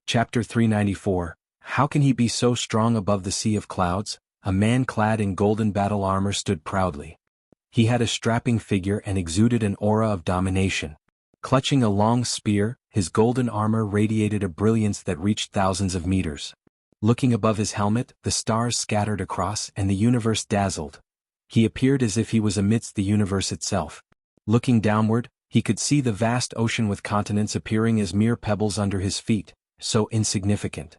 Chapter 394. How can he be so strong above the sea of clouds? A man clad in golden battle armor stood proudly. He had a strapping figure and exuded an aura of domination. Clutching a long spear, his golden armor radiated a brilliance that reached thousands of meters. Looking above his helmet, the stars scattered across and the universe dazzled. He appeared as if he was amidst the universe itself. Looking downward, he could see the vast ocean with continents appearing as mere pebbles under his feet, so insignificant.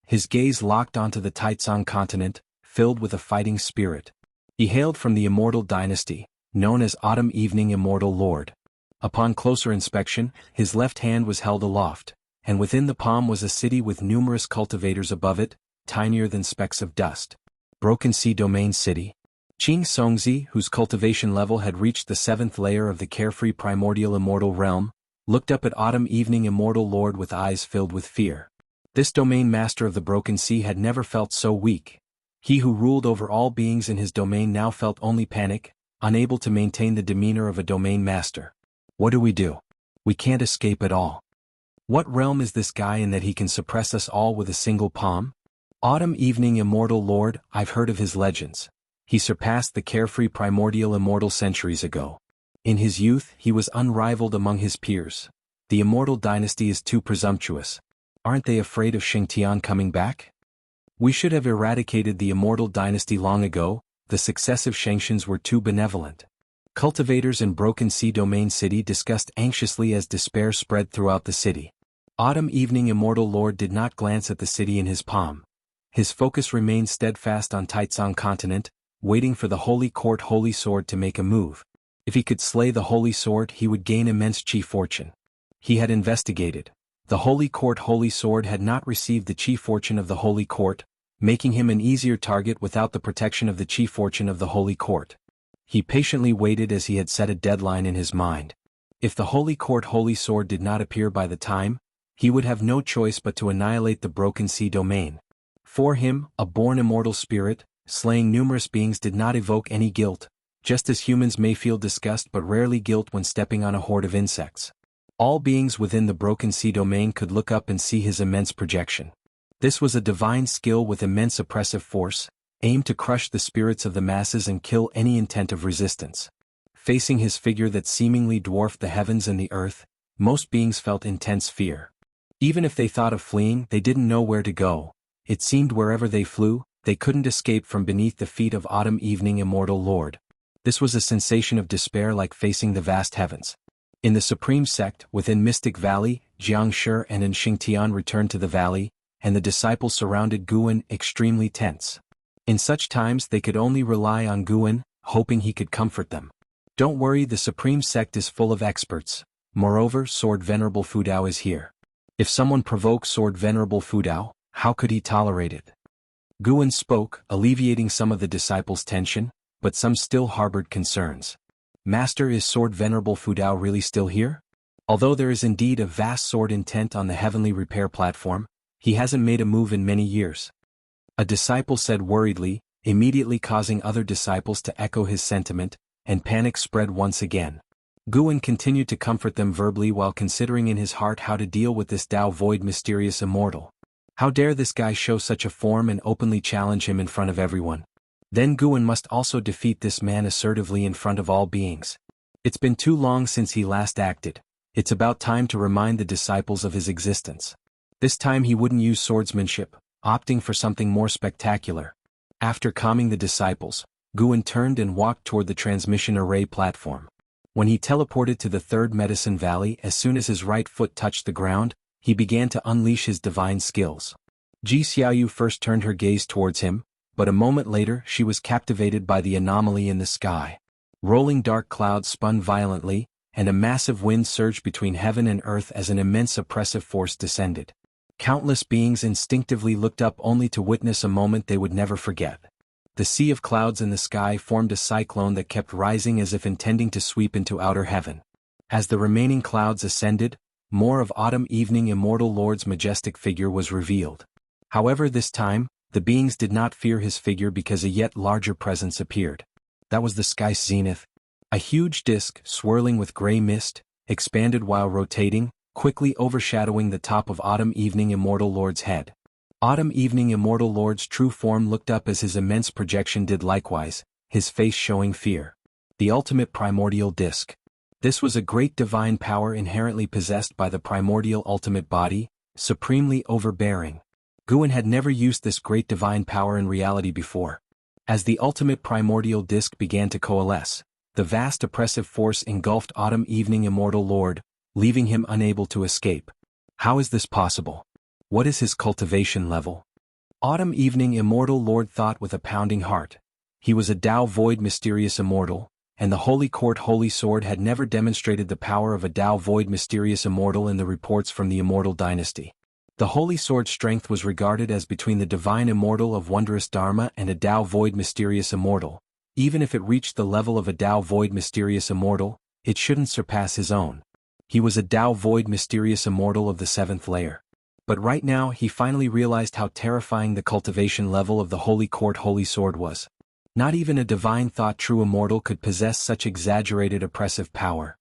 His gaze locked onto the Taitsong continent, filled with a fighting spirit. He hailed from the Immortal Dynasty, known as Autumn Evening Immortal Lord. Upon closer inspection, his left hand was held aloft, and within the palm was a city with numerous cultivators above it, tinier than specks of dust. Broken Sea Domain City. Qing Songzi, whose cultivation level had reached the 7th layer of the carefree primordial immortal realm, looked up at Autumn Evening Immortal Lord with eyes filled with fear. This domain master of the Broken Sea had never felt so weak. He who ruled over all beings in his domain now felt only panic, unable to maintain the demeanor of a domain master. What do? We can't escape at all. What realm is this guy in that he can suppress us all with a single palm? Autumn Evening Immortal Lord, I've heard of his legends. He surpassed the carefree primordial immortal centuries ago. In his youth, he was unrivaled among his peers. The Immortal Dynasty is too presumptuous. Aren't they afraid of Xingtian coming back? We should have eradicated the Immortal Dynasty long ago. The successive Shengshens were too benevolent. Cultivators in Broken Sea Domain City discussed anxiously as despair spread throughout the city. Autumn Evening Immortal Lord did not glance at the city in his palm. His focus remained steadfast on Taitsong continent, waiting for the Holy Court Holy Sword to make a move. If he could slay the Holy Sword, he would gain immense chi fortune. He had investigated. The Holy Court Holy Sword had not received the chi fortune of the Holy Court, making him an easier target without the protection of the chi fortune of the Holy Court. He patiently waited as he had set a deadline in his mind. If the Holy Court Holy Sword did not appear by the time, he would have no choice but to annihilate the Broken Sea domain. For him, a born immortal spirit, slaying numerous beings did not evoke any guilt, just as humans may feel disgust but rarely guilt when stepping on a horde of insects. All beings within the Broken Sea domain could look up and see his immense projection. This was a divine skill with immense oppressive force, aimed to crush the spirits of the masses and kill any intent of resistance. Facing his figure that seemingly dwarfed the heavens and the earth, most beings felt intense fear. Even if they thought of fleeing, they didn't know where to go. It seemed wherever they flew, they couldn't escape from beneath the feet of Autumn Evening Immortal Lord. This was a sensation of despair like facing the vast heavens. In the Supreme Sect, within Mystic Valley, Jiang Shi and Xingtian returned to the valley, and the disciples surrounded Guan, extremely tense. In such times they could only rely on Guan, hoping he could comfort them. Don't worry, the Supreme Sect is full of experts. Moreover, Sword Venerable Fudao is here. If someone provokes Sword Venerable Fudao, how could he tolerate it? Guan spoke, alleviating some of the disciples' tension, but some still harbored concerns. Master, is Sword Venerable Fudao really still here? Although there is indeed a vast sword intent on the heavenly repair platform, he hasn't made a move in many years. A disciple said worriedly, immediately causing other disciples to echo his sentiment, and panic spread once again. Guan continued to comfort them verbally while considering in his heart how to deal with this Tao Void mysterious immortal. How dare this guy show such a form and openly challenge him in front of everyone? Then Guan must also defeat this man assertively in front of all beings. It's been too long since he last acted. It's about time to remind the disciples of his existence. This time he wouldn't use swordsmanship, opting for something more spectacular. After calming the disciples, Guan turned and walked toward the transmission array platform. When he teleported to the 3rd Medicine Valley, as soon as his right foot touched the ground, he began to unleash his divine skills. Ji Xiaoyu first turned her gaze towards him, but a moment later she was captivated by the anomaly in the sky. Rolling dark clouds spun violently, and a massive wind surged between heaven and earth as an immense oppressive force descended. Countless beings instinctively looked up only to witness a moment they would never forget. The sea of clouds in the sky formed a cyclone that kept rising as if intending to sweep into outer heaven. As the remaining clouds ascended, more of Autumn Evening Immortal Lord's majestic figure was revealed. However, this time, the beings did not fear his figure because a yet larger presence appeared. That was the sky's zenith. A huge disk, swirling with gray mist, expanded while rotating, quickly overshadowing the top of Autumn Evening Immortal Lord's head. Autumn Evening Immortal Lord's true form looked up as his immense projection did likewise, his face showing fear. The ultimate primordial disc. This was a great divine power inherently possessed by the primordial ultimate body, supremely overbearing. Guin had never used this great divine power in reality before. As the ultimate primordial disc began to coalesce, the vast oppressive force engulfed Autumn Evening Immortal Lord, leaving him unable to escape. How is this possible? What is his cultivation level? Autumn Evening Immortal Lord thought with a pounding heart. He was a Tao Void Mysterious Immortal, and the Holy Court Holy Sword had never demonstrated the power of a Tao Void Mysterious Immortal in the reports from the Immortal Dynasty. The Holy Sword's strength was regarded as between the Divine Immortal of Wondrous Dharma and a Tao Void Mysterious Immortal. Even if it reached the level of a Tao Void Mysterious Immortal, it shouldn't surpass his own. He was a Tao Void Mysterious Immortal of the 7th layer. But right now he finally realized how terrifying the cultivation level of the Holy Court Holy Sword was. Not even a divine thought true immortal could possess such exaggerated oppressive power.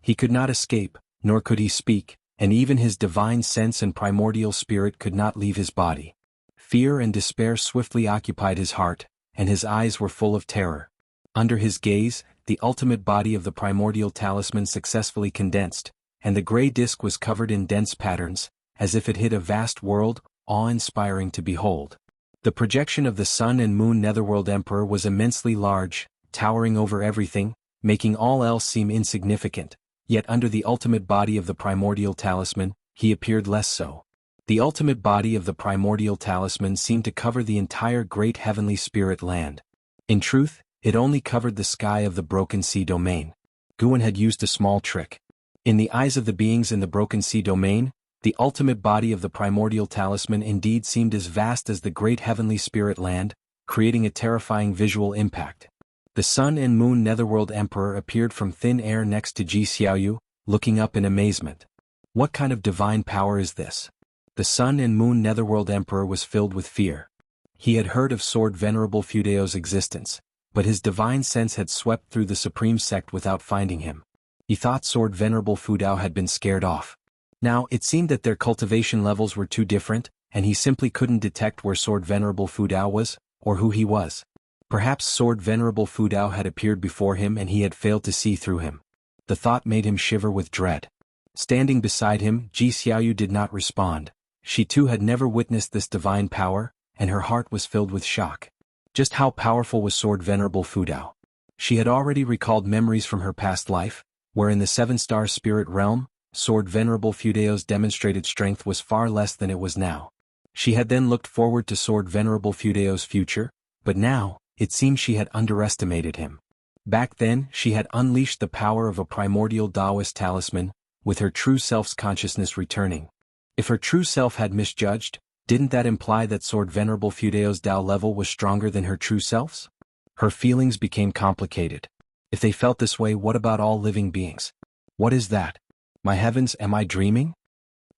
He could not escape, nor could he speak, and even his divine sense and primordial spirit could not leave his body. Fear and despair swiftly occupied his heart, and his eyes were full of terror. Under his gaze, the ultimate body of the primordial talisman successfully condensed, and the gray disk was covered in dense patterns, as if it hid a vast world, awe-inspiring to behold. The projection of the Sun and Moon Netherworld Emperor was immensely large, towering over everything, making all else seem insignificant, yet under the ultimate body of the primordial talisman, he appeared less so. The ultimate body of the primordial talisman seemed to cover the entire great heavenly spirit land. In truth, it only covered the sky of the Broken Sea domain. Guin had used a small trick. In the eyes of the beings in the Broken Sea domain, the ultimate body of the primordial talisman indeed seemed as vast as the great heavenly spirit land, creating a terrifying visual impact. The Sun and Moon Netherworld Emperor appeared from thin air next to Ji Xiaoyu, looking up in amazement. What kind of divine power is this? The Sun and Moon Netherworld Emperor was filled with fear. He had heard of Sword Venerable Fudeo's existence, but his divine sense had swept through the supreme sect without finding him. He thought Sword Venerable Fudao had been scared off. Now, it seemed that their cultivation levels were too different, and he simply couldn't detect where Sword Venerable Fudao was, or who he was. Perhaps Sword Venerable Fudao had appeared before him and he had failed to see through him. The thought made him shiver with dread. Standing beside him, Ji Xiaoyu did not respond. She too had never witnessed this divine power, and her heart was filled with shock. Just how powerful was Sword Venerable Fudao? She had already recalled memories from her past life, where in the 7-star spirit realm, Sword Venerable Fudeo's demonstrated strength was far less than it was now. She had then looked forward to Sword Venerable Fudeo's future, but now, it seemed she had underestimated him. Back then, she had unleashed the power of a primordial Taoist talisman, with her true self's consciousness returning. If her true self had misjudged, didn't that imply that Sword Venerable Fudeo's Tao level was stronger than her true self's? Her feelings became complicated. If they felt this way, what about all living beings? What is that? My heavens, am I dreaming?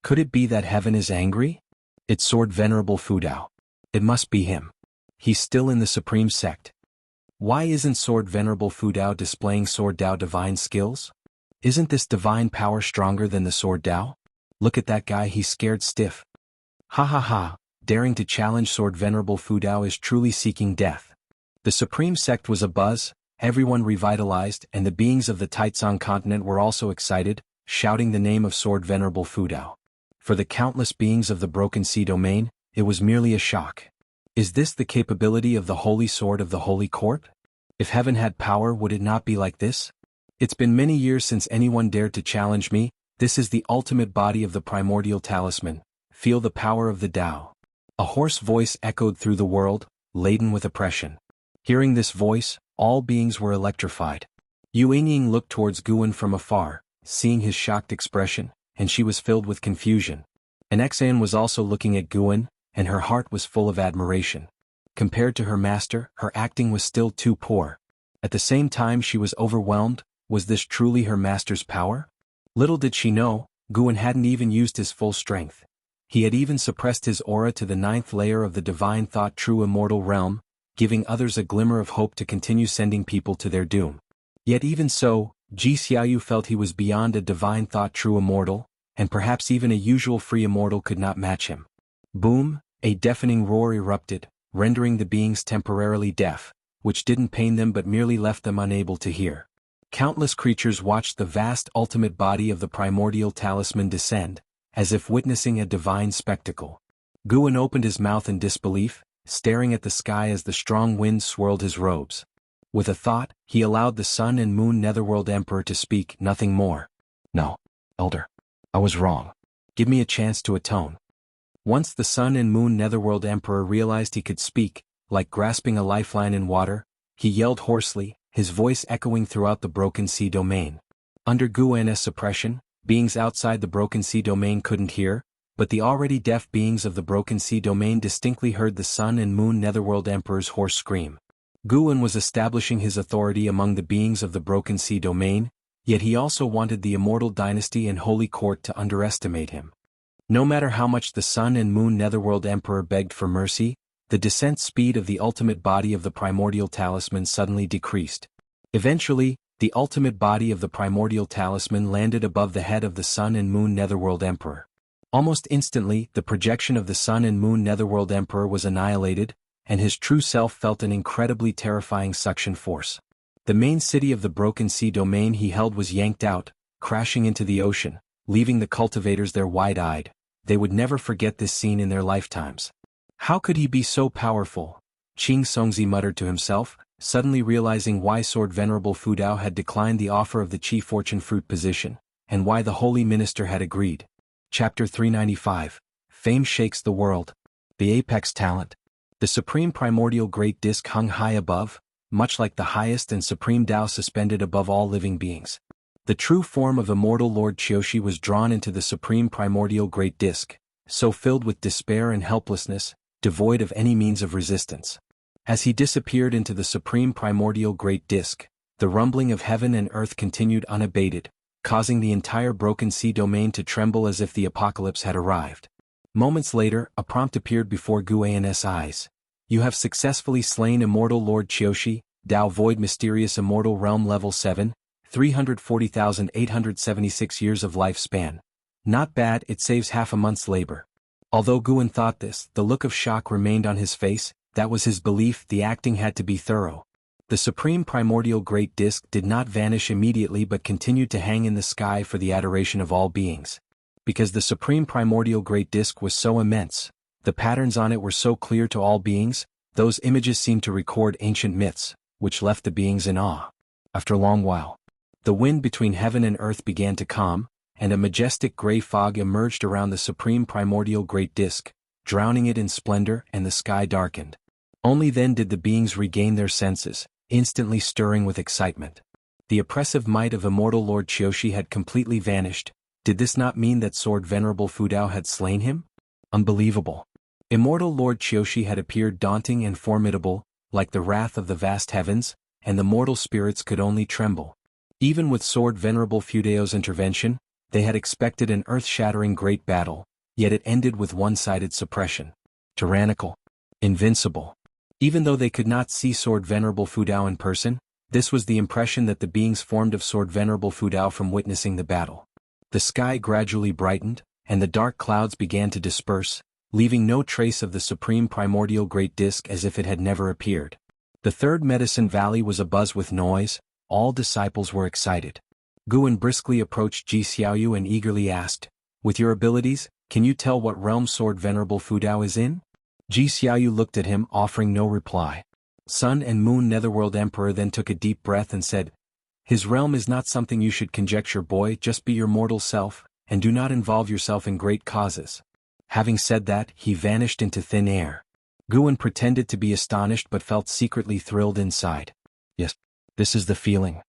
Could it be that heaven is angry? It's Sword Venerable Fudao. It must be him. He's still in the Supreme Sect. Why isn't Sword Venerable Fudao displaying Sword Tao divine skills? Isn't this divine power stronger than the Sword Tao? Look at that guy, he's scared stiff. Ha ha ha, daring to challenge Sword Venerable Fudao is truly seeking death. The Supreme Sect was abuzz, everyone revitalized, and the beings of the Taitsong continent were also excited, shouting the name of Sword Venerable Fudao. For the countless beings of the Broken Sea domain, it was merely a shock. Is this the capability of the Holy Sword of the Holy Court? If heaven had power, would it not be like this? It's been many years since anyone dared to challenge me. This is the ultimate body of the primordial talisman. Feel the power of the Tao. A hoarse voice echoed through the world, laden with oppression. Hearing this voice, all beings were electrified. Yu Yingying looked towards Guin from afar, seeing his shocked expression, and she was filled with confusion. And Xan was also looking at Guin, and her heart was full of admiration. Compared to her master, her acting was still too poor. At the same time she was overwhelmed. Was this truly her master's power? Little did she know, Guin hadn't even used his full strength. He had even suppressed his aura to the 9th layer of the divine thought true immortal realm, giving others a glimmer of hope to continue sending people to their doom. Yet even so, Ji Xiaoyu felt he was beyond a divine thought true immortal, and perhaps even a usual free immortal could not match him. Boom, a deafening roar erupted, rendering the beings temporarily deaf, which didn't pain them but merely left them unable to hear. Countless creatures watched the vast ultimate body of the primordial talisman descend, as if witnessing a divine spectacle. Guin opened his mouth in disbelief, staring at the sky as the strong wind swirled his robes. With a thought, he allowed the Sun and Moon Netherworld Emperor to speak, nothing more. No, Elder. I was wrong. Give me a chance to atone. Once the Sun and Moon Netherworld Emperor realized he could speak, like grasping a lifeline in water, he yelled hoarsely, his voice echoing throughout the Broken Sea domain. Under Guin's suppression, beings outside the Broken Sea domain couldn't hear, but the already deaf beings of the Broken Sea domain distinctly heard the Sun and Moon Netherworld Emperor's hoarse scream. Guin was establishing his authority among the beings of the Broken Sea domain, yet he also wanted the Immortal Dynasty and Holy Court to underestimate him. No matter how much the Sun and Moon Netherworld Emperor begged for mercy, the descent speed of the ultimate body of the primordial talisman suddenly decreased. Eventually, the ultimate body of the primordial talisman landed above the head of the Sun and Moon Netherworld Emperor. Almost instantly, the projection of the Sun and Moon Netherworld Emperor was annihilated, and his true self felt an incredibly terrifying suction force. The main city of the Broken Sea domain he held was yanked out, crashing into the ocean, leaving the cultivators there wide-eyed. They would never forget this scene in their lifetimes. How could he be so powerful? Qing Songzi muttered to himself, suddenly realizing why Sword Venerable Fudao had declined the offer of the Qi Fortune Fruit position, and why the Holy Minister had agreed. Chapter 395. Fame Shakes the World. The Apex Talent. The Supreme Primordial Great Disk hung high above, much like the highest and supreme Tao suspended above all living beings. The true form of immortal Lord Qiushi was drawn into the Supreme Primordial Great Disk, so filled with despair and helplessness, devoid of any means of resistance. As he disappeared into the Supreme Primordial Great Disk, the rumbling of heaven and earth continued unabated, causing the entire Broken Sea domain to tremble as if the apocalypse had arrived. Moments later, a prompt appeared before Guin's eyes. You have successfully slain Immortal Lord Qiushi, Tao Void Mysterious Immortal Realm Level 7, 340,876 years of lifespan. Not bad, it saves half a month's labor. Although Guin thought this, the look of shock remained on his face. That was his belief, the acting had to be thorough. The Supreme Primordial Great Disk did not vanish immediately but continued to hang in the sky for the adoration of all beings. Because the Supreme Primordial Great Disk was so immense, the patterns on it were so clear to all beings, those images seemed to record ancient myths, which left the beings in awe. After a long while, the wind between heaven and earth began to calm, and a majestic gray fog emerged around the Supreme Primordial Great Disk, drowning it in splendor, and the sky darkened. Only then did the beings regain their senses, instantly stirring with excitement. The oppressive might of immortal Lord Qiushi had completely vanished. Did this not mean that Sword Venerable Fudao had slain him? Unbelievable. Immortal Lord Qiushi had appeared daunting and formidable, like the wrath of the vast heavens, and the mortal spirits could only tremble. Even with Sword Venerable Fudao's intervention, they had expected an earth-shattering great battle, yet it ended with one-sided suppression. Tyrannical. Invincible. Even though they could not see Sword Venerable Fudao in person, this was the impression that the beings formed of Sword Venerable Fudao from witnessing the battle. The sky gradually brightened, and the dark clouds began to disperse, leaving no trace of the Supreme Primordial Great Disk as if it had never appeared. The third Medicine Valley was abuzz with noise. All disciples were excited. Guin briskly approached Ji Xiaoyu and eagerly asked, "With your abilities, can you tell what realm Sword Venerable Fudao is in?" Ji Xiaoyu looked at him, offering no reply. Sun and Moon Netherworld Emperor then took a deep breath and said, "His realm is not something you should conjecture, boy. Just be your mortal self, and do not involve yourself in great causes." Having said that, he vanished into thin air. Guin pretended to be astonished but felt secretly thrilled inside. "Yes, this is the feeling.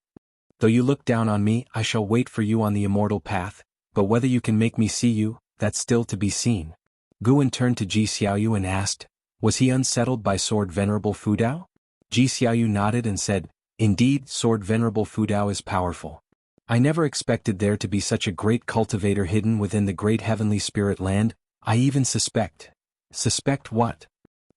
Though you look down on me, I shall wait for you on the immortal path, but whether you can make me see you, that's still to be seen." Guin turned to Ji Xiaoyu and asked, "Was he unsettled by Sword Venerable Fudao?" Ji Xiaoyu nodded and said, "Indeed, Sword Venerable Fudao is powerful. I never expected there to be such a great cultivator hidden within the great heavenly spirit land. I even suspect." "Suspect what?"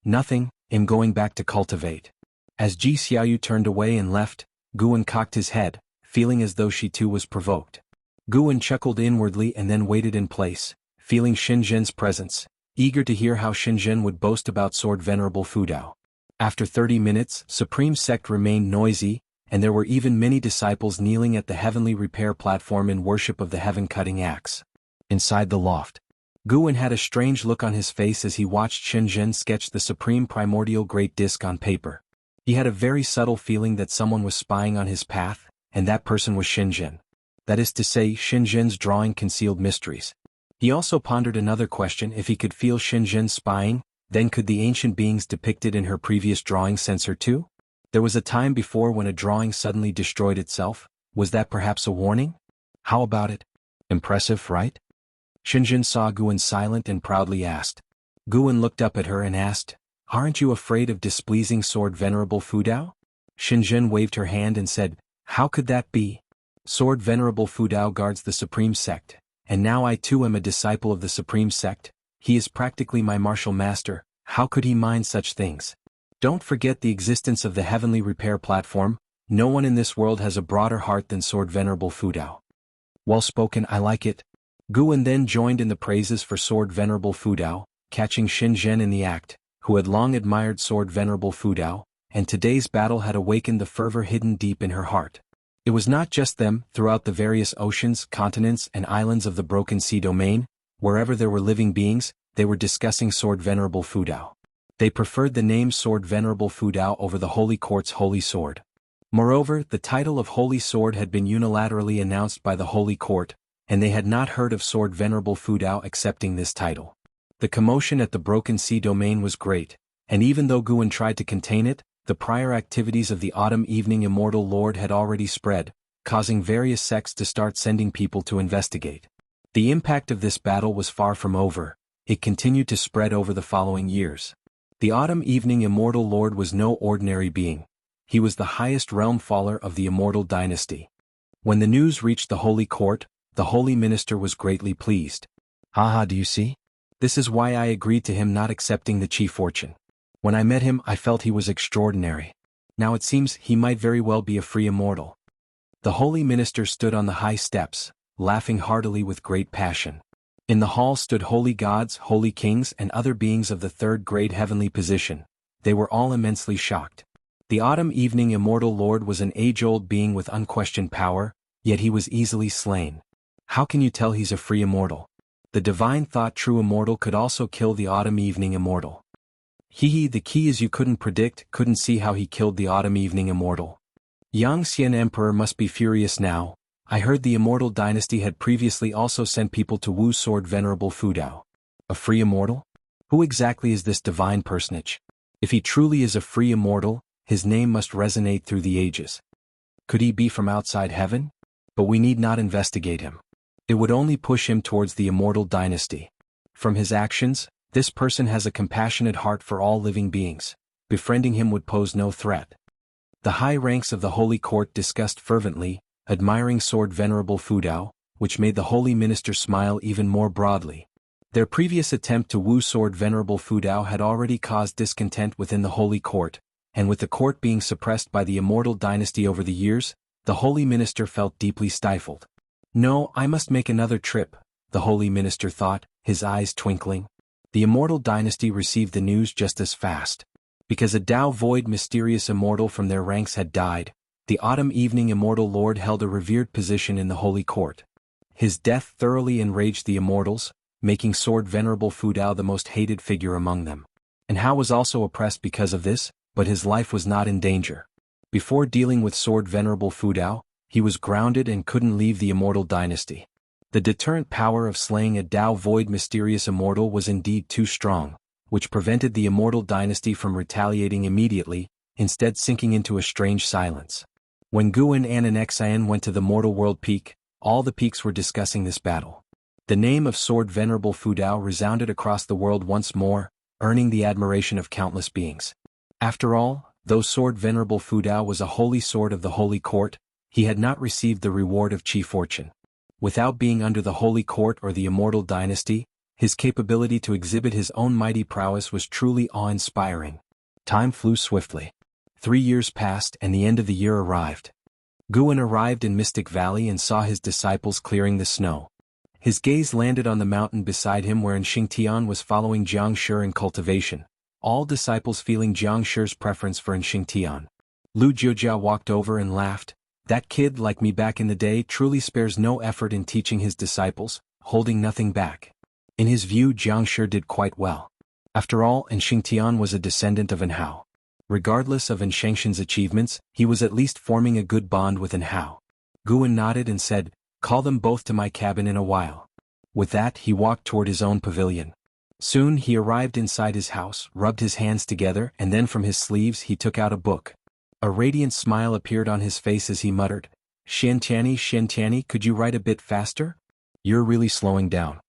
"Nothing, I'm going back to cultivate." As Ji Xiaoyu turned away and left, Guin cocked his head, feeling as though she too was provoked. Guan chuckled inwardly and then waited in place, feeling Xinzhen's presence, eager to hear how Xinzhen would boast about Sword Venerable Fudao. After 30 minutes, Supreme Sect remained noisy, and there were even many disciples kneeling at the heavenly repair platform in worship of the heaven-cutting axe. Inside the loft, Guan had a strange look on his face as he watched Xinzhen sketch the supreme primordial great disc on paper. He had a very subtle feeling that someone was spying on his path, and that person was Xinzhen. That is to say, Xinzhen's drawing concealed mysteries. He also pondered another question: if he could feel Xinzhen's spying, then could the ancient beings depicted in her previous drawing sense her too? There was a time before when a drawing suddenly destroyed itself. Was that perhaps a warning? How about it? Impressive, right? Xinzhen saw Guan silent and proudly asked. Guan looked up at her and asked, "Aren't you afraid of displeasing Sword Venerable Fudao?" Xinzhen waved her hand and said, "How could that be? Sword Venerable Fudao guards the Supreme Sect, and now I too am a disciple of the Supreme Sect. He is practically my martial master. How could he mind such things? Don't forget the existence of the heavenly repair platform. No one in this world has a broader heart than Sword Venerable Fudao." Well spoken, I like it. Guan then joined in the praises for Sword Venerable Fudao, catching Xinzhen in the act, who had long admired Sword Venerable Fudao, and today's battle had awakened the fervor hidden deep in her heart. It was not just them. Throughout the various oceans, continents, and islands of the Broken Sea domain, wherever there were living beings, they were discussing Sword Venerable Fudao. They preferred the name Sword Venerable Fudao over the Holy Court's Holy Sword. Moreover, the title of Holy Sword had been unilaterally announced by the Holy Court, and they had not heard of Sword Venerable Fudao accepting this title. The commotion at the Broken Sea domain was great, and even though Guan tried to contain it, the prior activities of the Autumn Evening Immortal Lord had already spread, causing various sects to start sending people to investigate. The impact of this battle was far from over. It continued to spread over the following years. The Autumn Evening Immortal Lord was no ordinary being. He was the highest realm faller of the Immortal Dynasty. When the news reached the Holy Court, the Holy Minister was greatly pleased. "Haha, do you see? This is why I agreed to him not accepting the Chief Fortune. When I met him I felt he was extraordinary. Now it seems he might very well be a free immortal." The Holy Minister stood on the high steps, laughing heartily with great passion. In the hall stood holy gods, holy kings, and other beings of the third grade heavenly position. They were all immensely shocked. The Autumn Evening Immortal Lord was an age-old being with unquestioned power, yet he was easily slain. How can you tell he's a free immortal? The divine thought true immortal could also kill the Autumn Evening Immortal. The key is you couldn't see how he killed the Autumn Evening Immortal. Yang Xian Emperor must be furious now. I heard the Immortal Dynasty had previously also sent people to woo Sword Venerable Fudao. A free immortal? Who exactly is this divine personage? If he truly is a free immortal, his name must resonate through the ages. Could he be from outside heaven? But we need not investigate him. It would only push him towards the Immortal Dynasty. From his actions, this person has a compassionate heart for all living beings. Befriending him would pose no threat. The high ranks of the Holy Court discussed fervently, admiring Sword Venerable Fudao, which made the Holy Minister smile even more broadly. Their previous attempt to woo Sword Venerable Fudao had already caused discontent within the Holy Court, and with the court being suppressed by the Immortal Dynasty over the years, the Holy Minister felt deeply stifled. No, I must make another trip, the Holy Minister thought, his eyes twinkling. The Immortal Dynasty received the news just as fast. Because a Tao Void mysterious immortal from their ranks had died, the Autumn Evening Immortal Lord held a revered position in the Holy Court. His death thoroughly enraged the immortals, making Sword Venerable Fudao the most hated figure among them. And Hao was also oppressed because of this, but his life was not in danger. Before dealing with Sword Venerable Fudao, he was grounded and couldn't leave the Immortal Dynasty. The deterrent power of slaying a Tao Void mysterious immortal was indeed too strong, which prevented the Immortal Dynasty from retaliating immediately, instead sinking into a strange silence. When Guan and Xian went to the Mortal World Peak, all the peaks were discussing this battle. The name of Sword Venerable Fudao resounded across the world once more, earning the admiration of countless beings. After all, though Sword Venerable Fudao was a holy sword of the Holy Court, he had not received the reward of Chief Fortune. Without being under the Holy Court or the Immortal Dynasty, his capability to exhibit his own mighty prowess was truly awe-inspiring. Time flew swiftly. 3 years passed and the end of the year arrived. Guan arrived in Mystic Valley and saw his disciples clearing the snow. His gaze landed on the mountain beside him wherein Xingtian was following Jiang Shi in cultivation, all disciples feeling Jiang Shi's preference for Xingtian. Lu Jiujia walked over and laughed. That kid, like me back in the day, truly spares no effort in teaching his disciples, holding nothing back. In his view, Jiang Shi did quite well. After all, Xingtian was a descendant of Anhao. Regardless of Shengxian's achievements, he was at least forming a good bond with Anhao. Guan nodded and said, "Call them both to my cabin in a while." With that, he walked toward his own pavilion. Soon he arrived inside his house, rubbed his hands together, and then from his sleeves he took out a book. A radiant smile appeared on his face as he muttered, Xiantiani, could you write a bit faster? You're really slowing down."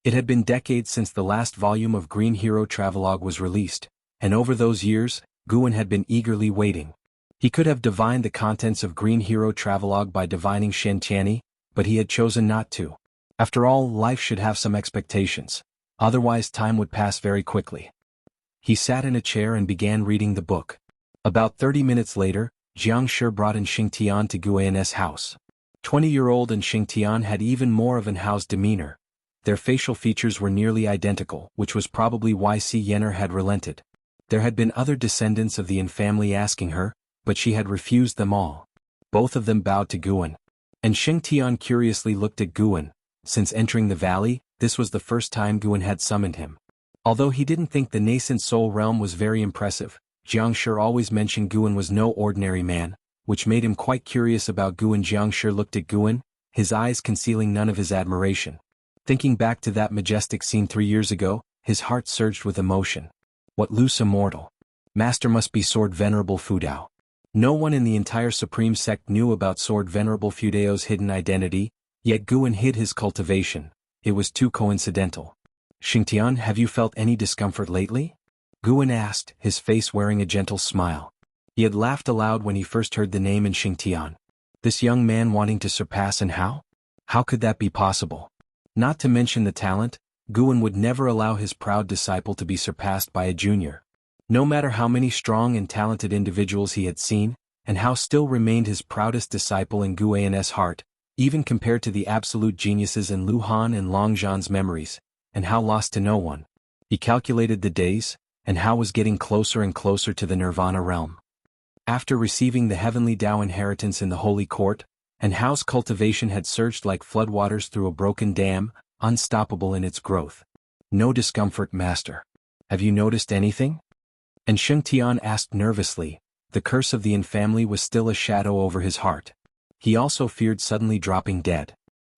It had been decades since the last volume of Green Hero Travelogue was released, and over those years, Guan had been eagerly waiting. He could have divined the contents of Green Hero Travelogue by divining Xiantiani, but he had chosen not to. After all, life should have some expectations. Otherwise time would pass very quickly. He sat in a chair and began reading the book. About 30 minutes later, Jiang Shi brought in Xingtian to Guan's house. 20-year-old Xingtian had even more of Anhao's demeanor. Their facial features were nearly identical, which was probably why Si Yener had relented. There had been other descendants of the Yin family asking her, but she had refused them all. Both of them bowed to Guan. And Xingtian curiously looked at Guan. Since entering the valley, this was the first time Guan had summoned him. Although he didn't think the nascent soul realm was very impressive, Jiang Shi always mentioned Guan was no ordinary man, which made him quite curious about Guan. Jiang Shi looked at Guan, his eyes concealing none of his admiration. Thinking back to that majestic scene 3 years ago, his heart surged with emotion. What loose immortal master must be Sword Venerable Fudao. No one in the entire Supreme Sect knew about Sword Venerable Fudao's hidden identity, yet Guan hid his cultivation. It was too coincidental. Xingtian, have you felt any discomfort lately? Guan asked, his face wearing a gentle smile. He had laughed aloud when he first heard the name in Xingtian. This young man wanting to surpass Anhao? How could that be possible? Not to mention the talent, Guan would never allow his proud disciple to be surpassed by a junior. No matter how many strong and talented individuals he had seen, Anhao still remained his proudest disciple in Guan's heart, even compared to the absolute geniuses in Lu Han and Long Zhan's memories, Anhao lost to no one. He calculated the days, Anhao was getting closer and closer to the Nirvana realm. After receiving the heavenly Tao inheritance in the Holy Court, Anhao's cultivation had surged like floodwaters through a broken dam, unstoppable in its growth. No discomfort, master. Have you noticed anything? And Xingtian asked nervously. The curse of the Yin family was still a shadow over his heart. He also feared suddenly dropping dead.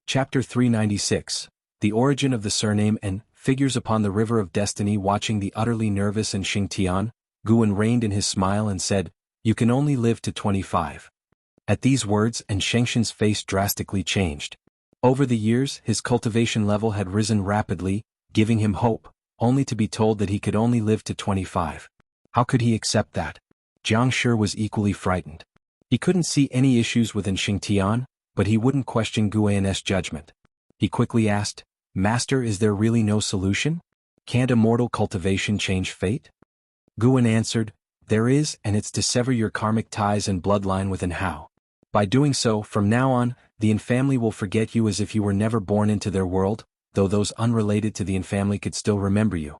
Chapter 396. The origin of the surname and figures upon the river of destiny. Watching the utterly nervous and Xingtian, Guan reined in his smile and said, "You can only live to 25. At these words, and Shengxian's face drastically changed. Over the years, his cultivation level had risen rapidly, giving him hope, only to be told that he could only live to 25. How could he accept that? Jiang Shi was equally frightened. He couldn't see any issues within Xingtian, but he wouldn't question Guan's judgment. He quickly asked, "Master, is there really no solution? Can't immortal cultivation change fate?" Guan answered, "There is, and it's to sever your karmic ties and bloodline with Anhao. By doing so, from now on, the Yin family will forget you as if you were never born into their world, though those unrelated to the Yin family could still remember you."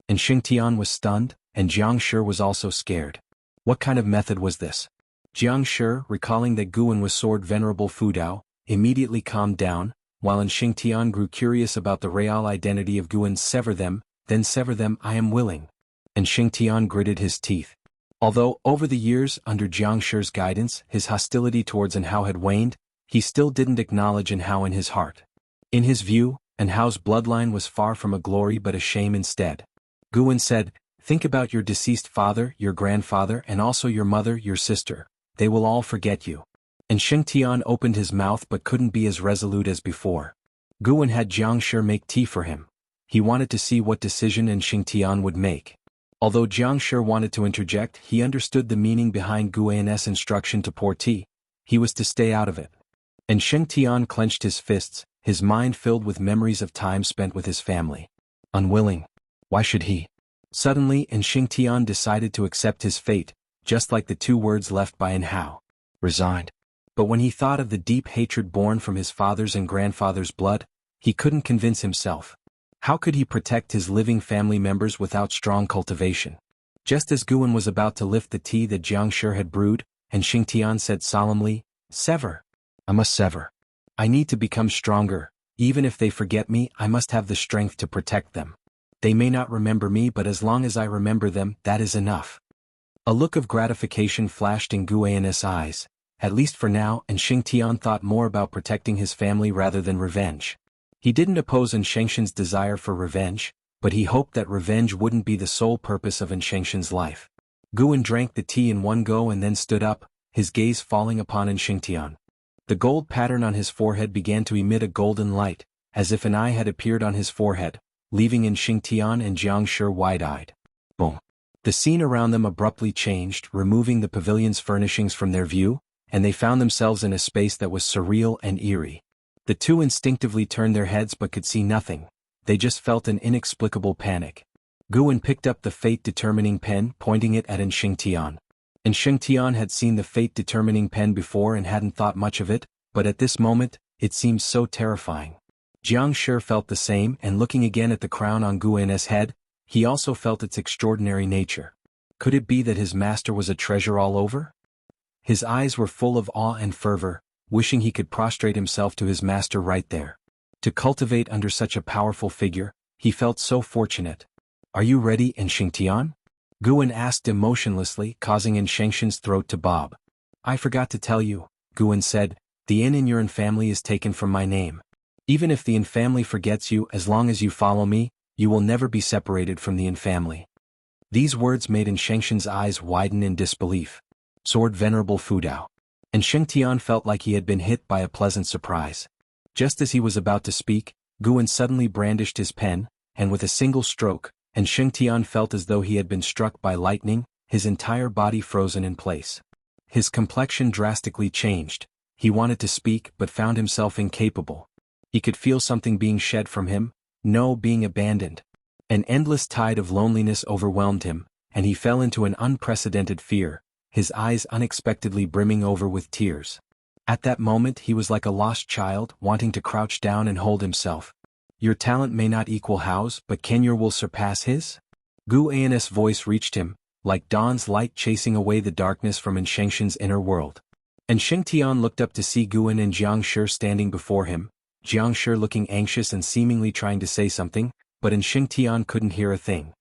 And Xingtian was stunned, and Jiang Shi was also scared. What kind of method was this? Jiang Shi, recalling that Guan was Sword Venerable Fudao, immediately calmed down, while Xingtian grew curious about the real identity of Guan. "Sever them, then sever them, I am willing." And Xingtian gritted his teeth. Although, over the years, under Jiang Shi's guidance, his hostility towards Anhao had waned, he still didn't acknowledge Anhao in his heart. In his view, Anhao's bloodline was far from a glory but a shame instead. Guan said, "Think about your deceased father, your grandfather, and also your mother, your sister. They will all forget you." And Xingtian opened his mouth but couldn't be as resolute as before. Guan had Jiang Shi make tea for him. He wanted to see what decision Xingtian would make. Although Jiang Shi wanted to interject, he understood the meaning behind Guan's instruction to pour tea. He was to stay out of it. And Xingtian clenched his fists, his mind filled with memories of time spent with his family. Unwilling. Why should he? Suddenly, Xingtian decided to accept his fate, just like the 2 words left by Anhao. Resigned. But when he thought of the deep hatred born from his father's and grandfather's blood, he couldn't convince himself. How could he protect his living family members without strong cultivation? Just as Guan was about to lift the tea that Jiang Shi had brewed, and Xingtian said solemnly, "Sever. I must sever. I need to become stronger. Even if they forget me, I must have the strength to protect them. They may not remember me, but as long as I remember them, that is enough." A look of gratification flashed in Guan's eyes, at least for now, and Xingtian thought more about protecting his family rather than revenge. He didn't oppose Enshengshen's desire for revenge, but he hoped that revenge wouldn't be the sole purpose of Enshengshen's life. Guan drank the tea in one go and then stood up, his gaze falling upon Xingtian. The gold pattern on his forehead began to emit a golden light, as if an eye had appeared on his forehead, leaving Xingtian and Jiang Shi wide-eyed. Boom! The scene around them abruptly changed, removing the pavilion's furnishings from their view, and they found themselves in a space that was surreal and eerie. The two instinctively turned their heads but could see nothing. They just felt an inexplicable panic. Guan picked up the fate-determining pen, pointing it at Xingtian. Xingtian had seen the fate-determining pen before and hadn't thought much of it, but at this moment, it seemed so terrifying. Jiang Shi felt the same, and looking again at the crown on Guan's head, he also felt its extraordinary nature. Could it be that his master was a treasure all over? His eyes were full of awe and fervor, wishing he could prostrate himself to his master right there. To cultivate under such a powerful figure, he felt so fortunate. "Are you ready, Xingtian?" Guan asked emotionlessly, causing Enshengshen's throat to bob. "I forgot to tell you," Guan said, "the yin in your family is taken from my name. Even if the yin family forgets you, as long as you follow me, you will never be separated from the yin family." These words made Enshengshen's eyes widen in disbelief. Sword Venerable Fudao. Xingtian felt like he had been hit by a pleasant surprise. Just as he was about to speak, Guan suddenly brandished his pen, and with a single stroke, Xingtian felt as though he had been struck by lightning, his entire body frozen in place. His complexion drastically changed. He wanted to speak but found himself incapable. He could feel something being shed from him, being abandoned. An endless tide of loneliness overwhelmed him, and he fell into an unprecedented fear, his eyes unexpectedly brimming over with tears. At that moment he was like a lost child, wanting to crouch down and hold himself. "Your talent may not equal Hao's, but can your will surpass his?" Guan's voice reached him, like dawn's light chasing away the darkness from Enshengshen's inner world. Xingtian looked up to see Guan and Jiang Shi standing before him, Jiang Shi looking anxious and seemingly trying to say something, but Xingtian couldn't hear a thing.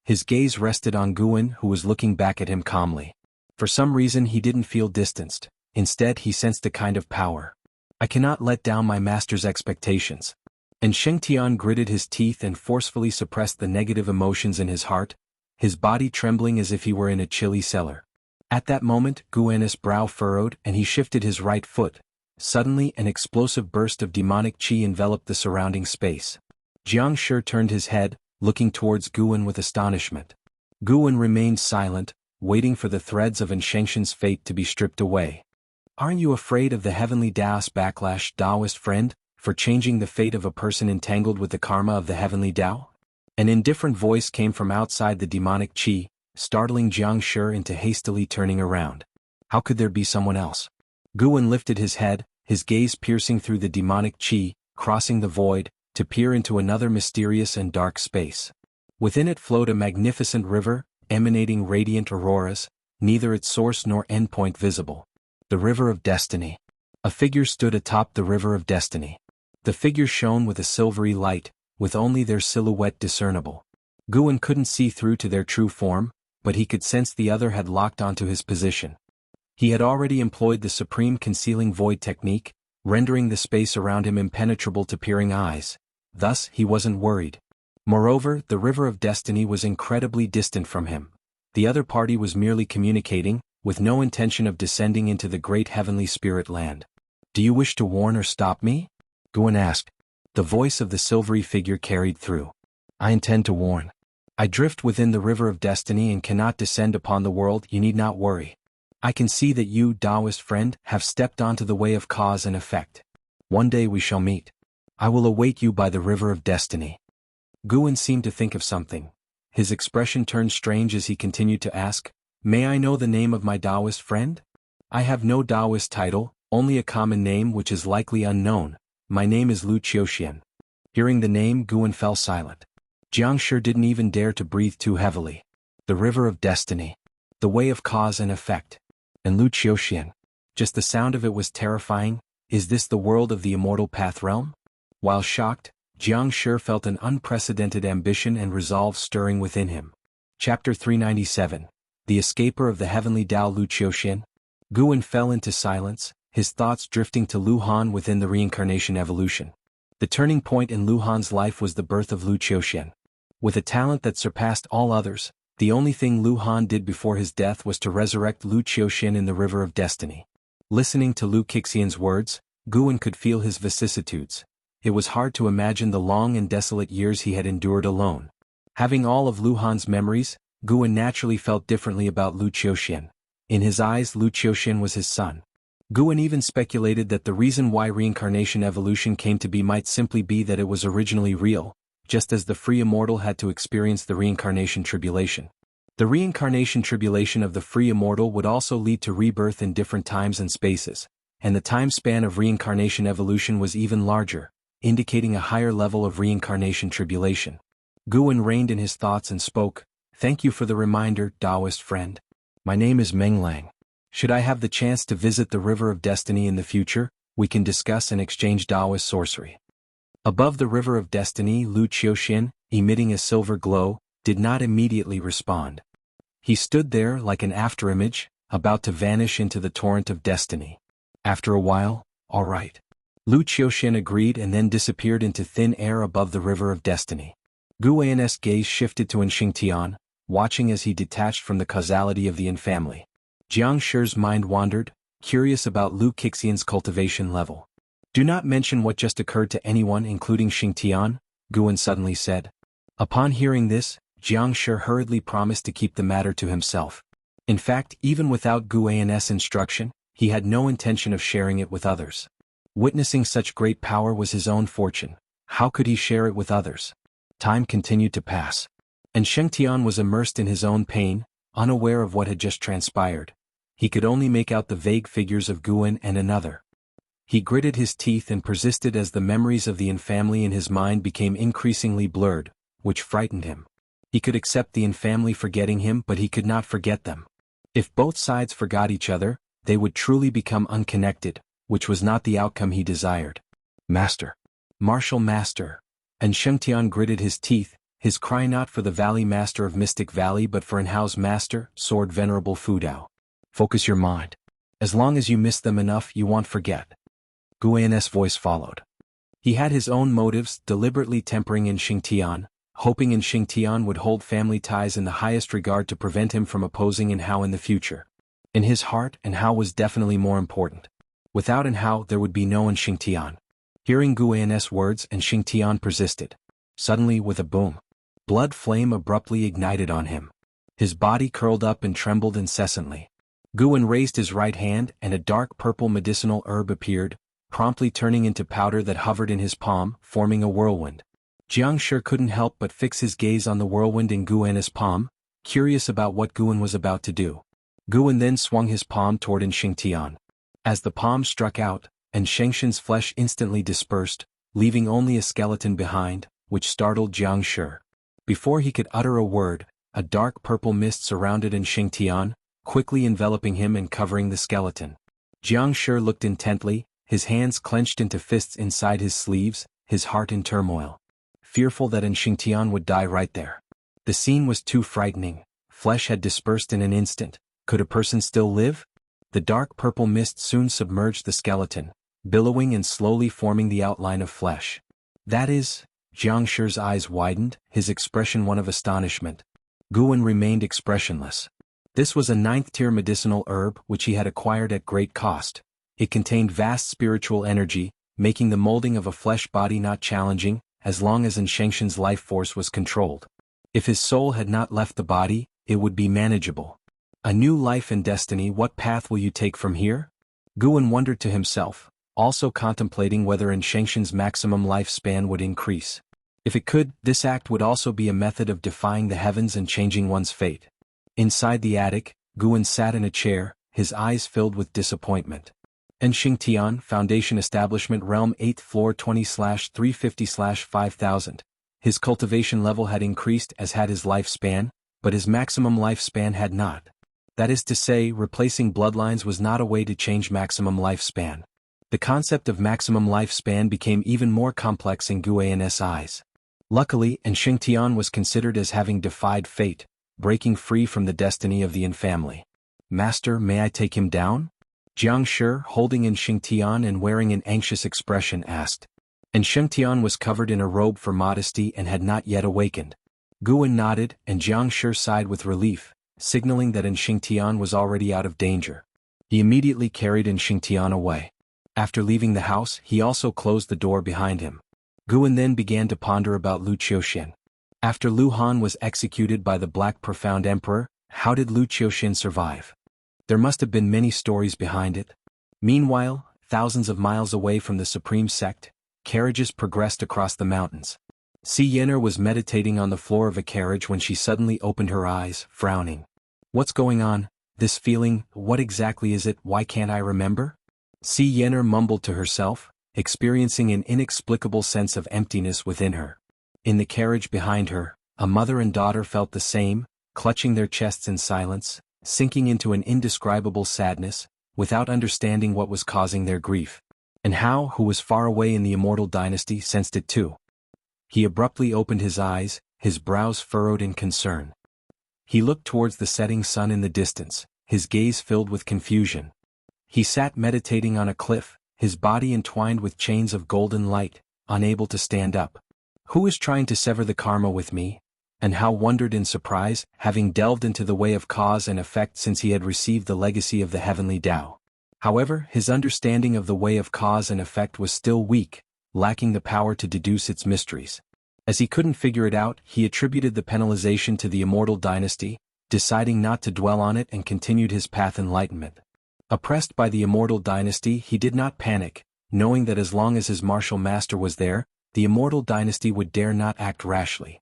His gaze rested on Guan, who was looking back at him calmly. For some reason he didn't feel distanced. Instead he sensed a kind of power. "I cannot let down my master's expectations." Xingtian gritted his teeth and forcefully suppressed the negative emotions in his heart, his body trembling as if he were in a chilly cellar. At that moment Guan's brow furrowed and he shifted his right foot. Suddenly an explosive burst of demonic qi enveloped the surrounding space. Jiang Shi turned his head, looking towards Guan with astonishment. Guan remained silent, waiting for the threads of Enshengshen's fate to be stripped away. "Aren't you afraid of the heavenly Taoist backlash, Taoist friend, for changing the fate of a person entangled with the karma of the heavenly Tao?" An indifferent voice came from outside the demonic qi, startling Jiang Shi into hastily turning around. How could there be someone else? Guan lifted his head, his gaze piercing through the demonic qi, crossing the void, to peer into another mysterious and dark space. Within it flowed a magnificent river, emanating radiant auroras, neither its source nor endpoint visible. The River of Destiny. A figure stood atop the River of Destiny. The figure shone with a silvery light, with only their silhouette discernible. Guan couldn't see through to their true form, but he could sense the other had locked onto his position. He had already employed the supreme concealing void technique, rendering the space around him impenetrable to peering eyes. Thus, he wasn't worried. Moreover, the River of Destiny was incredibly distant from him. The other party was merely communicating, with no intention of descending into the great heavenly spirit land. "Do you wish to warn or stop me?" Guan asked. The voice of the silvery figure carried through. "I intend to warn. I drift within the River of Destiny and cannot descend upon the world. You need not worry. I can see that you, Taoist friend, have stepped onto the way of cause and effect. One day we shall meet. I will await you by the River of Destiny." Guan seemed to think of something. His expression turned strange as he continued to ask, "May I know the name of my Taoist friend? I have no Taoist title, only a common name which is likely unknown. My name is Lu Qiuxian. Hearing the name, Guan fell silent. Jiang Shi didn't even dare to breathe too heavily. The river of destiny. The way of cause and effect. And Lu Qiuxian. Just the sound of it was terrifying. Is this the world of the immortal path realm? While shocked, Jiang Shi felt an unprecedented ambition and resolve stirring within him. Chapter 397. The Escaper of the Heavenly Dao Lu Qiuxian. Guan fell into silence, his thoughts drifting to Lu Han within the reincarnation evolution. The turning point in Lu Han's life was the birth of Lu Qiuxian. With a talent that surpassed all others, the only thing Lu Han did before his death was to resurrect Lu Qiuxian in the river of destiny. Listening to Lu Qiuxian's words, Guan could feel his vicissitudes. It was hard to imagine the long and desolate years he had endured alone. Having all of Lu Han's memories, Guan naturally felt differently about Lu Qiuxian. In his eyes, Lu Qiuxian was his son. Guan even speculated that the reason why reincarnation evolution came to be might simply be that it was originally real, just as the free immortal had to experience the reincarnation tribulation. The reincarnation tribulation of the free immortal would also lead to rebirth in different times and spaces, and the time span of reincarnation evolution was even larger, indicating a higher level of reincarnation tribulation. Guan reined in his thoughts and spoke, "Thank you for the reminder, Taoist friend. My name is Meng Lang. Should I have the chance to visit the River of Destiny in the future, we can discuss and exchange Taoist sorcery." Above the River of Destiny, Lu Qiuxian, emitting a silver glow, did not immediately respond. He stood there like an afterimage, about to vanish into the torrent of destiny. After a while, "All right." Lu Qiuxian agreed and then disappeared into thin air above the River of Destiny. Guan's gaze shifted to Xingtian, watching as he detached from the causality of the Yin family. Jiang Shi's mind wandered, curious about Lu Qiuxian's cultivation level. "Do not mention what just occurred to anyone including Xingtian," Guan suddenly said. Upon hearing this, Jiang Shi hurriedly promised to keep the matter to himself. In fact, even without Guan's instruction, he had no intention of sharing it with others. Witnessing such great power was his own fortune. How could he share it with others? Time continued to pass. And Xingtian was immersed in his own pain, unaware of what had just transpired. He could only make out the vague figures of Guan and another. He gritted his teeth and persisted as the memories of the Yin family in his mind became increasingly blurred, which frightened him. He could accept the Yin family forgetting him, but he could not forget them. If both sides forgot each other, they would truly become unconnected, which was not the outcome he desired. "Master! Martial Master!" And Xingtian gritted his teeth, his cry not for the Valley Master of Mystic Valley but for Enhao's Master, Sword Venerable Fudao. "Focus your mind. As long as you miss them enough you won't forget." Guan's voice followed. He had his own motives, deliberately tempering in Xingtian, hoping in Xingtian would hold family ties in the highest regard to prevent him from opposing Enhao in the future. In his heart, Enhao was definitely more important. Without Enhao there would be no Xingtian. Hearing Guan's words, Xingtian persisted. Suddenly, with a boom, blood flame abruptly ignited on him. His body curled up and trembled incessantly. Guan raised his right hand and a dark purple medicinal herb appeared, promptly turning into powder that hovered in his palm, forming a whirlwind. Jiang Shi couldn't help but fix his gaze on the whirlwind in Guan's palm, curious about what Guan was about to do. Guan then swung his palm toward Xingtian. As the palm struck out, Xingtian's flesh instantly dispersed, leaving only a skeleton behind, which startled Jiang Shi. Before he could utter a word, a dark purple mist surrounded Xingtian, quickly enveloping him and covering the skeleton. Jiang Shi looked intently, his hands clenched into fists inside his sleeves, his heart in turmoil. Fearful that Xingtian would die right there. The scene was too frightening. Flesh had dispersed in an instant. Could a person still live? The dark purple mist soon submerged the skeleton, billowing and slowly forming the outline of flesh. "That is..." Jiang Shi's eyes widened, his expression one of astonishment. Guan remained expressionless. This was a 9th-tier medicinal herb which he had acquired at great cost. It contained vast spiritual energy, making the molding of a flesh body not challenging, as long as Xingtian's life force was controlled. If his soul had not left the body, it would be manageable. A new life and destiny. What path will you take from here? Guan wondered to himself, also contemplating whether Xingtian's maximum lifespan would increase. If it could, this act would also be a method of defying the heavens and changing one's fate. Inside the attic, Guan sat in a chair, his eyes filled with disappointment. En Xingtian, Foundation Establishment Realm 8th Floor 20/350/5000. His cultivation level had increased as had his lifespan, but his maximum lifespan had not. That is to say, replacing bloodlines was not a way to change maximum lifespan. The concept of maximum lifespan became even more complex in Guan's eyes. Luckily, En Xingtian was considered as having defied fate, breaking free from the destiny of the In family. Master, may I take him down? Jiang Shi, holding En Xingtian and wearing an anxious expression, asked. En Xingtian was covered in a robe for modesty and had not yet awakened. Guan nodded, and Jiang Shi sighed with relief, signaling that En Xingtian was already out of danger. He immediately carried En Xingtian away. After leaving the house, he also closed the door behind him. Guan then began to ponder about Lu Qiuxian. After Lu Han was executed by the Black Profound Emperor, how did Lu Qiuxian survive? There must have been many stories behind it. Meanwhile, thousands of miles away from the Supreme Sect, carriages progressed across the mountains. Si Yenner was meditating on the floor of a carriage when she suddenly opened her eyes, frowning. What's going on? This feeling, what exactly is it? Why can't I remember? Si Yenner mumbled to herself, experiencing an inexplicable sense of emptiness within her. In the carriage behind her, a mother and daughter felt the same, clutching their chests in silence, sinking into an indescribable sadness, without understanding what was causing their grief. And Hao, who was far away in the immortal dynasty, sensed it too. He abruptly opened his eyes, his brows furrowed in concern. He looked towards the setting sun in the distance, his gaze filled with confusion. He sat meditating on a cliff, his body entwined with chains of golden light, unable to stand up. Who is trying to sever the karma with me? And Hao wondered in surprise, having delved into the way of cause and effect since he had received the legacy of the heavenly Tao. However, his understanding of the way of cause and effect was still weak, lacking the power to deduce its mysteries. As he couldn't figure it out, he attributed the penalization to the immortal dynasty, deciding not to dwell on it and continued his path enlightenment. Oppressed by the immortal dynasty, he did not panic, knowing that as long as his martial master was there, the immortal dynasty would dare not act rashly.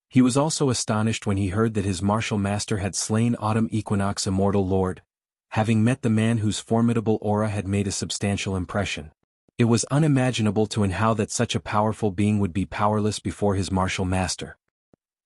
He was also astonished when he heard that his martial master had slain Autumn Equinox immortal lord, having met the man whose formidable aura had made a substantial impression. It was unimaginable to Hao that such a powerful being would be powerless before his martial master.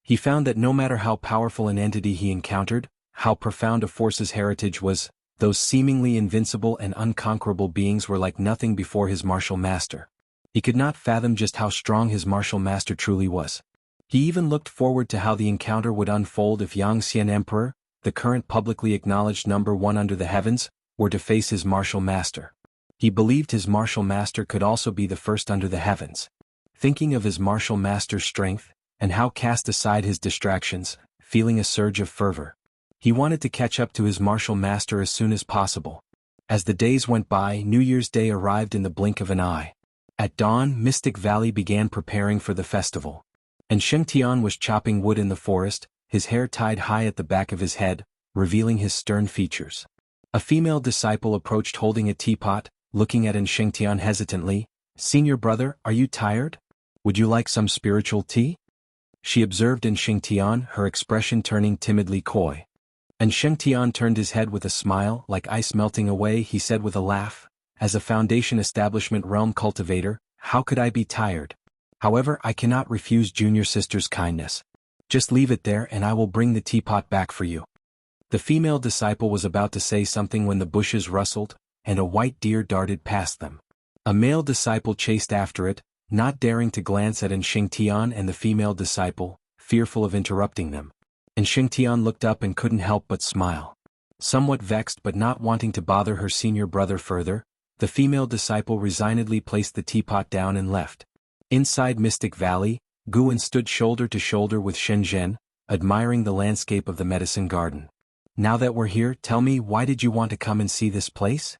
He found that no matter how powerful an entity he encountered, how profound a force's heritage was, those seemingly invincible and unconquerable beings were like nothing before his martial master. He could not fathom just how strong his martial master truly was. He even looked forward to how the encounter would unfold if Yangxian Emperor, the current publicly acknowledged #1 under the heavens, were to face his martial master. He believed his martial master could also be the first under the heavens. Thinking of his martial master's strength, and Hao cast aside his distractions, feeling a surge of fervor. He wanted to catch up to his martial master as soon as possible. As the days went by, New Year's Day arrived in the blink of an eye. At dawn, Mystic Valley began preparing for the festival. And Xingtian was chopping wood in the forest, his hair tied high at the back of his head, revealing his stern features. A female disciple approached holding a teapot, looking at Xingtian hesitantly. "Senior brother, are you tired? Would you like some spiritual tea?" She observed Xingtian, her expression turning timidly coy. And Xingtian turned his head with a smile, like ice melting away. He said with a laugh, "As a Foundation Establishment Realm cultivator, how could I be tired? However, I cannot refuse junior sister's kindness. Just leave it there and I will bring the teapot back for you." The female disciple was about to say something when the bushes rustled, and a white deer darted past them. A male disciple chased after it, not daring to glance at Xingtian and the female disciple, fearful of interrupting them. And Xingtian looked up and couldn't help but smile. Somewhat vexed but not wanting to bother her senior brother further, the female disciple resignedly placed the teapot down and left. Inside Mystic Valley, Guan stood shoulder to shoulder with Shenzhen, admiring the landscape of the medicine garden. "Now that we're here, tell me, why did you want to come and see this place?"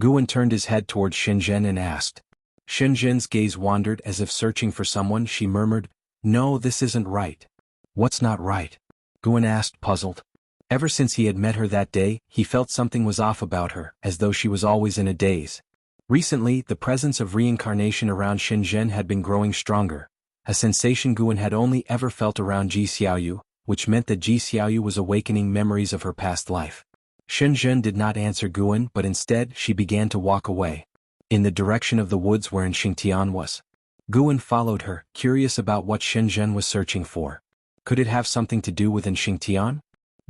Guan turned his head towards Shenzhen and asked. Shenzhen's gaze wandered as if searching for someone. She murmured, "No, this isn't right." "What's not right?" Guan asked, puzzled. Ever since he had met her that day, he felt something was off about her, as though she was always in a daze. Recently, the presence of reincarnation around Shenzhen had been growing stronger, a sensation Guan had only ever felt around Ji Xiaoyu, which meant that Ji Xiaoyu was awakening memories of her past life. Shenzhen did not answer Guan, but instead she began to walk away, in the direction of the woods wherein Xingtian was. Guan followed her, curious about what Shenzhen was searching for. Could it have something to do with Xingtian?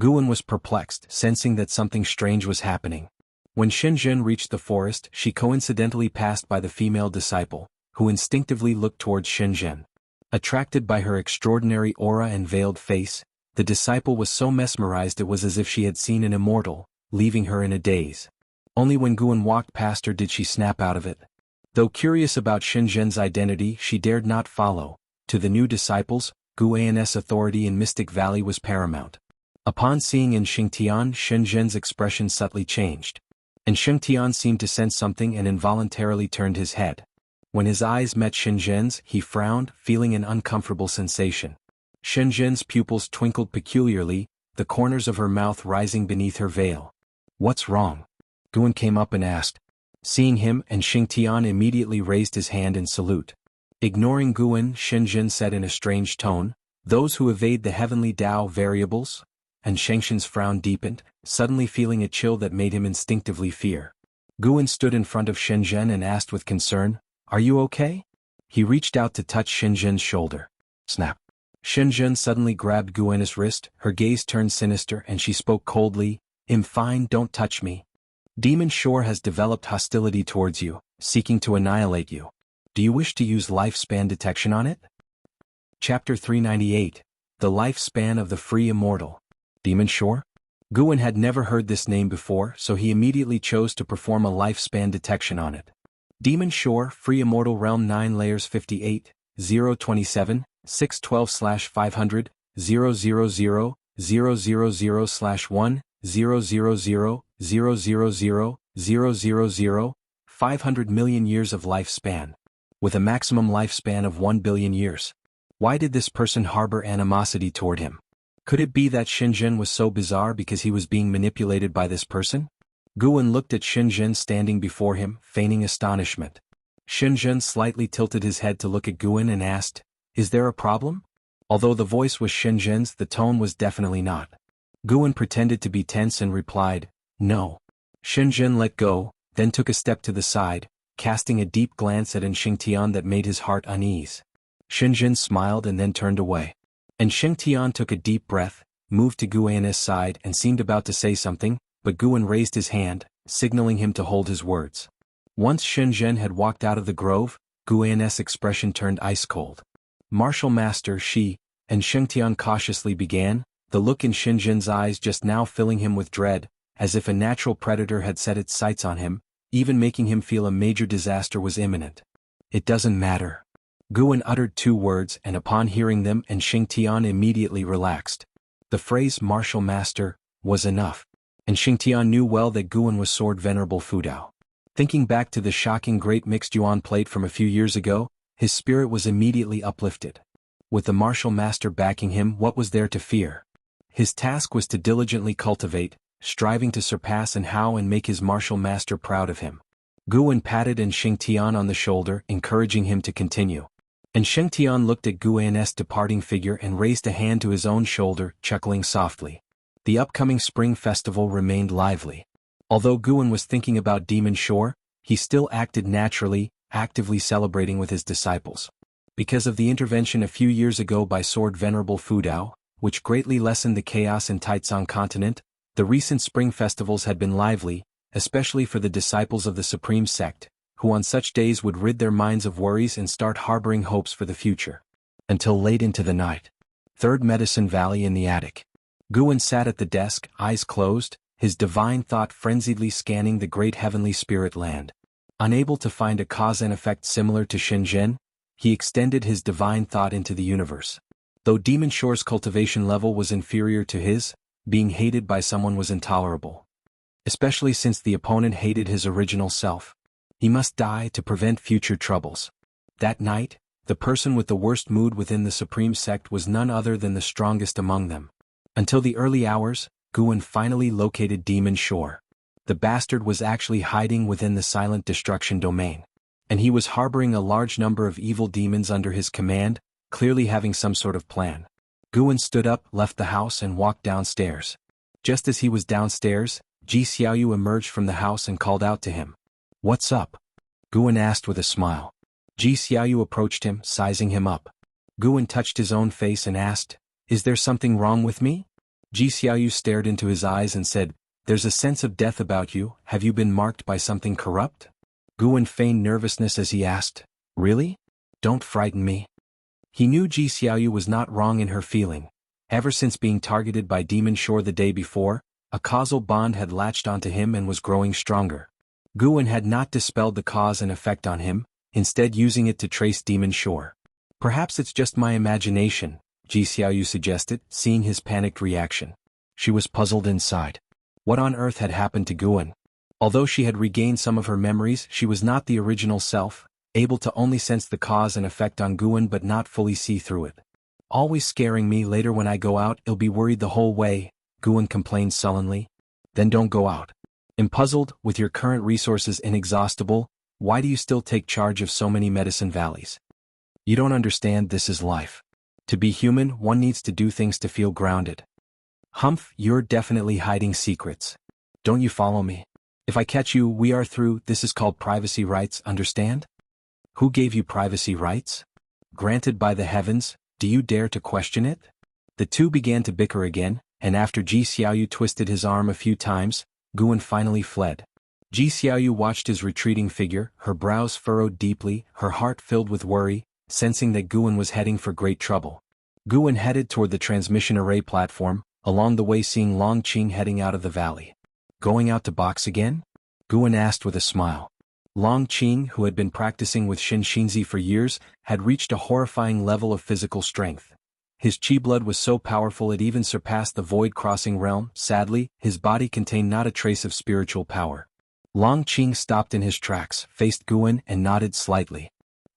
Guan was perplexed, sensing that something strange was happening. When Shenzhen reached the forest, she coincidentally passed by the female disciple, who instinctively looked towards Shenzhen. Attracted by her extraordinary aura and veiled face, the disciple was so mesmerized it was as if she had seen an immortal, leaving her in a daze. Only when Guan walked past her did she snap out of it. Though curious about Shenzhen's identity, she dared not follow. To the new disciples, Guan's authority in Mystic Valley was paramount. Upon seeing Xingtian, Shenzhen's expression subtly changed. And Xingtian seemed to sense something and involuntarily turned his head. When his eyes met Shenzhen's, he frowned, feeling an uncomfortable sensation. Shenzhen's pupils twinkled peculiarly, the corners of her mouth rising beneath her veil. "What's wrong?" Guan came up and asked. Seeing him, and Xingtian immediately raised his hand in salute. Ignoring Guan, Shenzhen said in a strange tone, "Those who evade the heavenly Tao variables?" And Shengshen's frown deepened, suddenly feeling a chill that made him instinctively fear. Guan stood in front of Shenzhen and asked with concern, "Are you okay?" He reached out to touch Shenzhen's shoulder. Snap. Shenzhen suddenly grabbed Guan's wrist, her gaze turned sinister and she spoke coldly, "I'm fine, don't touch me. Demon Shore has developed hostility towards you, seeking to annihilate you. Do you wish to use lifespan detection on it?" Chapter 398. The Lifespan of the Free Immortal. Demon Shore? Guan had never heard this name before, so he immediately chose to perform a lifespan detection on it. Demon Shore, Free Immortal Realm 9 Layers 58, 027, 612/500, 000, 000/1, 000, 000, 000, 500 million years of lifespan. With a maximum lifespan of 1 billion years. Why did this person harbor animosity toward him? Could it be that Shenzhen was so bizarre because he was being manipulated by this person? Guan looked at Shenzhen standing before him, feigning astonishment. Shenzhen slightly tilted his head to look at Guan and asked, "Is there a problem?" Although the voice was Shenzhen's, the tone was definitely not. Guan pretended to be tense and replied, "No." Shenzhen let go, then took a step to the side, casting a deep glance at Xingtian that made his heart unease. Shenzhen smiled and then turned away. And Xingtian took a deep breath, moved to Guan's side and seemed about to say something, but Guan raised his hand, signaling him to hold his words. Once Shenzhen had walked out of the grove, Guan's expression turned ice-cold. "Martial Master Shi," and Xingtian cautiously began, the look in Shenzhen's eyes just now filling him with dread, as if a natural predator had set its sights on him, even making him feel a major disaster was imminent. "It doesn't matter." Guan uttered 2 words and upon hearing them and Xingtian immediately relaxed. The phrase "Martial Master" was enough. And Xingtian knew well that Guan was Sword Venerable Fudao. Thinking back to the shocking Great Mixed Yuan plate from a few years ago, his spirit was immediately uplifted. With the Martial Master backing him, what was there to fear? His task was to diligently cultivate, striving to surpass and how and make his Martial Master proud of him. Guan patted Xingtian on the shoulder, encouraging him to continue. And Xingtian looked at Guan's departing figure and raised a hand to his own shoulder, chuckling softly. The upcoming spring festival remained lively. Although Guan was thinking about Demon Shore, he still acted naturally, actively celebrating with his disciples. Because of the intervention a few years ago by Sword Venerable Fudao, which greatly lessened the chaos in Taizong continent, the recent spring festivals had been lively, especially for the disciples of the Supreme Sect, who on such days would rid their minds of worries and start harboring hopes for the future. Until late into the night. Third Medicine Valley in the attic. Guan sat at the desk, eyes closed, his divine thought frenziedly scanning the great heavenly spirit land. Unable to find a cause and effect similar to Shenzhen, he extended his divine thought into the universe. Though Demon Shore's cultivation level was inferior to his, being hated by someone was intolerable. Especially since the opponent hated his original self. He must die to prevent future troubles. That night, the person with the worst mood within the Supreme Sect was none other than the strongest among them. Until the early hours, Guan finally located Demon Shore. The bastard was actually hiding within the silent destruction domain. And he was harboring a large number of evil demons under his command, clearly having some sort of plan. Guan stood up, left the house and walked downstairs. Just as he was downstairs, Ji Xiaoyu emerged from the house and called out to him. "What's up?" Guan asked with a smile. Ji Xiaoyu approached him, sizing him up. Guan touched his own face and asked, "Is there something wrong with me?" Ji Xiaoyu stared into his eyes and said, "There's a sense of death about you. Have you been marked by something corrupt?" Guan feigned nervousness as he asked, "Really? Don't frighten me." He knew Ji Xiaoyu was not wrong in her feeling. Ever since being targeted by Demon Shore the day before, a causal bond had latched onto him and was growing stronger. Guan had not dispelled the cause and effect on him, instead using it to trace Demon Shore. "Perhaps it's just my imagination," Ji Xiaoyu suggested, seeing his panicked reaction. She was puzzled inside. What on earth had happened to Guan? Although she had regained some of her memories, she was not the original self, able to only sense the cause and effect on Guan but not fully see through it. "Always scaring me. Later when I go out, I'll be worried the whole way," Guan complained sullenly. "Then don't go out." Puzzled, with your current resources inexhaustible, why do you still take charge of so many medicine valleys? You don't understand, this is life. To be human, one needs to do things to feel grounded. Humph, you're definitely hiding secrets. Don't you follow me? If I catch you, we are through. This is called privacy rights, understand? Who gave you privacy rights? Granted by the heavens, do you dare to question it? The two began to bicker again, and after Ji Xiaoyu twisted his arm a few times, Guan finally fled. Ji Xiaoyu watched his retreating figure, her brows furrowed deeply, her heart filled with worry, sensing that Guan was heading for great trouble. Guan headed toward the transmission array platform, along the way seeing Long Qing heading out of the valley. "Going out to box again?" Guan asked with a smile. Long Qing, who had been practicing with Shin Xinzi for years, had reached a horrifying level of physical strength. His chi blood was so powerful it even surpassed the void-crossing realm. Sadly, his body contained not a trace of spiritual power. Long Qing stopped in his tracks, faced Guan and nodded slightly.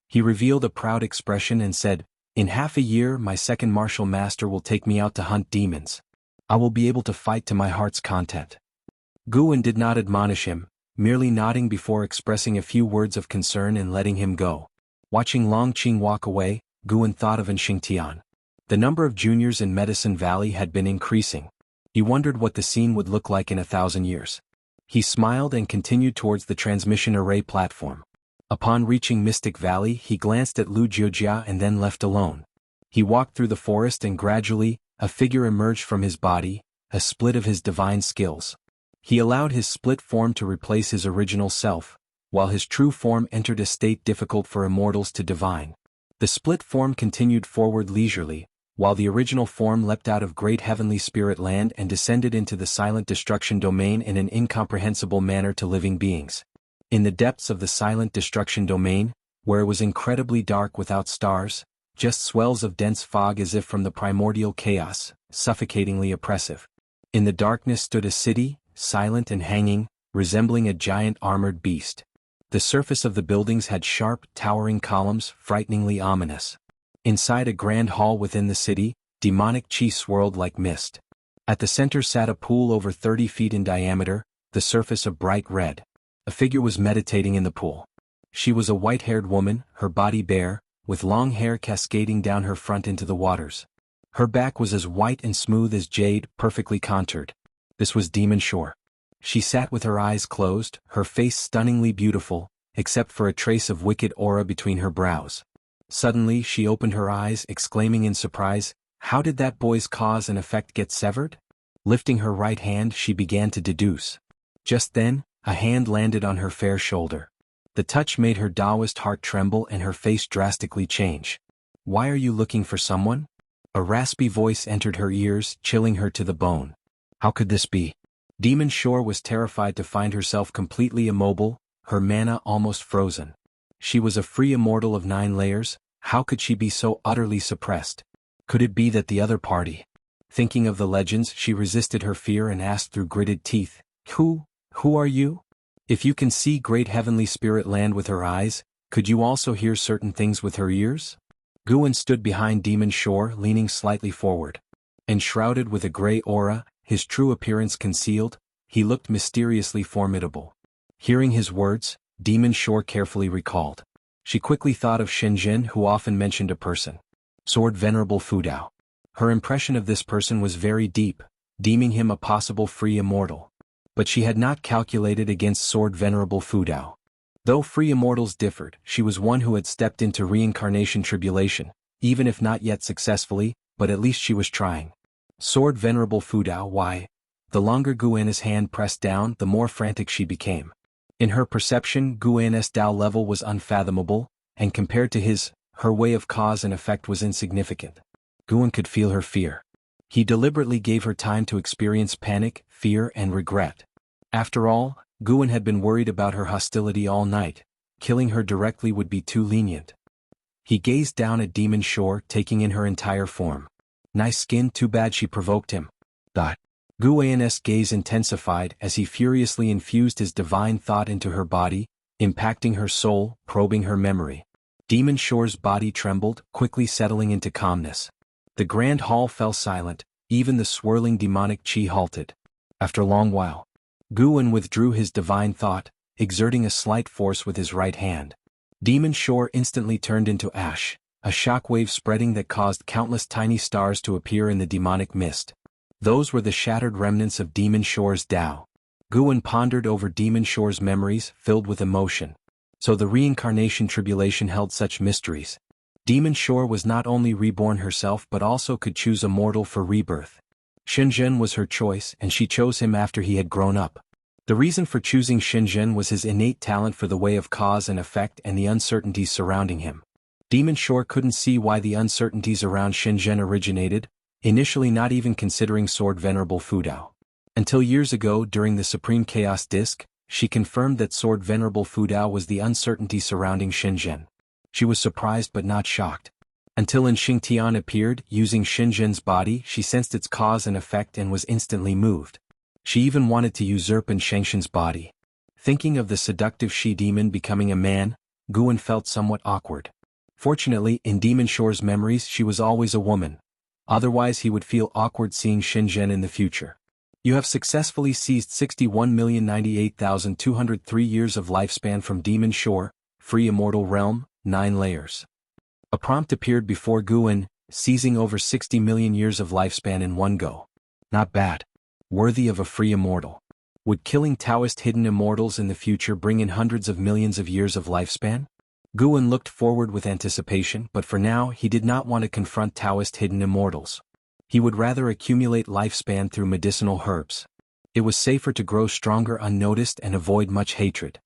He revealed a proud expression and said, "In half a year my second martial master will take me out to hunt demons. I will be able to fight to my heart's content." Guan did not admonish him, merely nodding before expressing a few words of concern and letting him go. Watching Long Qing walk away, Guan thought of Xingtian. The number of juniors in Medicine Valley had been increasing. He wondered what the scene would look like in 1,000 years. He smiled and continued towards the transmission array platform. Upon reaching Mystic Valley, he glanced at Lu Jiujia and then left alone. He walked through the forest and gradually, a figure emerged from his body, a split of his divine skills. He allowed his split form to replace his original self, while his true form entered a state difficult for immortals to divine. The split form continued forward leisurely, while the original form leapt out of great heavenly spirit land and descended into the silent destruction domain in an incomprehensible manner to living beings. In the depths of the silent destruction domain, where it was incredibly dark without stars, just swells of dense fog as if from the primordial chaos, suffocatingly oppressive. In the darkness stood a city, silent and hanging, resembling a giant armored beast. The surface of the buildings had sharp, towering columns, frighteningly ominous. Inside a grand hall within the city, demonic chi swirled like mist. At the center sat a pool over 30 feet in diameter, the surface a bright red. A figure was meditating in the pool. She was a white-haired woman, her body bare, with long hair cascading down her front into the waters. Her back was as white and smooth as jade, perfectly contoured. This was Demon Shore. She sat with her eyes closed, her face stunningly beautiful, except for a trace of wicked aura between her brows. Suddenly she opened her eyes, exclaiming in surprise, "How did that boy's cause and effect get severed?" Lifting her right hand, she began to deduce. Just then, a hand landed on her fair shoulder. The touch made her Taoist heart tremble and her face drastically change. "Why are you looking for someone?" A raspy voice entered her ears, chilling her to the bone. How could this be? Demon Shore was terrified to find herself completely immobile, her mana almost frozen. She was a free immortal of 9 layers, how could she be so utterly suppressed? Could it be that the other party? Thinking of the legends, she resisted her fear and asked through gritted teeth, Who are you? If you can see great heavenly spirit land with her eyes, could you also hear certain things with her ears? Guan stood behind Demon Shore, leaning slightly forward. Enshrouded with a gray aura, his true appearance concealed, he looked mysteriously formidable. Hearing his words, Demon Shore carefully recalled. She quickly thought of Shenzhen, who often mentioned a person. Sword Venerable Fudao. Her impression of this person was very deep, deeming him a possible free immortal. But she had not calculated against Sword Venerable Fudao. Though free immortals differed, she was one who had stepped into reincarnation tribulation, even if not yet successfully, but at least she was trying. Sword Venerable Fudao, why? The longer Guan's hand pressed down, the more frantic she became. In her perception, Guan's Dao level was unfathomable, and compared to her way of cause and effect was insignificant. Guan could feel her fear. He deliberately gave her time to experience panic, fear, and regret. After all, Guan had been worried about her hostility all night. Killing her directly would be too lenient. He gazed down at Demon Shore, taking in her entire form. Nice skin, too bad she provoked him. Guan's gaze intensified as he furiously infused his divine thought into her body, impacting her soul, probing her memory. Demon Shore's body trembled, quickly settling into calmness. The grand hall fell silent, even the swirling demonic chi halted. After a long while, Guan withdrew his divine thought, exerting a slight force with his right hand. Demon Shore instantly turned into ash, a shockwave spreading that caused countless tiny stars to appear in the demonic mist. Those were the shattered remnants of Demon Shore's Tao. Guan pondered over Demon Shore's memories, filled with emotion. So the reincarnation tribulation held such mysteries. Demon Shore was not only reborn herself but also could choose a mortal for rebirth. Shenzhen was her choice, and she chose him after he had grown up. The reason for choosing Shenzhen was his innate talent for the way of cause and effect and the uncertainties surrounding him. Demon Shore couldn't see why the uncertainties around Shenzhen originated, initially not even considering Sword Venerable Fudao. Until years ago during the Supreme Chaos Disc, she confirmed that Sword Venerable Fudao was the uncertainty surrounding Shenzhen. She was surprised but not shocked. Until Xingtian appeared, using Shenzhen's body, she sensed its cause and effect and was instantly moved. She even wanted to usurp Shenzhen's body. Thinking of the seductive she-demon becoming a man, Guan felt somewhat awkward. Fortunately, in Demon Shore's memories she was always a woman. Otherwise he would feel awkward seeing Shenzhen in the future. You have successfully seized 61,098,203 years of lifespan from Demon Shore, Free Immortal Realm, 9 layers. A prompt appeared before Guan, seizing over 60 million years of lifespan in one go. Not bad. Worthy of a free immortal. Would killing Taoist hidden immortals in the future bring in hundreds of millions of years of lifespan? Guan looked forward with anticipation, but for now he did not want to confront Taoist hidden immortals. He would rather accumulate lifespan through medicinal herbs. It was safer to grow stronger unnoticed and avoid much hatred.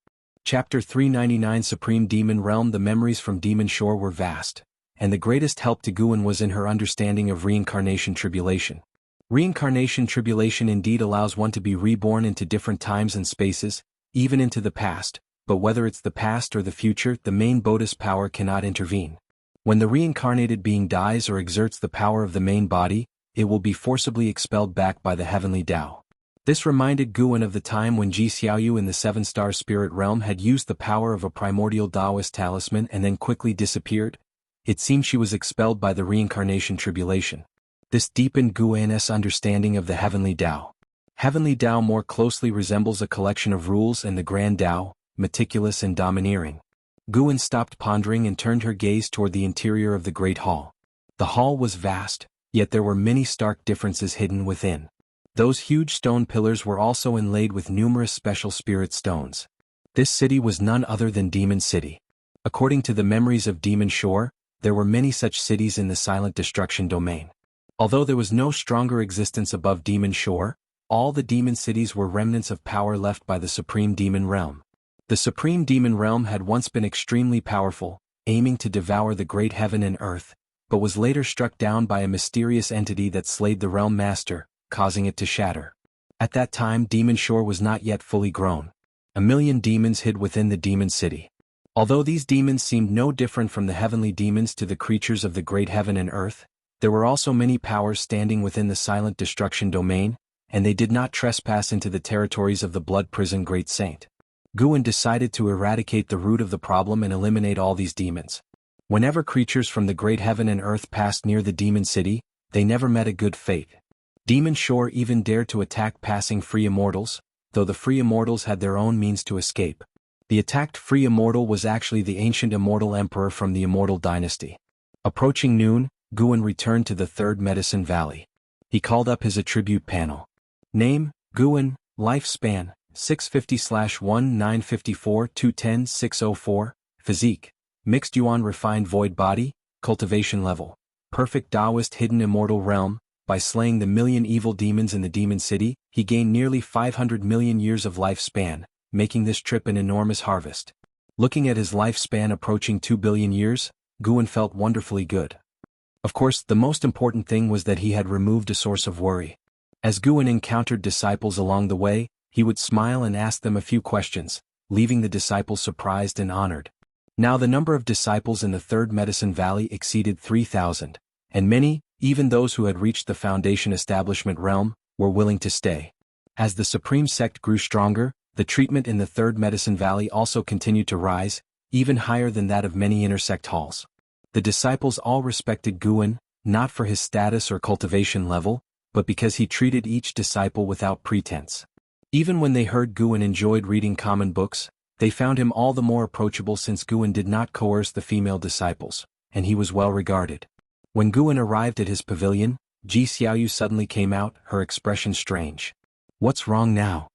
Chapter 399 Supreme Demon Realm. The memories from Demon Shore were vast, and the greatest help to Guan was in her understanding of reincarnation tribulation. Reincarnation tribulation indeed allows one to be reborn into different times and spaces, even into the past, but whether it's the past or the future, the main Bodhis power cannot intervene. When the reincarnated being dies or exerts the power of the main body, it will be forcibly expelled back by the heavenly Tao. This reminded Guan of the time when Ji Xiaoyu in the 7-star spirit realm had used the power of a primordial Taoist talisman and then quickly disappeared. It seemed she was expelled by the reincarnation tribulation. This deepened Guan's understanding of the heavenly Tao. Heavenly Tao more closely resembles a collection of rules and the grand Tao, meticulous and domineering. Guan stopped pondering and turned her gaze toward the interior of the great hall. The hall was vast, yet there were many stark differences hidden within. Those huge stone pillars were also inlaid with numerous special spirit stones. This city was none other than Demon City. According to the memories of Demon Shore, there were many such cities in the silent destruction domain. Although there was no stronger existence above Demon Shore, all the demon cities were remnants of power left by the Supreme Demon Realm. The Supreme Demon Realm had once been extremely powerful, aiming to devour the great heaven and earth, but was later struck down by a mysterious entity that slayed the Realm Master, causing it to shatter. At that time Demon Shore was not yet fully grown. 1,000,000 demons hid within the demon city. Although these demons seemed no different from the heavenly demons to the creatures of the great heaven and earth, there were also many powers standing within the silent destruction domain, and they did not trespass into the territories of the blood prison Great Saint. Guan decided to eradicate the root of the problem and eliminate all these demons. Whenever creatures from the great heaven and earth passed near the demon city, they never met a good fate. Demon Shore even dared to attack passing free immortals, though the free immortals had their own means to escape. The attacked free immortal was actually the ancient immortal emperor from the Immortal Dynasty. Approaching noon, Guan returned to the Third Medicine Valley. He called up his attribute panel. Name, Guan, Lifespan, 650/1954-210-604. Physique, mixed yuan refined void body. Cultivation level, perfect Taoist hidden immortal realm. By slaying the million evil demons in the demon city, he gained nearly 500 million years of lifespan, making this trip an enormous harvest. Looking at his lifespan approaching 2 billion years, Guan felt wonderfully good. Of course, the most important thing was that he had removed a source of worry. As Guan encountered disciples along the way, he would smile and ask them a few questions, leaving the disciples surprised and honored. Now the number of disciples in the Third Medicine Valley exceeded 3,000, and many, even those who had reached the Foundation Establishment realm, were willing to stay. As the Supreme Sect grew stronger, the treatment in the Third Medicine Valley also continued to rise, even higher than that of many intersect halls. The disciples all respected Guan, not for his status or cultivation level, but because he treated each disciple without pretense. Even when they heard Guan enjoyed reading common books, they found him all the more approachable since Guan did not coerce the female disciples, and he was well regarded. When Guan arrived at his pavilion, Ji Xiaoyu suddenly came out, her expression strange. "What's wrong now?"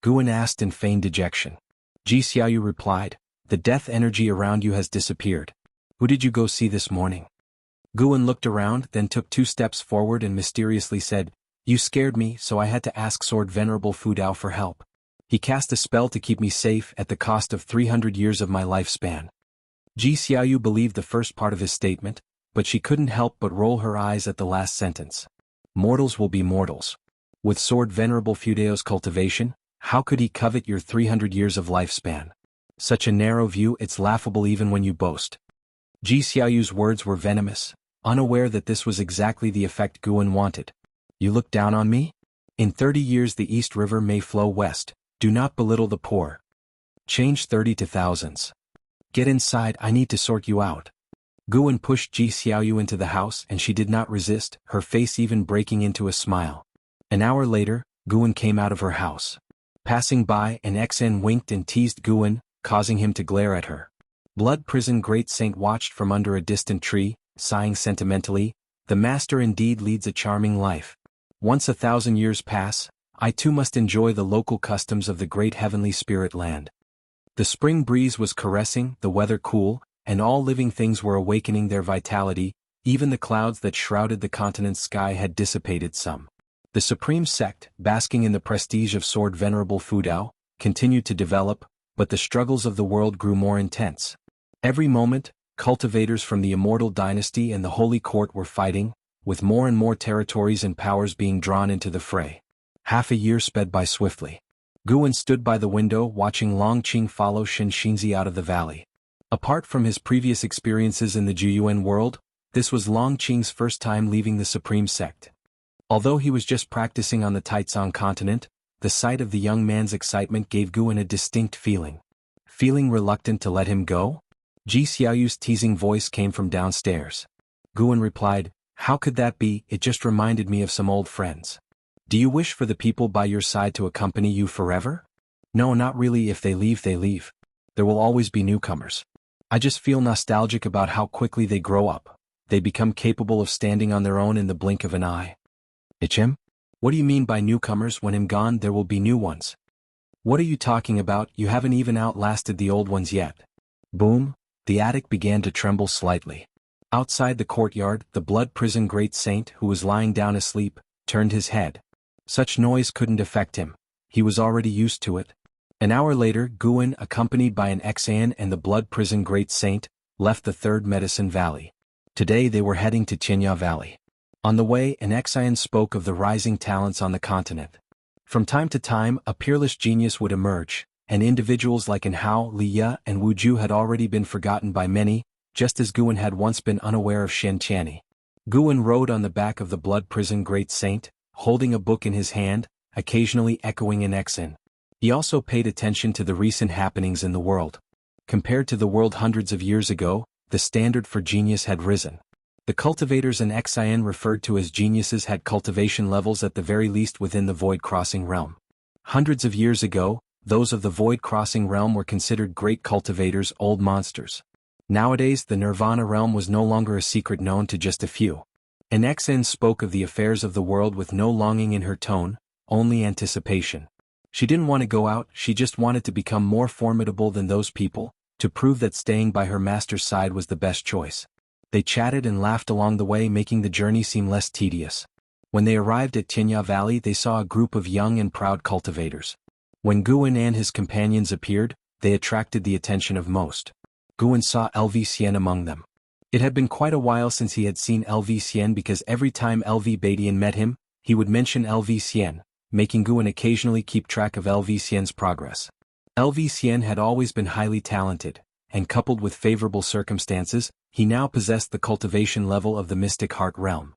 Guan asked in feigned dejection. Ji Xiaoyu replied, "The death energy around you has disappeared. Who did you go see this morning?" Guan looked around, then took 2 steps forward and mysteriously said, "You scared me, so I had to ask Sword Venerable Fu Dao for help. He cast a spell to keep me safe at the cost of 300 years of my lifespan." Ji Xiaoyu believed the first part of his statement, but she couldn't help but roll her eyes at the last sentence. Mortals will be mortals. With Sword Venerable Fu Dao's cultivation, how could he covet your 300 years of lifespan? Such a narrow view, it's laughable even when you boast. Ji Xiaoyu's words were venomous, unaware that this was exactly the effect Guan wanted. "You look down on me? In 30 years the East River may flow west. Do not belittle the poor. Change 30 to thousands. Get inside, I need to sort you out." Guan pushed Ji Xiaoyu into the house and she did not resist, her face even breaking into a smile. An hour later, Guan came out of her house. Passing by, an XN winked and teased Guan, causing him to glare at her. Blood Prison Great Saint watched from under a distant tree, sighing sentimentally, "The master indeed leads a charming life. Once 1,000 years pass, I too must enjoy the local customs of the great heavenly spirit land." The spring breeze was caressing, the weather cool, and all living things were awakening their vitality. Even the clouds that shrouded the continent's sky had dissipated some. The Supreme Sect, basking in the prestige of Sword Venerable Fu Dao, continued to develop, but the struggles of the world grew more intense. Every moment, cultivators from the Immortal Dynasty and the Holy Court were fighting, with more and more territories and powers being drawn into the fray. Half a year sped by swiftly. Guan stood by the window watching Long Qing follow Shen Xinzi out of the valley. Apart from his previous experiences in the Juyuan world, this was Long Qing's first time leaving the Supreme Sect. Although he was just practicing on the Taicang continent, the sight of the young man's excitement gave Guan a distinct feeling. Feeling reluctant to let him go? Ji Xiaoyu's teasing voice came from downstairs. Guan replied, "How could that be? It just reminded me of some old friends." "Do you wish for the people by your side to accompany you forever?" "No, not really. If they leave, they leave. There will always be newcomers. I just feel nostalgic about how quickly they grow up. They become capable of standing on their own in the blink of an eye." "Him? What do you mean by newcomers? When I'm gone, there will be new ones." "What are you talking about? You haven't even outlasted the old ones yet." Boom! The attic began to tremble slightly. Outside the courtyard, the Blood Prison Great Saint, who was lying down asleep, turned his head. Such noise couldn't affect him. He was already used to it. An hour later, Guan, accompanied by an Xan and the Blood Prison Great Saint, left the Third Medicine Valley. Today they were heading to Qinya Valley. On the way, an Xian spoke of the rising talents on the continent. From time to time, a peerless genius would emerge, and individuals like Hao, Li Ye, and Wu Ju had already been forgotten by many, just as Guan had once been unaware of Shen Qianni. Guan rode on the back of the Blood Prison Great Saint, holding a book in his hand, occasionally echoing an Xen. He also paid attention to the recent happenings in the world. Compared to the world hundreds of years ago, the standard for genius had risen. The cultivators and Xian referred to as geniuses had cultivation levels at the very least within the Void Crossing realm. Hundreds of years ago, those of the Void Crossing realm were considered great cultivators, old monsters. Nowadays the Nirvana realm was no longer a secret known to just a few. An Xen spoke of the affairs of the world with no longing in her tone, only anticipation. She didn't want to go out, she just wanted to become more formidable than those people, to prove that staying by her master's side was the best choice. They chatted and laughed along the way, making the journey seem less tedious. When they arrived at Tianya Valley, they saw a group of young and proud cultivators. When Guan and his companions appeared, they attracted the attention of most. Guan saw LV Xian among them. It had been quite a while since he had seen LV Xian, because every time LV Badian met him, he would mention LV Xian, making Guan occasionally keep track of LV Xian's progress. LV Xian had always been highly talented, and coupled with favorable circumstances, he now possessed the cultivation level of the mystic heart realm.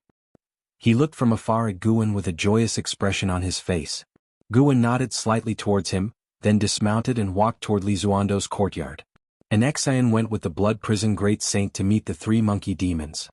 He looked from afar at Guan with a joyous expression on his face. Guan nodded slightly towards him, then dismounted and walked toward Lizuando's courtyard. An Exian went with the blood prison great saint to meet the 3 monkey demons.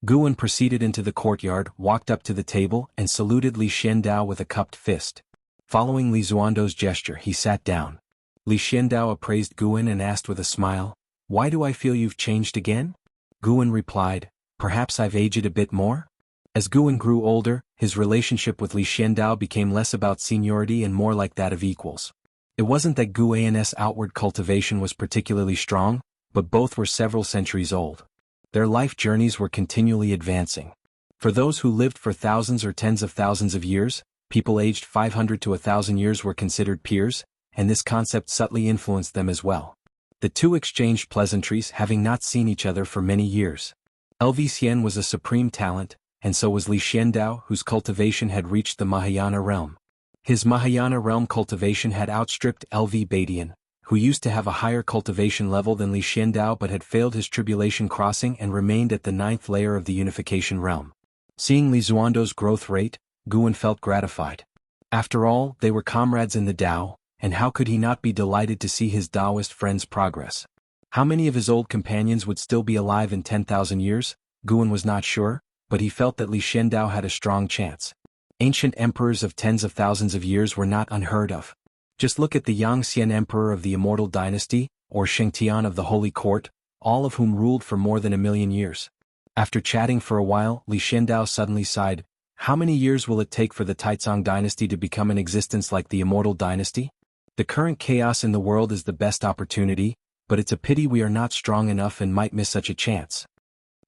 Guan proceeded into the courtyard, walked up to the table, and saluted Li Xiandao with a cupped fist. Following Lizuando's gesture, he sat down. Li Xiandao appraised Guan and asked with a smile, "Why do I feel you've changed again?" Guan replied, "Perhaps I've aged a bit more?" As Guan grew older, his relationship with Li Xiandao became less about seniority and more like that of equals. It wasn't that Guan's outward cultivation was particularly strong, but both were several centuries old. Their life journeys were continually advancing. For those who lived for thousands or tens of thousands of years, people aged 500 to 1,000 years were considered peers, and this concept subtly influenced them as well. The two exchanged pleasantries, having not seen each other for many years. LV Xian was a supreme talent, and so was Li Xiandao, whose cultivation had reached the Mahayana realm. His Mahayana realm cultivation had outstripped LV Badian, who used to have a higher cultivation level than Li Xiandao but had failed his tribulation crossing and remained at the 9th layer of the unification realm. Seeing Lizuando's growth rate, Guan felt gratified. After all, they were comrades in the Tao, and how could he not be delighted to see his Taoist friend's progress? How many of his old companions would still be alive in 10,000 years? Guan was not sure, but he felt that Li Xiandao had a strong chance. Ancient emperors of tens of thousands of years were not unheard of. Just look at the Yangxian emperor of the Immortal Dynasty, or Shengtian of the Holy Court, all of whom ruled for more than 1,000,000 years. After chatting for a while, Li Xiandao suddenly sighed, "How many years will it take for the Taizong dynasty to become an existence like the Immortal Dynasty? The current chaos in the world is the best opportunity, but it's a pity we are not strong enough and might miss such a chance."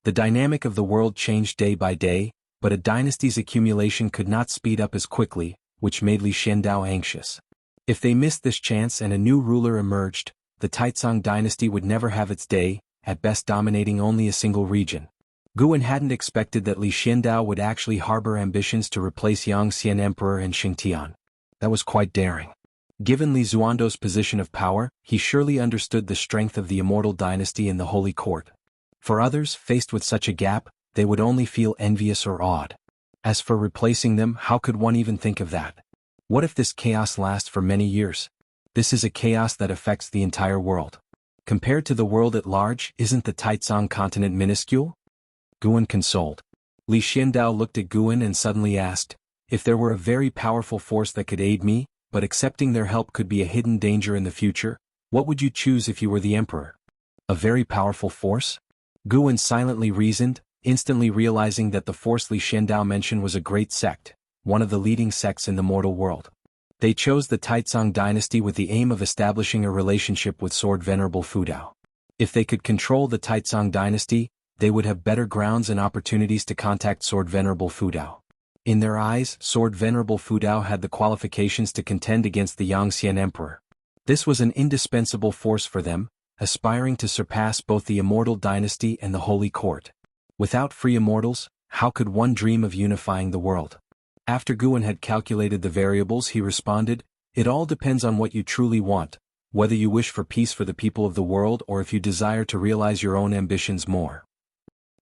The dynamic of the world changed day by day, but a dynasty's accumulation could not speed up as quickly, which made Li Xiandao anxious. If they missed this chance and a new ruler emerged, the Taizong dynasty would never have its day, at best dominating only a single region. Guan hadn't expected that Li Xiandao would actually harbor ambitions to replace Yangxian Emperor and Shengtian. That was quite daring. Given Lizuando's position of power, he surely understood the strength of the Immortal Dynasty in the Holy Court. For others, faced with such a gap, they would only feel envious or awed. As for replacing them, how could one even think of that? What if this chaos lasts for many years? This is a chaos that affects the entire world. Compared to the world at large, isn't the Taizong continent minuscule? Guan consoled. Li Xiandao looked at Guan and suddenly asked, "If there were a very powerful force that could aid me, but accepting their help could be a hidden danger in the future, what would you choose if you were the emperor?" A very powerful force? Guan silently reasoned, instantly realizing that the force Li Xiandao mentioned was a great sect, one of the leading sects in the mortal world. They chose the Taizong dynasty with the aim of establishing a relationship with Sword Venerable Fudao. If they could control the Taizong dynasty, they would have better grounds and opportunities to contact Sword Venerable Fudao. In their eyes, Sword Venerable Fudao had the qualifications to contend against the Yangxian Emperor. This was an indispensable force for them, aspiring to surpass both the Immortal Dynasty and the Holy Court. Without free immortals, how could one dream of unifying the world? After Guan had calculated the variables, he responded, "It all depends on what you truly want, whether you wish for peace for the people of the world or if you desire to realize your own ambitions more."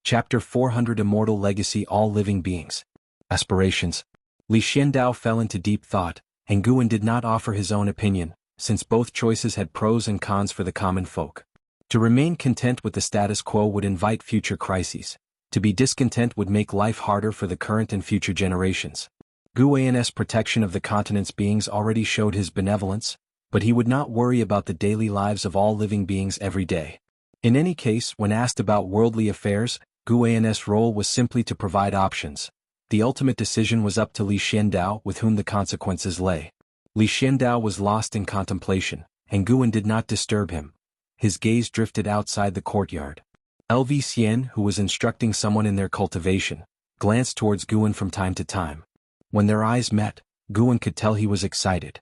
Chapter 400 Immortal Legacy. All Living Beings. Aspirations. Li Xiandao fell into deep thought, and Guan did not offer his own opinion, since both choices had pros and cons for the common folk. To remain content with the status quo would invite future crises. To be discontent would make life harder for the current and future generations. Guan's protection of the continent's beings already showed his benevolence, but he would not worry about the daily lives of all living beings every day. In any case, when asked about worldly affairs, Guan's role was simply to provide options. The ultimate decision was up to Li Xiandao, with whom the consequences lay. Li Xiandao was lost in contemplation, and Guan did not disturb him. His gaze drifted outside the courtyard. LV Xian, who was instructing someone in their cultivation, glanced towards Guan from time to time. When their eyes met, Guan could tell he was excited.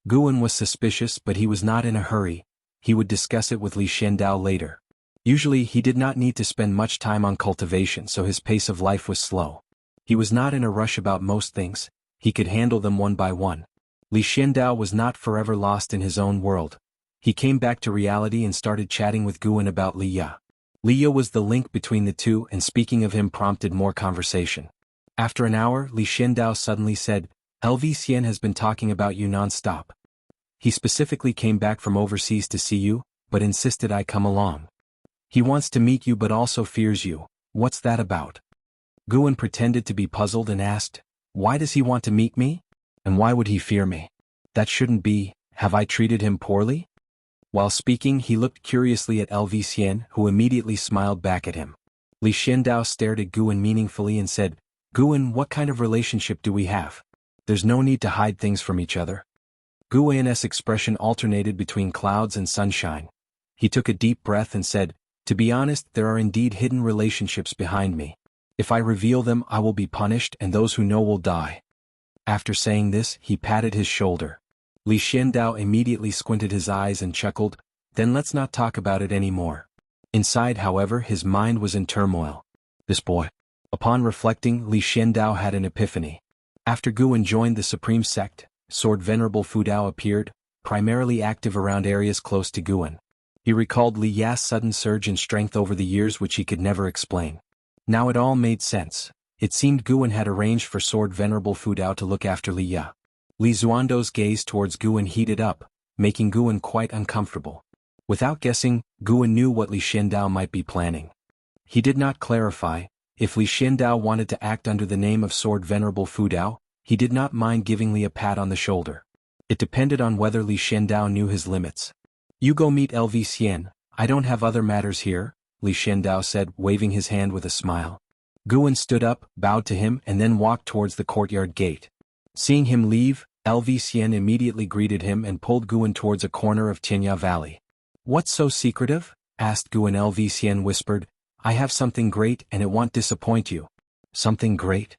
Guan was suspicious, but he was not in a hurry. He would discuss it with Li Xiandao later. Usually he did not need to spend much time on cultivation, so his pace of life was slow. He was not in a rush about most things. He could handle them one by one. Li Xiandao was not forever lost in his own world. He came back to reality and started chatting with Guan about Li Ya. Li Ya was the link between the two, and speaking of him prompted more conversation. After an hour, Li Xiandao suddenly said, "LV Xian has been talking about you non-stop. He specifically came back from overseas to see you, but insisted I come along. He wants to meet you but also fears you. What's that about?" Guan pretended to be puzzled and asked, "Why does he want to meet me? And why would he fear me? That shouldn't be. Have I treated him poorly?" While speaking, he looked curiously at LV Xian, who immediately smiled back at him. Li Xiandao stared at Guan meaningfully and said, "Guan, what kind of relationship do we have? There's no need to hide things from each other." Guan's expression alternated between clouds and sunshine. He took a deep breath and said, "To be honest, there are indeed hidden relationships behind me. If I reveal them, I will be punished and those who know will die." After saying this, he patted his shoulder. Li Xiandao immediately squinted his eyes and chuckled, "Then let's not talk about it anymore." Inside, however, his mind was in turmoil. This boy. Upon reflecting, Li Xiandao had an epiphany. After Guan joined the Supreme Sect, Sword Venerable Fudao appeared, primarily active around areas close to Guan. He recalled Li Ya's sudden surge in strength over the years, which he could never explain. Now it all made sense. It seemed Guan had arranged for Sword Venerable Fudao to look after Li Ya. Li Xuando's gaze towards Guan heated up, making Guan quite uncomfortable. Without guessing, Guan knew what Li Xiandao might be planning. He did not clarify. If Li Xiandao wanted to act under the name of Sword Venerable Fudao, he did not mind giving Li a pat on the shoulder. It depended on whether Li Xiandao knew his limits. "You go meet LV Xian, I don't have other matters here," Li Xiandao said, waving his hand with a smile. Guan stood up, bowed to him and then walked towards the courtyard gate. Seeing him leave, LV Xian immediately greeted him and pulled Guan towards a corner of Tianya Valley. "What's so secretive?" asked Guan. LV Xian whispered, "I have something great and it won't disappoint you." "Something great?"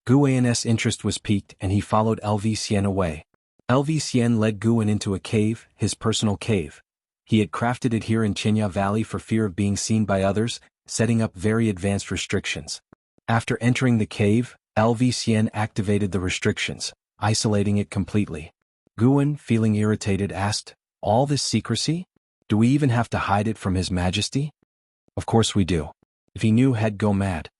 Guan's interest was piqued and he followed LV Xian away. LV Xian led Guan into a cave, his personal cave. He had crafted it here in Tianya Valley for fear of being seen by others, setting up very advanced restrictions. After entering the cave, LV Xian activated the restrictions, isolating it completely. Guan, feeling irritated, asked, "All this secrecy? Do we even have to hide it from His Majesty?" "Of course we do. If he knew, he'd go mad."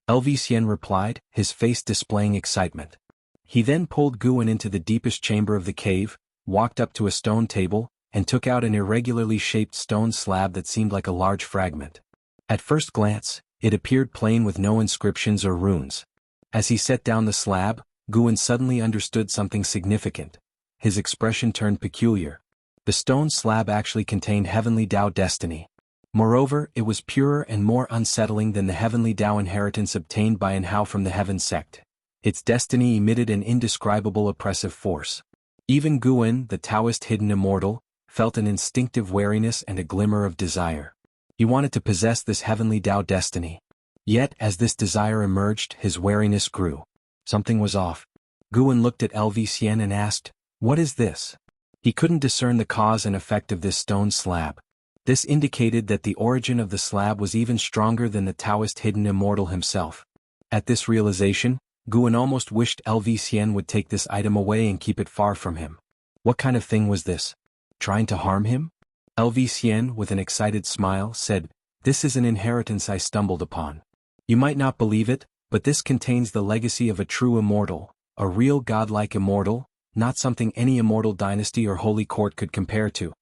LV Xian replied, his face displaying excitement. He then pulled Guan into the deepest chamber of the cave, walked up to a stone table, and took out an irregularly shaped stone slab that seemed like a large fragment. At first glance, it appeared plain with no inscriptions or runes. As he set down the slab, Guan suddenly understood something significant. His expression turned peculiar. The stone slab actually contained heavenly Tao destiny. Moreover, it was purer and more unsettling than the heavenly Tao inheritance obtained by an Hao from the Heaven sect. Its destiny emitted an indescribable oppressive force. Even Guan, the Taoist hidden immortal, felt an instinctive wariness and a glimmer of desire. He wanted to possess this heavenly Tao destiny. Yet, as this desire emerged, his wariness grew. Something was off. Guan looked at LV Xian and asked, "What is this?" He couldn't discern the cause and effect of this stone slab. This indicated that the origin of the slab was even stronger than the Taoist hidden immortal himself. At this realization, Guan almost wished LV Xian would take this item away and keep it far from him. What kind of thing was this? Trying to harm him? LV Xian, with an excited smile, said, "This is an inheritance I stumbled upon. You might not believe it, but this contains the legacy of a true immortal, a real godlike immortal, not something any immortal dynasty or holy court could compare to."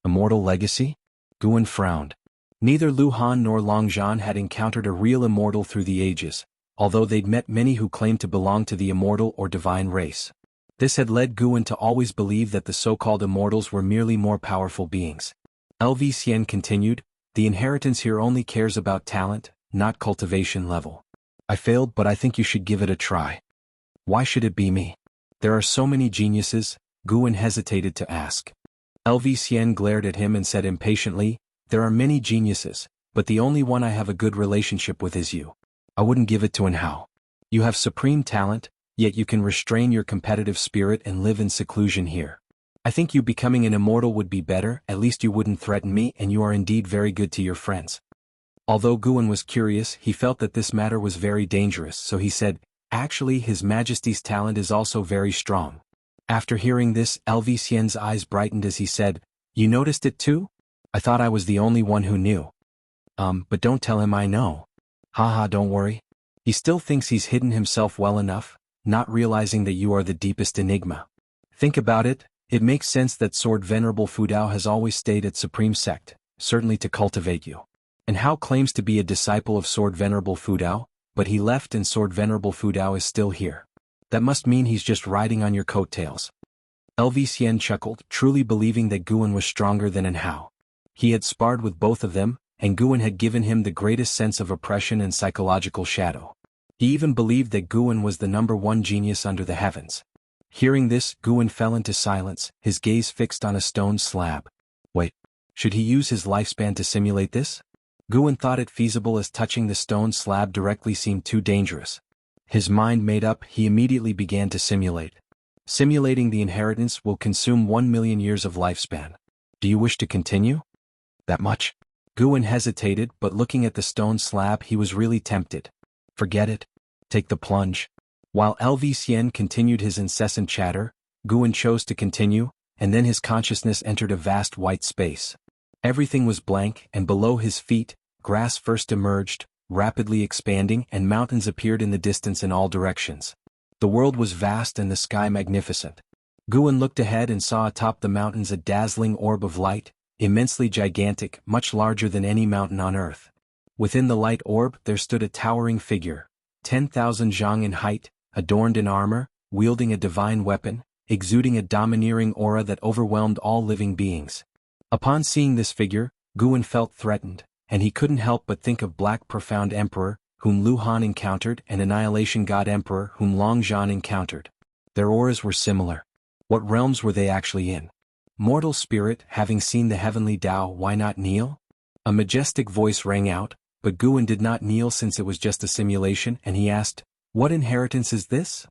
Immortal legacy? Guan frowned. Neither Lu Han nor Long Zhan had encountered a real immortal through the ages, although they'd met many who claimed to belong to the immortal or divine race. This had led Guan to always believe that the so-called immortals were merely more powerful beings. LV Xian continued, "The inheritance here only cares about talent, not cultivation level. I failed, but I think you should give it a try." "Why should it be me? There are so many geniuses, Guan hesitated to ask. LV glared at him and said impatiently, "There are many geniuses, but the only one I have a good relationship with is you. I wouldn't give it to an how. You have supreme talent, yet you can restrain your competitive spirit and live in seclusion here. I think you becoming an immortal would be better, at least you wouldn't threaten me and you are indeed very good to your friends." Although Guan was curious, he felt that this matter was very dangerous, so he said, "Actually, His Majesty's talent is also very strong." After hearing this, LV eyes brightened as he said, "You noticed it too? I thought I was the only one who knew." But don't tell him I know." "Haha, don't worry. He still thinks he's hidden himself well enough, not realizing that you are the deepest enigma. Think about it, it makes sense that Sword Venerable Fudao has always stayed at Supreme Sect, certainly to cultivate you. And Hao claims to be a disciple of Sword Venerable Fudao, but he left and Sword Venerable Fudao is still here. That must mean he's just riding on your coattails." LV chuckled, truly believing that Guan was stronger than an Hao. He had sparred with both of them, and Guan had given him the greatest sense of oppression and psychological shadow. He even believed that Guan was the #1 genius under the heavens. Hearing this, Guan fell into silence, his gaze fixed on a stone slab. Wait, should he use his lifespan to simulate this? Guan thought it feasible as touching the stone slab directly seemed too dangerous. His mind made up, he immediately began to simulate. Simulating the inheritance will consume 1 million years of lifespan. Do you wish to continue? That much? Guan hesitated, but looking at the stone slab he was really tempted. Forget it. Take the plunge. While LV continued his incessant chatter, Guan chose to continue, and then his consciousness entered a vast white space. Everything was blank, and below his feet, grass first emerged, rapidly expanding, and mountains appeared in the distance in all directions. The world was vast and the sky magnificent. Guan looked ahead and saw atop the mountains a dazzling orb of light, immensely gigantic, much larger than any mountain on earth. Within the light orb there stood a towering figure, 10,000 zhang in height, adorned in armor, wielding a divine weapon, exuding a domineering aura that overwhelmed all living beings. Upon seeing this figure, Guan felt threatened, and he couldn't help but think of Black Profound Emperor, whom Lu Han encountered, and Annihilation God Emperor, whom Long Zhan encountered. Their auras were similar. What realms were they actually in? Mortal spirit, having seen the heavenly Tao, why not kneel? A majestic voice rang out, but Guan did not kneel since it was just a simulation, and he asked, "What inheritance is this?"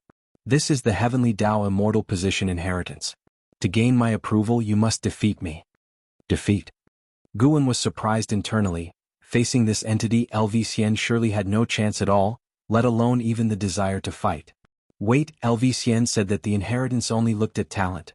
"This is the heavenly Tao immortal position inheritance. To gain my approval you must defeat me." Defeat? Guan was surprised internally. Facing this entity, LV surely had no chance at all, let alone even the desire to fight. Wait, LV said that the inheritance only looked at talent.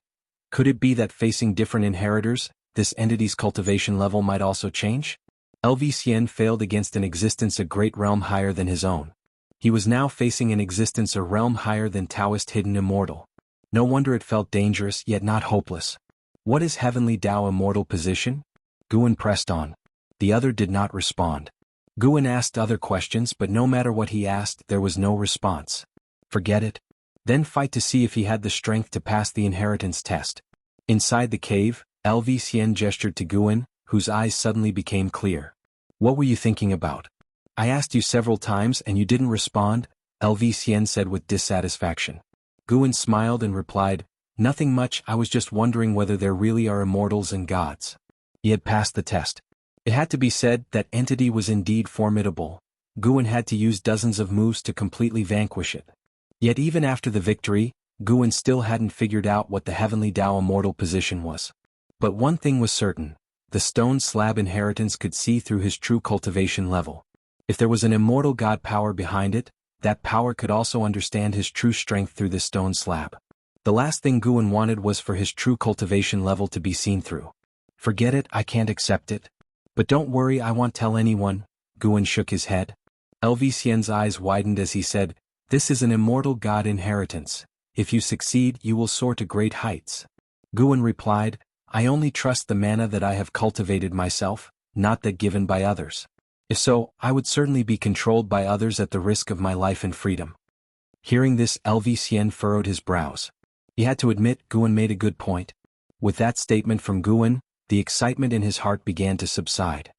Could it be that facing different inheritors, this entity's cultivation level might also change? LV failed against an existence a great realm higher than his own. He was now facing an existence a realm higher than Taoist hidden immortal. No wonder it felt dangerous yet not hopeless. What is heavenly Tao immortal position? Guan pressed on. The other did not respond. Guan asked other questions, but no matter what he asked there was no response. Forget it. Then fight to see if he had the strength to pass the inheritance test. Inside the cave, LV gestured to Guan, whose eyes suddenly became clear. What were you thinking about? I asked you several times and you didn't respond, LV said with dissatisfaction. Guan smiled and replied, "Nothing much, I was just wondering whether there really are immortals and gods." He had passed the test. It had to be said, that entity was indeed formidable. Guan had to use dozens of moves to completely vanquish it. Yet even after the victory, Guan still hadn't figured out what the heavenly Tao immortal position was. But one thing was certain, the stone slab inheritance could see through his true cultivation level. If there was an immortal god power behind it, that power could also understand his true strength through this stone slab. The last thing Guan wanted was for his true cultivation level to be seen through. Forget it, I can't accept it. But don't worry, I won't tell anyone. Guan shook his head. LV eyes widened as he said, "This is an immortal god inheritance. If you succeed, you will soar to great heights." Guan replied, "I only trust the mana that I have cultivated myself, not that given by others. If so, I would certainly be controlled by others at the risk of my life and freedom." Hearing this, LV furrowed his brows. He had to admit Guan made a good point. With that statement from Guan, the excitement in his heart began to subside.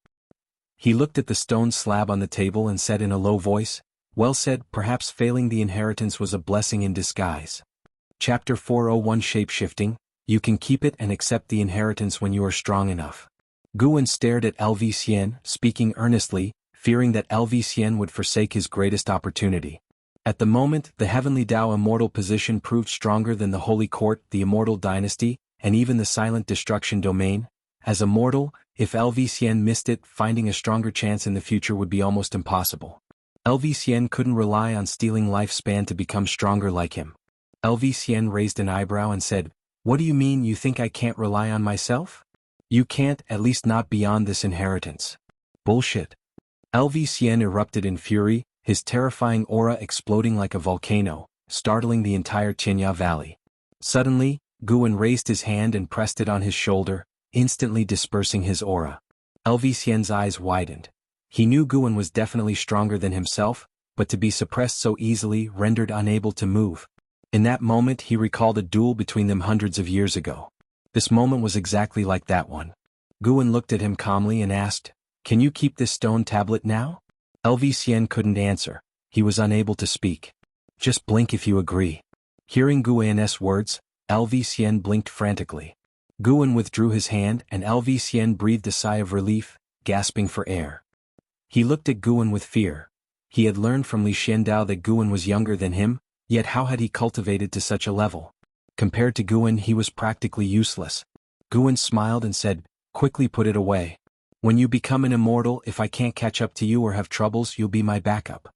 He looked at the stone slab on the table and said in a low voice, "Well said, perhaps failing the inheritance was a blessing in disguise." Chapter 401 Shape-Shifting, You can keep it and accept the inheritance when you are strong enough. Guwen stared at LV Xian, speaking earnestly, fearing that LV Xian would forsake his greatest opportunity. At the moment, the Heavenly Tao immortal position proved stronger than the Holy Court, the Immortal Dynasty, and even the Silent Destruction Domain. As a mortal, if LV Xian missed it, finding a stronger chance in the future would be almost impossible. LV Xian couldn't rely on stealing lifespan to become stronger like him. LV Xian raised an eyebrow and said, "What do you mean you think I can't rely on myself? You can't, at least not beyond this inheritance." Bullshit. LV Xian erupted in fury, his terrifying aura exploding like a volcano, startling the entire Qinya Valley. Suddenly, Guwen raised his hand and pressed it on his shoulder, instantly dispersing his aura. LV Xian's eyes widened. He knew Guwen was definitely stronger than himself, but to be suppressed so easily rendered unable to move. In that moment he recalled a duel between them hundreds of years ago. This moment was exactly like that one. Guwen looked at him calmly and asked, "Can you keep this stone tablet now?" LV Xian couldn't answer. He was unable to speak. "Just blink if you agree." Hearing Guwen's words, LV Xian blinked frantically. Guwen withdrew his hand and LV Xian breathed a sigh of relief, gasping for air. He looked at Guwen with fear. He had learned from Li Xiandao that Guwen was younger than him, yet how had he cultivated to such a level? Compared to Guwen he was practically useless. Guwen smiled and said, "Quickly put it away. When you become an immortal, if I can't catch up to you or have troubles, you'll be my backup."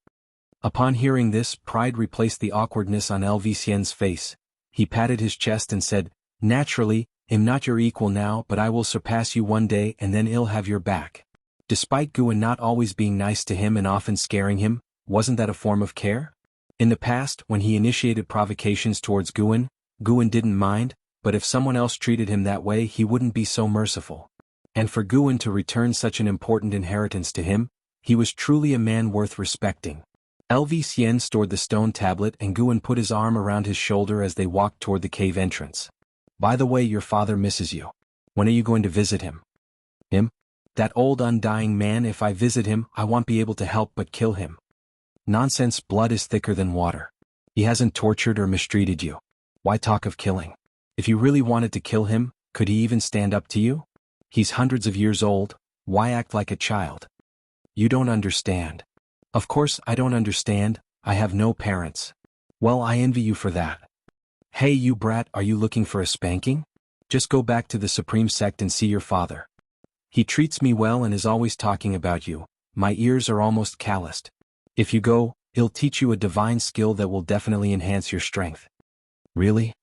Upon hearing this, pride replaced the awkwardness on LV Xian's face. He patted his chest and said, "Naturally, I'm not your equal now, but I will surpass you one day and then I'll have your back." Despite Guwen not always being nice to him and often scaring him, wasn't that a form of care? In the past, when he initiated provocations towards Guwen, Guwen didn't mind, but if someone else treated him that way he wouldn't be so merciful. And for Guwen to return such an important inheritance to him, he was truly a man worth respecting. LV Xian stored the stone tablet and Guwen put his arm around his shoulder as they walked toward the cave entrance. "By the way, your father misses you. When are you going to visit him?" "Him? That old undying man, if I visit him, I won't be able to help but kill him." "Nonsense, blood is thicker than water. He hasn't tortured or mistreated you. Why talk of killing? If you really wanted to kill him, could he even stand up to you? He's hundreds of years old, why act like a child?" "You don't understand." "Of course I don't understand, I have no parents." "Well, I envy you for that." "Hey you brat, are you looking for a spanking? Just go back to the Supreme Sect and see your father. He treats me well and is always talking about you. My ears are almost calloused. If you go, he'll teach you a divine skill that will definitely enhance your strength." "Really?"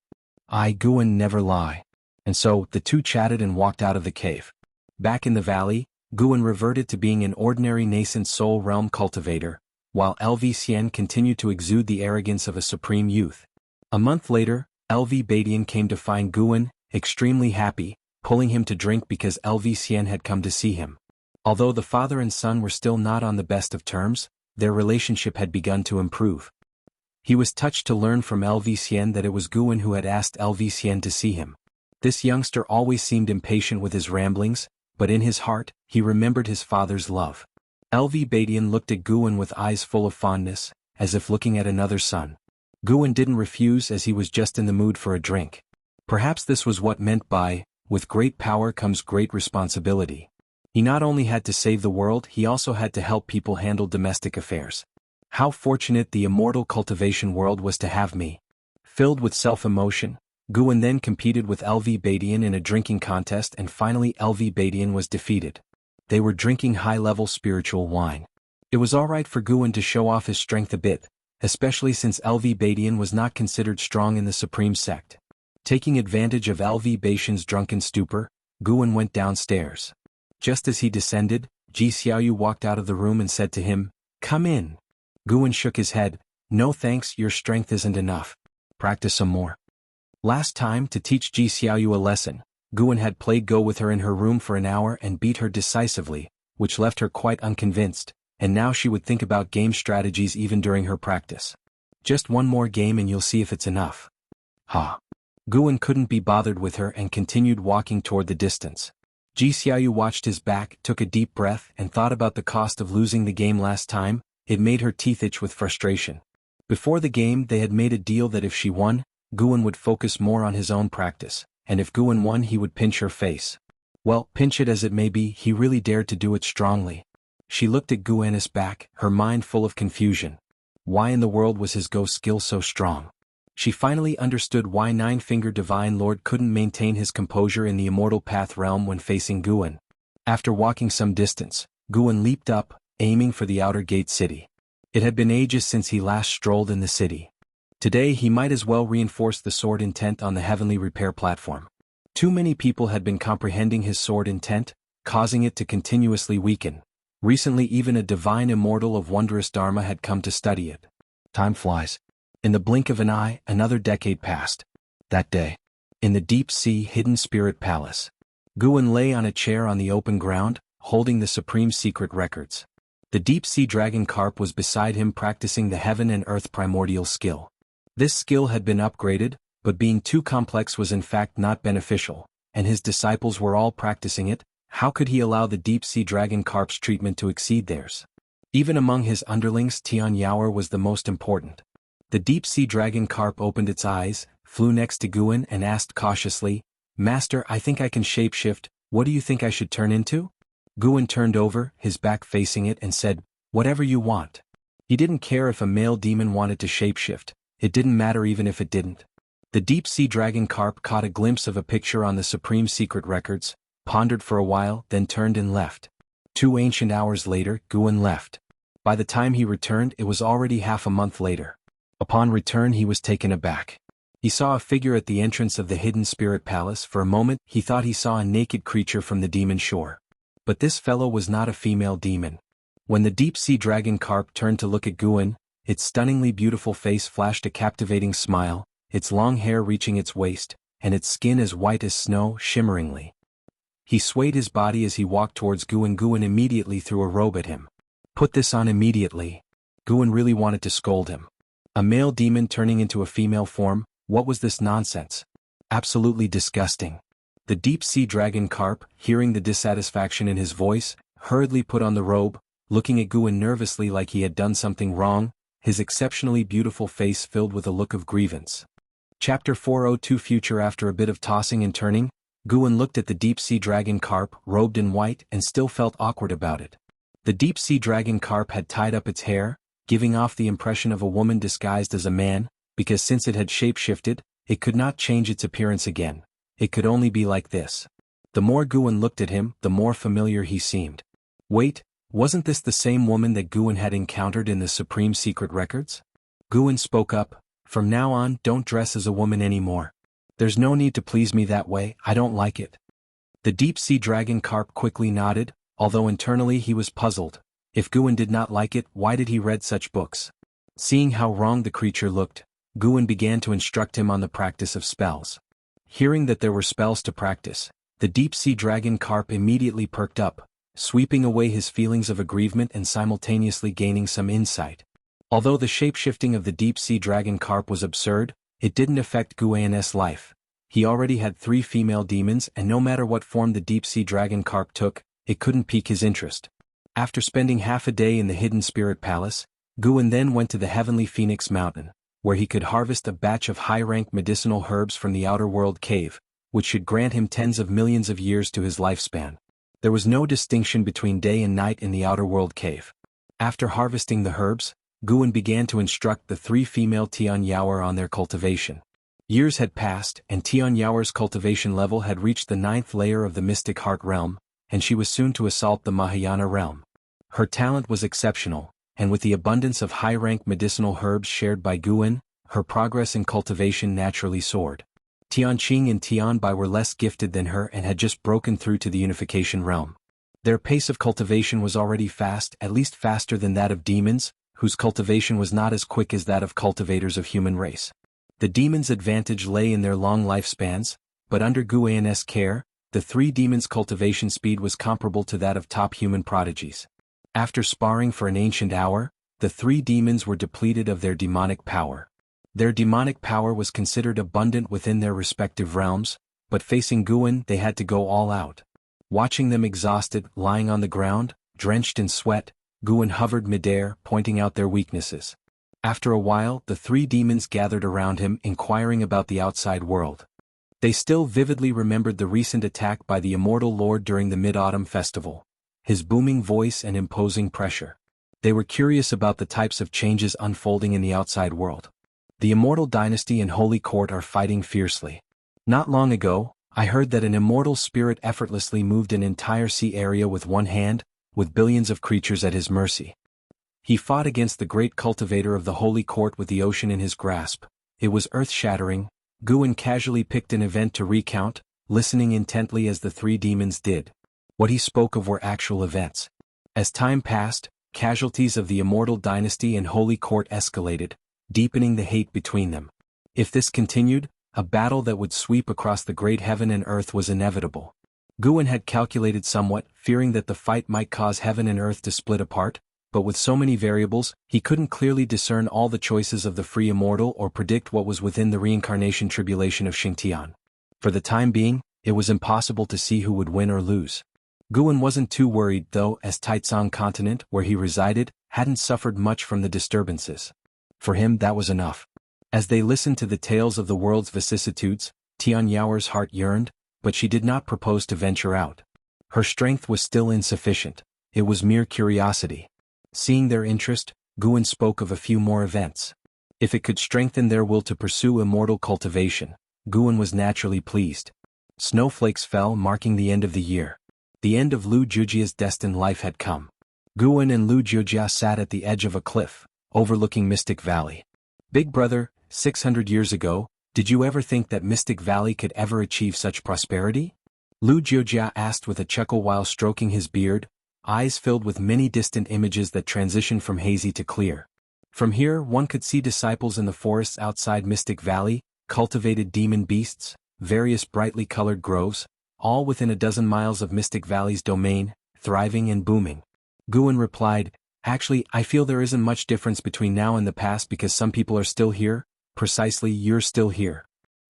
Guwen never lie. And so, the two chatted and walked out of the cave. Back in the valley, Guwen reverted to being an ordinary nascent soul realm cultivator, while LV Xian continued to exude the arrogance of a supreme youth. A month later, LV Badian came to find Guwen, extremely happy, pulling him to drink because LV Xian had come to see him. Although the father and son were still not on the best of terms, their relationship had begun to improve. He was touched to learn from LV Xian that it was Guwen who had asked LV Xian to see him. This youngster always seemed impatient with his ramblings, but in his heart, he remembered his father's love. LV Badian looked at Guwen with eyes full of fondness, as if looking at another son. Guwen didn't refuse as he was just in the mood for a drink. Perhaps this was what meant by, "With great power comes great responsibility." He not only had to save the world, he also had to help people handle domestic affairs. How fortunate the immortal cultivation world was to have me. Filled with self-emotion, Guwen then competed with LV Badian in a drinking contest and finally LV Badian was defeated. They were drinking high-level spiritual wine. It was alright for Guwen to show off his strength a bit, especially since LV Badian was not considered strong in the Supreme Sect. Taking advantage of LV Badian's drunken stupor, Guwen went downstairs. Just as he descended, Ji Xiaoyu walked out of the room and said to him, "Come in." Guwen shook his head, "No thanks, your strength isn't enough. Practice some more." Last time, to teach Ji Xiaoyu a lesson, Guwen had played Go with her in her room for an hour and beat her decisively, which left her quite unconvinced, and now she would think about game strategies even during her practice. "Just one more game and you'll see if it's enough." Ha! Guwen couldn't be bothered with her and continued walking toward the distance. Ji Xiaoyu watched his back, took a deep breath and thought about the cost of losing the game last time. It made her teeth itch with frustration. Before the game they had made a deal that if she won, Guwen would focus more on his own practice, and if Guan won he would pinch her face. Well, pinch it as it may be, he really dared to do it strongly. She looked at Guan's back, her mind full of confusion. Why in the world was his ghost skill so strong? She finally understood why Nine-Finger Divine Lord couldn't maintain his composure in the Immortal Path realm when facing Guan. After walking some distance, Guan leaped up, aiming for the outer gate city. It had been ages since he last strolled in the city. Today he might as well reinforce the sword intent on the heavenly repair platform. Too many people had been comprehending his sword intent, causing it to continuously weaken. Recently even a divine immortal of wondrous dharma had come to study it. Time flies. In the blink of an eye, another decade passed. That day, in the deep sea hidden spirit palace, Guan lay on a chair on the open ground, holding the supreme secret records. The deep sea dragon carp was beside him practicing the heaven and earth primordial skill. This skill had been upgraded, but being too complex was in fact not beneficial, and his disciples were all practicing it. How could he allow the deep-sea dragon carp's treatment to exceed theirs? Even among his underlings Tian Yaoer was the most important. The deep-sea dragon carp opened its eyes, flew next to Guan and asked cautiously, "Master, I think I can shapeshift, what do you think I should turn into?" Guan turned over, his back facing it and said, "Whatever you want." He didn't care if a male demon wanted to shapeshift, it didn't matter even if it didn't. The deep-sea dragon carp caught a glimpse of a picture on the supreme secret records, pondered for a while, then turned and left. 2 ancient hours later, Guan left. By the time he returned, it was already half a month later. Upon return he was taken aback. He saw a figure at the entrance of the hidden spirit palace. For a moment he thought he saw a naked creature from the demon shore. But this fellow was not a female demon. When the deep-sea dragon carp turned to look at Guan, its stunningly beautiful face flashed a captivating smile, its long hair reaching its waist, and its skin as white as snow, shimmeringly. He swayed his body as he walked towards Guan. Guan immediately threw a robe at him. "Put this on immediately." Guan really wanted to scold him. A male demon turning into a female form, what was this nonsense? Absolutely disgusting. The deep-sea dragon carp, hearing the dissatisfaction in his voice, hurriedly put on the robe, looking at Guan nervously like he had done something wrong, his exceptionally beautiful face filled with a look of grievance. Chapter 402 Future. After a bit of tossing and turning, Guan looked at the deep-sea dragon carp, robed in white, and still felt awkward about it. The deep-sea dragon carp had tied up its hair, giving off the impression of a woman disguised as a man, because since it had shapeshifted, it could not change its appearance again. It could only be like this. The more Guan looked at him, the more familiar he seemed. Wait, wasn't this the same woman that Guan had encountered in the Supreme Secret Records? Guan spoke up, "From now on, don't dress as a woman anymore. There's no need to please me that way, I don't like it." The deep-sea dragon carp quickly nodded, although internally he was puzzled. If Guan did not like it, why did he read such books? Seeing how wrong the creature looked, Guan began to instruct him on the practice of spells. Hearing that there were spells to practice, the deep-sea dragon carp immediately perked up, sweeping away his feelings of aggrievement and simultaneously gaining some insight. Although the shape-shifting of the deep-sea dragon carp was absurd, it didn't affect Guan's life. He already had 3 female demons, and no matter what form the deep-sea dragon carp took, it couldn't pique his interest. After spending half a day in the hidden spirit palace, Guan then went to the heavenly Phoenix Mountain, where he could harvest a batch of high-rank medicinal herbs from the outer world cave, which should grant him tens of millions of years to his lifespan. There was no distinction between day and night in the outer world cave. After harvesting the herbs, Guan began to instruct the 3 female Tian Yaoer on their cultivation. Years had passed, and Tian Yaoer's cultivation level had reached the 9th layer of the Mystic Heart realm, and she was soon to assault the Mahayana realm. Her talent was exceptional, and with the abundance of high-rank medicinal herbs shared by Guan, her progress in cultivation naturally soared. Tianqing and Tianbai were less gifted than her and had just broken through to the unification realm. Their pace of cultivation was already fast, at least faster than that of demons, whose cultivation was not as quick as that of cultivators of human race. The demons' advantage lay in their long lifespans, but under Guan's care, the 3 demons' cultivation speed was comparable to that of top human prodigies. After sparring for an ancient hour, the 3 demons were depleted of their demonic power. Their demonic power was considered abundant within their respective realms, but facing Guan they had to go all out. Watching them exhausted, lying on the ground, drenched in sweat, Guan hovered midair, pointing out their weaknesses. After a while, the 3 demons gathered around him, inquiring about the outside world. They still vividly remembered the recent attack by the immortal lord during the Mid-Autumn Festival. His booming voice and imposing pressure. They were curious about the types of changes unfolding in the outside world. The immortal dynasty and holy court are fighting fiercely. Not long ago, I heard that an immortal spirit effortlessly moved an entire sea area with one hand, with billions of creatures at his mercy. He fought against the great cultivator of the holy court with the ocean in his grasp. It was earth-shattering. Guin casually picked an event to recount, listening intently as the three demons did. What he spoke of were actual events. As time passed, casualties of the immortal dynasty and holy court escalated, deepening the hate between them. If this continued, a battle that would sweep across the great heaven and earth was inevitable. Guin had calculated somewhat, fearing that the fight might cause heaven and earth to split apart, but with so many variables, he couldn't clearly discern all the choices of the free immortal or predict what was within the reincarnation tribulation of Xingtian. For the time being, it was impossible to see who would win or lose. Guin wasn't too worried though, as Taizong continent, where he resided, hadn't suffered much from the disturbances. For him that was enough. As they listened to the tales of the world's vicissitudes, Tian Yaoer's heart yearned, but she did not propose to venture out. Her strength was still insufficient. It was mere curiosity. Seeing their interest, Guin spoke of a few more events. If it could strengthen their will to pursue immortal cultivation, Guin was naturally pleased. Snowflakes fell, marking the end of the year. The end of Lu Jujia's destined life had come. Guin and Lu Jujia sat at the edge of a cliff, overlooking Mystic Valley. Big brother, 600 years ago, did you ever think that Mystic Valley could ever achieve such prosperity? Lu Jujia asked with a chuckle while stroking his beard, eyes filled with many distant images that transitioned from hazy to clear. From here one could see disciples in the forests outside Mystic Valley, cultivated demon beasts, various brightly colored groves, all within a dozen miles of Mystic Valley's domain, thriving and booming. Guin replied, actually, I feel there isn't much difference between now and the past because some people are still here, precisely you're still here.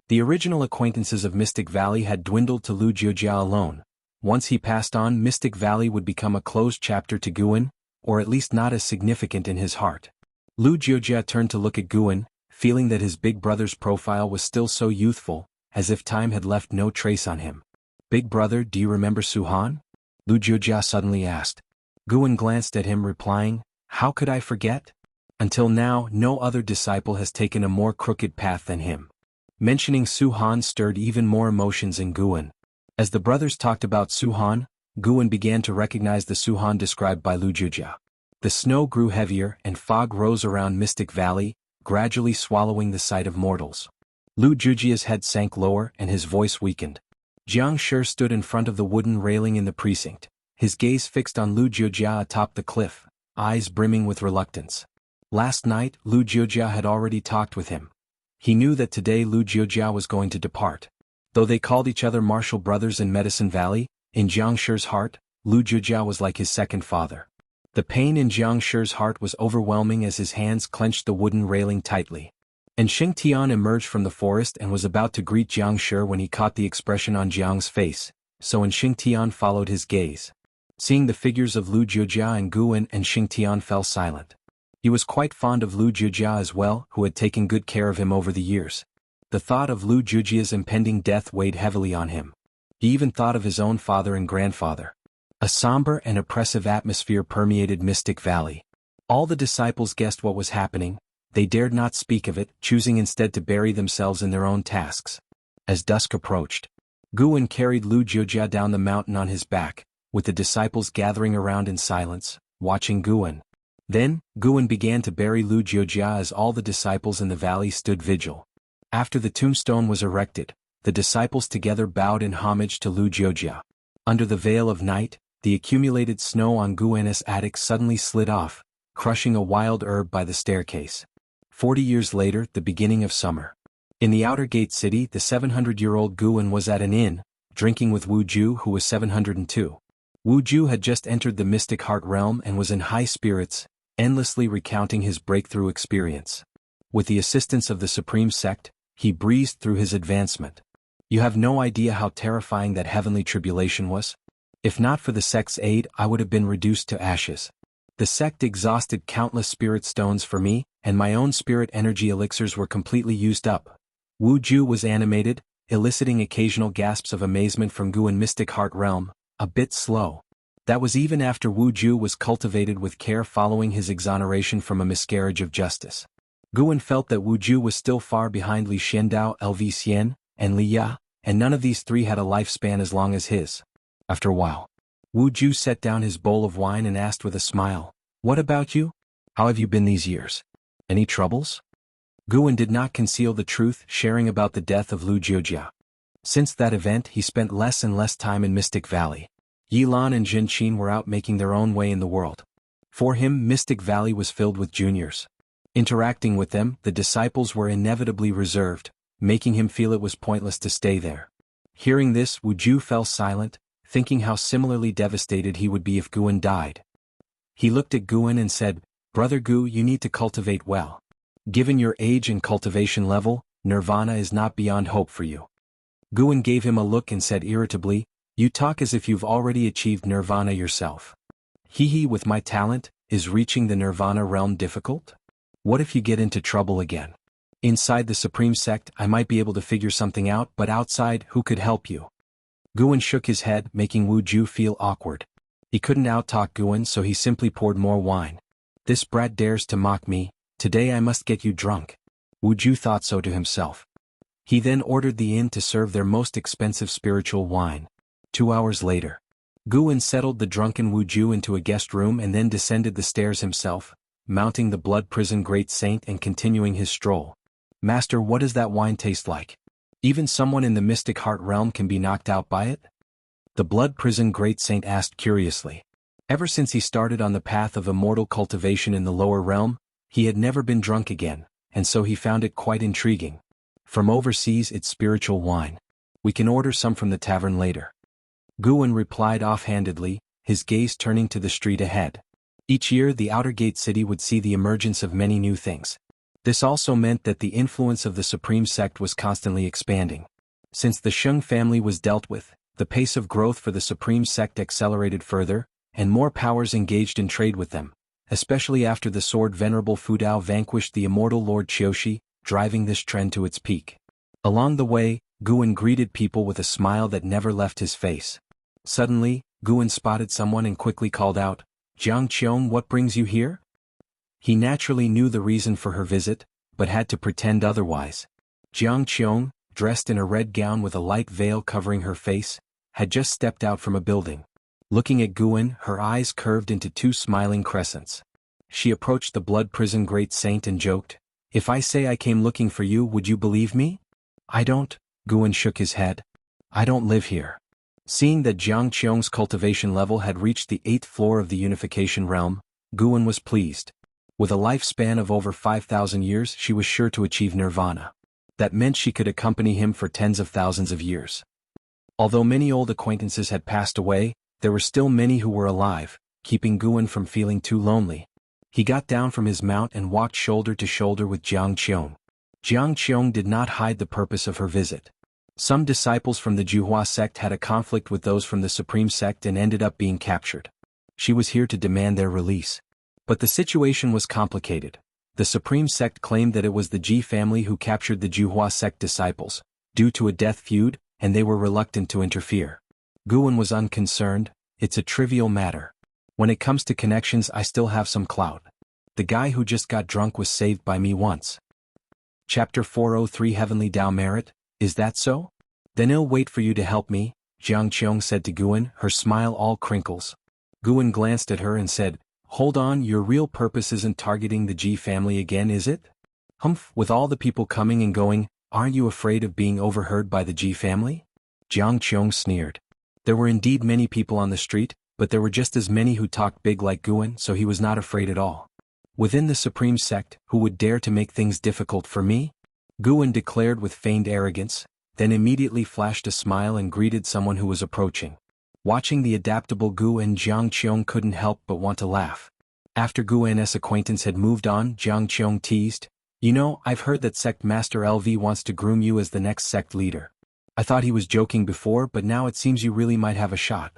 The original acquaintances of Mystic Valley had dwindled to Lu Jujia alone. Once he passed on, Mystic Valley would become a closed chapter to Guin, or at least not as significant in his heart. Lu Jujia turned to look at Guin, feeling that his big brother's profile was still so youthful, as if time had left no trace on him. Big brother, do you remember Suhan? Lu Jujia suddenly asked. Guin glanced at him replying, how could I forget? Until now, no other disciple has taken a more crooked path than him. Mentioning Suhan stirred even more emotions in Guin. As the brothers talked about Suhan, Guin began to recognize the Suhan described by Lu Jujia. The snow grew heavier and fog rose around Mystic Valley, gradually swallowing the sight of mortals. Lu Jujia's head sank lower and his voice weakened. Jiang Shi stood in front of the wooden railing in the precinct, his gaze fixed on Lu Jujia atop the cliff, eyes brimming with reluctance. Last night, Lu Jujia had already talked with him. He knew that today Lu Jujia was going to depart. Though they called each other martial brothers in Medicine Valley, in Jiang Shi's heart, Lu Jujia was like his second father. The pain in Jiang Shi's heart was overwhelming as his hands clenched the wooden railing tightly. And Xingtian emerged from the forest and was about to greet Jiang Shi when he caught the expression on Jiang's face, so Xingtian followed his gaze. Seeing the figures of Lu Jujia and Guin, and Xingtian fell silent. He was quite fond of Lu Jujia as well, who had taken good care of him over the years. The thought of Lu Jujia's impending death weighed heavily on him. He even thought of his own father and grandfather. A somber and oppressive atmosphere permeated Mystic Valley. All the disciples guessed what was happening. They dared not speak of it, choosing instead to bury themselves in their own tasks. As dusk approached, Guin carried Lu Jujia down the mountain on his back, with the disciples gathering around in silence, watching Guin. Then, Guin began to bury Lu Jujia as all the disciples in the valley stood vigil. After the tombstone was erected, the disciples together bowed in homage to Lu Jujia. Under the veil of night, the accumulated snow on Guin's attic suddenly slid off, crushing a wild herb by the staircase. 40 years later, the beginning of summer. In the outer gate city, the 700-year-old Guin was at an inn, drinking with Wu Ju, who was 702. Wu Ju had just entered the mystic heart realm and was in high spirits, endlessly recounting his breakthrough experience. With the assistance of the Supreme Sect, he breezed through his advancement. You have no idea how terrifying that heavenly tribulation was. If not for the sect's aid, I would have been reduced to ashes. The sect exhausted countless spirit stones for me, and my own spirit energy elixirs were completely used up. Wu Ju was animated, eliciting occasional gasps of amazement from Gu in Mystic Heart Realm, a bit slow. That was even after Wu Ju was cultivated with care following his exoneration from a miscarriage of justice. Guan felt that Wu Ju was still far behind Li Xiandao, LV Xian, and Li Ya, and none of these three had a lifespan as long as his. After a while, Wu Ju set down his bowl of wine and asked with a smile, "What about you? How have you been these years? Any troubles?" Guan did not conceal the truth, sharing about the death of Lu Jiujia. Since that event he spent less and less time in Mystic Valley. Yilan and Jin Qin were out making their own way in the world. For him, Mystic Valley was filled with juniors. Interacting with them, the disciples were inevitably reserved, making him feel it was pointless to stay there. Hearing this, Wu Ju fell silent, thinking how similarly devastated he would be if Guan died. He looked at Guan and said, "Brother Gu, you need to cultivate well. Given your age and cultivation level, nirvana is not beyond hope for you." Guan gave him a look and said irritably, "You talk as if you've already achieved nirvana yourself. With my talent, is reaching the nirvana realm difficult? What if you get into trouble again? Inside the Supreme Sect I might be able to figure something out, but outside, who could help you?" Guan shook his head, making Wu Ju feel awkward. He couldn't out-talk Guan, so he simply poured more wine. "This brat dares to mock me, today I must get you drunk." Wu Ju thought so to himself. He then ordered the inn to serve their most expensive spiritual wine. 2 hours later, Guan settled the drunken Wu Ju into a guest room and then descended the stairs himself, mounting the blood prison Great Saint and continuing his stroll. "Master, what does that wine taste like? Even someone in the Mystic Heart Realm can be knocked out by it?" The blood prison Great Saint asked curiously. Ever since he started on the path of immortal cultivation in the lower realm, he had never been drunk again, and so he found it quite intriguing. "From overseas, it's spiritual wine. We can order some from the tavern later." Guan replied offhandedly, his gaze turning to the street ahead. Each year the outer gate city would see the emergence of many new things. This also meant that the influence of the Supreme Sect was constantly expanding. Since the Sheng family was dealt with, the pace of growth for the Supreme Sect accelerated further, and more powers engaged in trade with them, especially after the sword Venerable Fudao vanquished the immortal Lord Qiushi, driving this trend to its peak. Along the way, Guan greeted people with a smile that never left his face. Suddenly, Guan spotted someone and quickly called out, "Jiang Qiong, what brings you here?" He naturally knew the reason for her visit, but had to pretend otherwise. Jiang Qiong, dressed in a red gown with a light veil covering her face, had just stepped out from a building. Looking at Guan, her eyes curved into two smiling crescents. She approached the blood prison Great Saint and joked, "If I say I came looking for you, would you believe me?" "I don't," Guan shook his head. "I don't live here." Seeing that Jiang Qiong's cultivation level had reached the 8th floor of the unification realm, Guan was pleased. With a lifespan of over 5,000 years, she was sure to achieve nirvana. That meant she could accompany him for tens of thousands of years. Although many old acquaintances had passed away, there were still many who were alive, keeping Guan from feeling too lonely. He got down from his mount and walked shoulder to shoulder with Jiang Qiong. Jiang Qiong did not hide the purpose of her visit. Some disciples from the Juhua sect had a conflict with those from the Supreme Sect and ended up being captured. She was here to demand their release. But the situation was complicated. The Supreme Sect claimed that it was the Ji family who captured the Juhua sect disciples, due to a death feud, and they were reluctant to interfere. Guan was unconcerned, "It's a trivial matter. When it comes to connections, I still have some clout. The guy who just got drunk was saved by me once." Chapter 403 Heavenly Tao Merit, "Is that so? Then I'll wait for you to help me," Jiang Qiong said to Guan, her smile all crinkles. Guan glanced at her and said, "Hold on, your real purpose isn't targeting the Ji family again, is it? Humph, with all the people coming and going, aren't you afraid of being overheard by the Ji family?" Jiang Qiong sneered. There were indeed many people on the street, but there were just as many who talked big like Guan, so he was not afraid at all. "Within the Supreme Sect, who would dare to make things difficult for me?" Guan declared with feigned arrogance, then immediately flashed a smile and greeted someone who was approaching. Watching the adaptable Guan, Jiang Qiong couldn't help but want to laugh. After Guan's acquaintance had moved on, Jiang Qiong teased, "You know, I've heard that Sect Master LV wants to groom you as the next sect leader. I thought he was joking before, but now it seems you really might have a shot."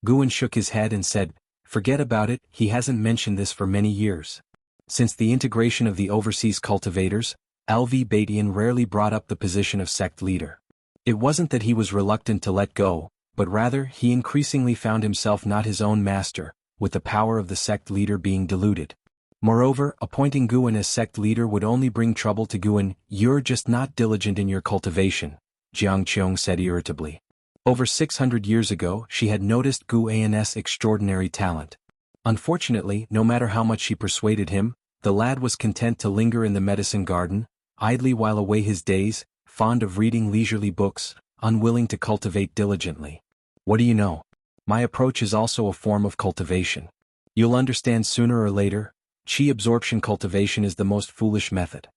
Guan shook his head and said, "Forget about it, he hasn't mentioned this for many years. Since the integration of the overseas cultivators, LV Batian rarely brought up the position of sect leader. It wasn't that he was reluctant to let go, but rather he increasingly found himself not his own master, with the power of the sect leader being diluted. Moreover, appointing Guan as sect leader would only bring trouble to Guan. "You're just not diligent in your cultivation," Jiang Qiong said irritably. Over 600 years ago she had noticed Guan's extraordinary talent. Unfortunately, no matter how much she persuaded him, the lad was content to linger in the medicine garden, idly while away his days, fond of reading leisurely books, unwilling to cultivate diligently. "What do you know? My approach is also a form of cultivation. You'll understand sooner or later. Qi absorption cultivation is the most foolish method."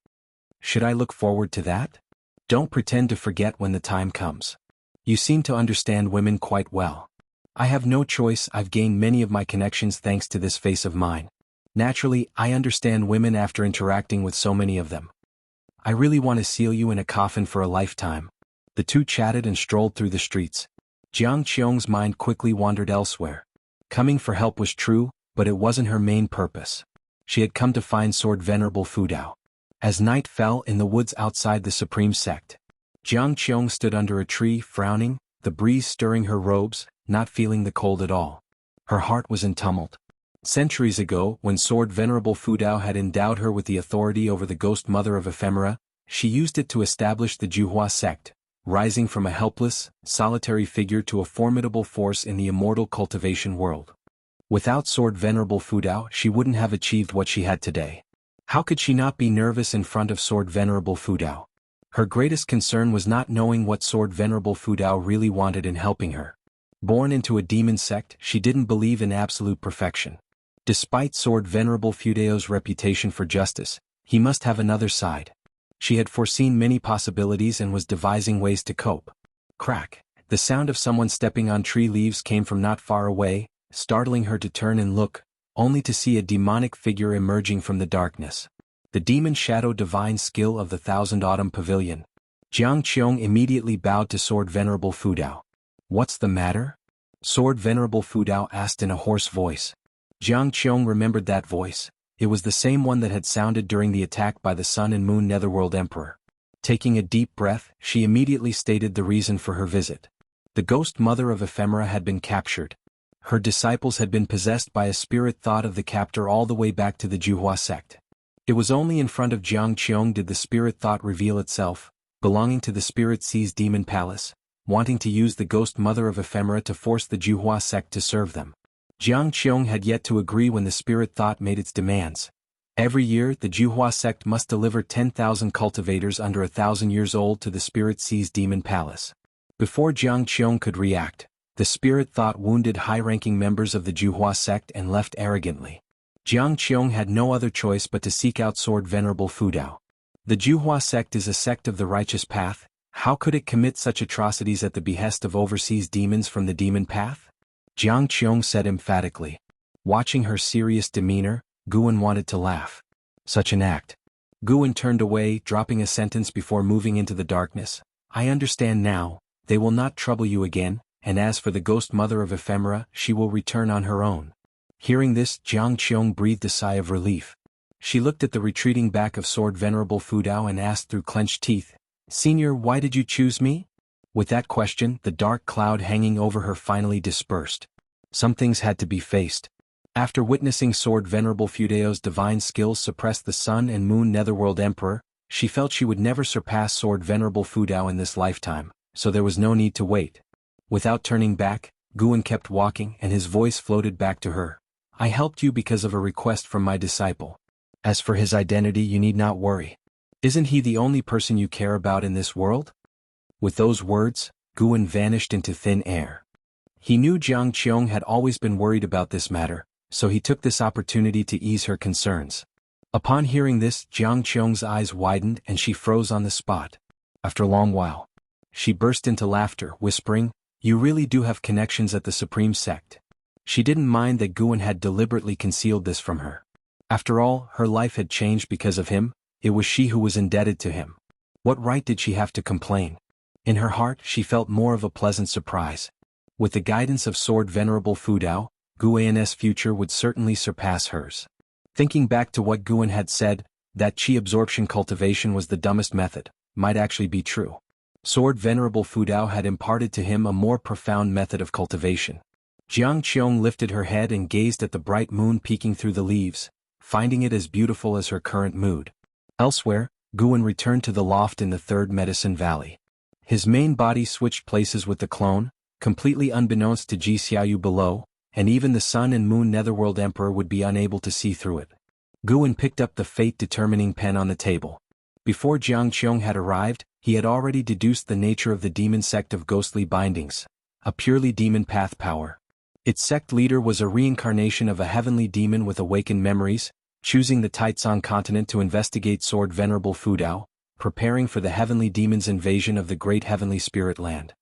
"Should I look forward to that? Don't pretend to forget when the time comes. You seem to understand women quite well." "I have no choice. I've gained many of my connections thanks to this face of mine. Naturally, I understand women after interacting with so many of them. I really want to seal you in a coffin for a lifetime." The two chatted and strolled through the streets. Jiang Qiong's mind quickly wandered elsewhere. Coming for help was true, but it wasn't her main purpose. She had come to find Sword Venerable Fudao. As night fell in the woods outside the Supreme Sect, Jiang Qiong stood under a tree frowning, the breeze stirring her robes, not feeling the cold at all. Her heart was in tumult. Centuries ago, when Sword Venerable Fudao had endowed her with the authority over the Ghost Mother of Ephemera, she used it to establish the Juhua sect, rising from a helpless, solitary figure to a formidable force in the immortal cultivation world. Without Sword Venerable Fudao she wouldn't have achieved what she had today. How could she not be nervous in front of Sword Venerable Fudao? Her greatest concern was not knowing what Sword Venerable Fudao really wanted in helping her. Born into a demon sect, she didn't believe in absolute perfection. Despite Sword Venerable Fudao's reputation for justice, he must have another side. She had foreseen many possibilities and was devising ways to cope. Crack! The sound of someone stepping on tree leaves came from not far away, startling her to turn and look, only to see a demonic figure emerging from the darkness. The demon shadow divine skill of the Thousand Autumn Pavilion. Jiang Qiong immediately bowed to Sword Venerable Fudao. "What's the matter?" Sword Venerable Fudao asked in a hoarse voice. Jiang Qiong remembered that voice. It was the same one that had sounded during the attack by the Sun and Moon Netherworld Emperor. Taking a deep breath, she immediately stated the reason for her visit. The Ghost Mother of Ephemera had been captured. Her disciples had been possessed by a spirit thought of the captor all the way back to the Juhua sect. It was only in front of Jiang Qiong did the spirit thought reveal itself, belonging to the Spirit Sea's demon palace, wanting to use the Ghost Mother of Ephemera to force the Juhua sect to serve them. Jiang Qiong had yet to agree when the spirit thought made its demands. Every year the Juhua sect must deliver 10,000 cultivators under 1,000 years old to the Spirit Sea's demon palace. Before Jiang Qiong could react, the spirit thought wounded high-ranking members of the Juhua sect and left arrogantly. Jiang Qiong had no other choice but to seek out Sword Venerable Fudao. The Juhua sect is a sect of the righteous path. How could it commit such atrocities at the behest of overseas demons from the demon path? Jiang Qiong said emphatically. Watching her serious demeanor, Guan wanted to laugh. Such an act. Guan turned away, dropping a sentence before moving into the darkness. "I understand now. They will not trouble you again, and as for the Ghost Mother of Ephemera, she will return on her own." Hearing this, Jiang Qiong breathed a sigh of relief. She looked at the retreating back of Sword Venerable Fudao and asked through clenched teeth, "Senior, why did you choose me?" With that question, the dark cloud hanging over her finally dispersed. Some things had to be faced. After witnessing Sword Venerable Fudao's divine skills suppress the Sun and Moon Netherworld Emperor, she felt she would never surpass Sword Venerable Fudao in this lifetime, so there was no need to wait. Without turning back, Guan kept walking and his voice floated back to her. "I helped you because of a request from my disciple. As for his identity, you need not worry. Isn't he the only person you care about in this world?" With those words, Guan vanished into thin air. He knew Jiang Qiong had always been worried about this matter, so he took this opportunity to ease her concerns. Upon hearing this, Jiang Qiong's eyes widened and she froze on the spot. After a long while, she burst into laughter, whispering, "You really do have connections at the Supreme Sect." She didn't mind that Guan had deliberately concealed this from her. After all, her life had changed because of him. It was she who was indebted to him. What right did she have to complain? In her heart, she felt more of a pleasant surprise. With the guidance of Sword Venerable Fudao, Guan's future would certainly surpass hers. Thinking back to what Guan had said, that qi absorption cultivation was the dumbest method, might actually be true. Sword Venerable Fudao had imparted to him a more profound method of cultivation. Jiang Qiong lifted her head and gazed at the bright moon peeking through the leaves, finding it as beautiful as her current mood. Elsewhere, Guan returned to the loft in the Third Medicine Valley. His main body switched places with the clone, completely unbeknownst to Ji Xiaoyu below, and even the Sun and Moon Netherworld Emperor would be unable to see through it. Guan picked up the fate-determining pen on the table. Before Jiang Qiong had arrived, he had already deduced the nature of the demon sect of ghostly bindings, a purely demon path power. Its sect leader was a reincarnation of a heavenly demon with awakened memories, choosing the Taizong continent to investigate Sword Venerable Fudao, preparing for the heavenly demon's invasion of the great heavenly spirit land.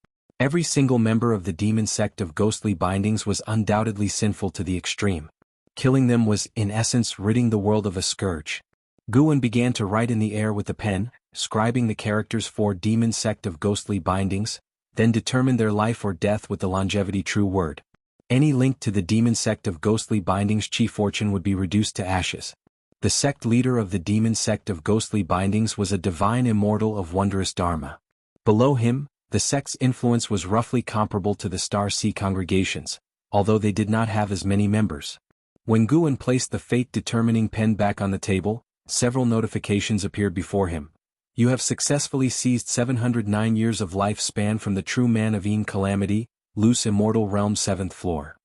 Every single member of the demon sect of ghostly bindings was undoubtedly sinful to the extreme. Killing them was, in essence, ridding the world of a scourge. Guan began to write in the air with a pen, scribing the characters for demon sect of ghostly bindings, then determined their life or death with the longevity true word. Any link to the demon sect of ghostly bindings' chi fortune would be reduced to ashes. The sect leader of the demon sect of ghostly bindings was a divine immortal of wondrous dharma. Below him, the sect's influence was roughly comparable to the Star Sea congregations, although they did not have as many members. When Guan placed the fate-determining pen back on the table, several notifications appeared before him. You have successfully seized 709 years of lifespan from the true man of Een Calamity, Loose Immortal Realm 7th floor.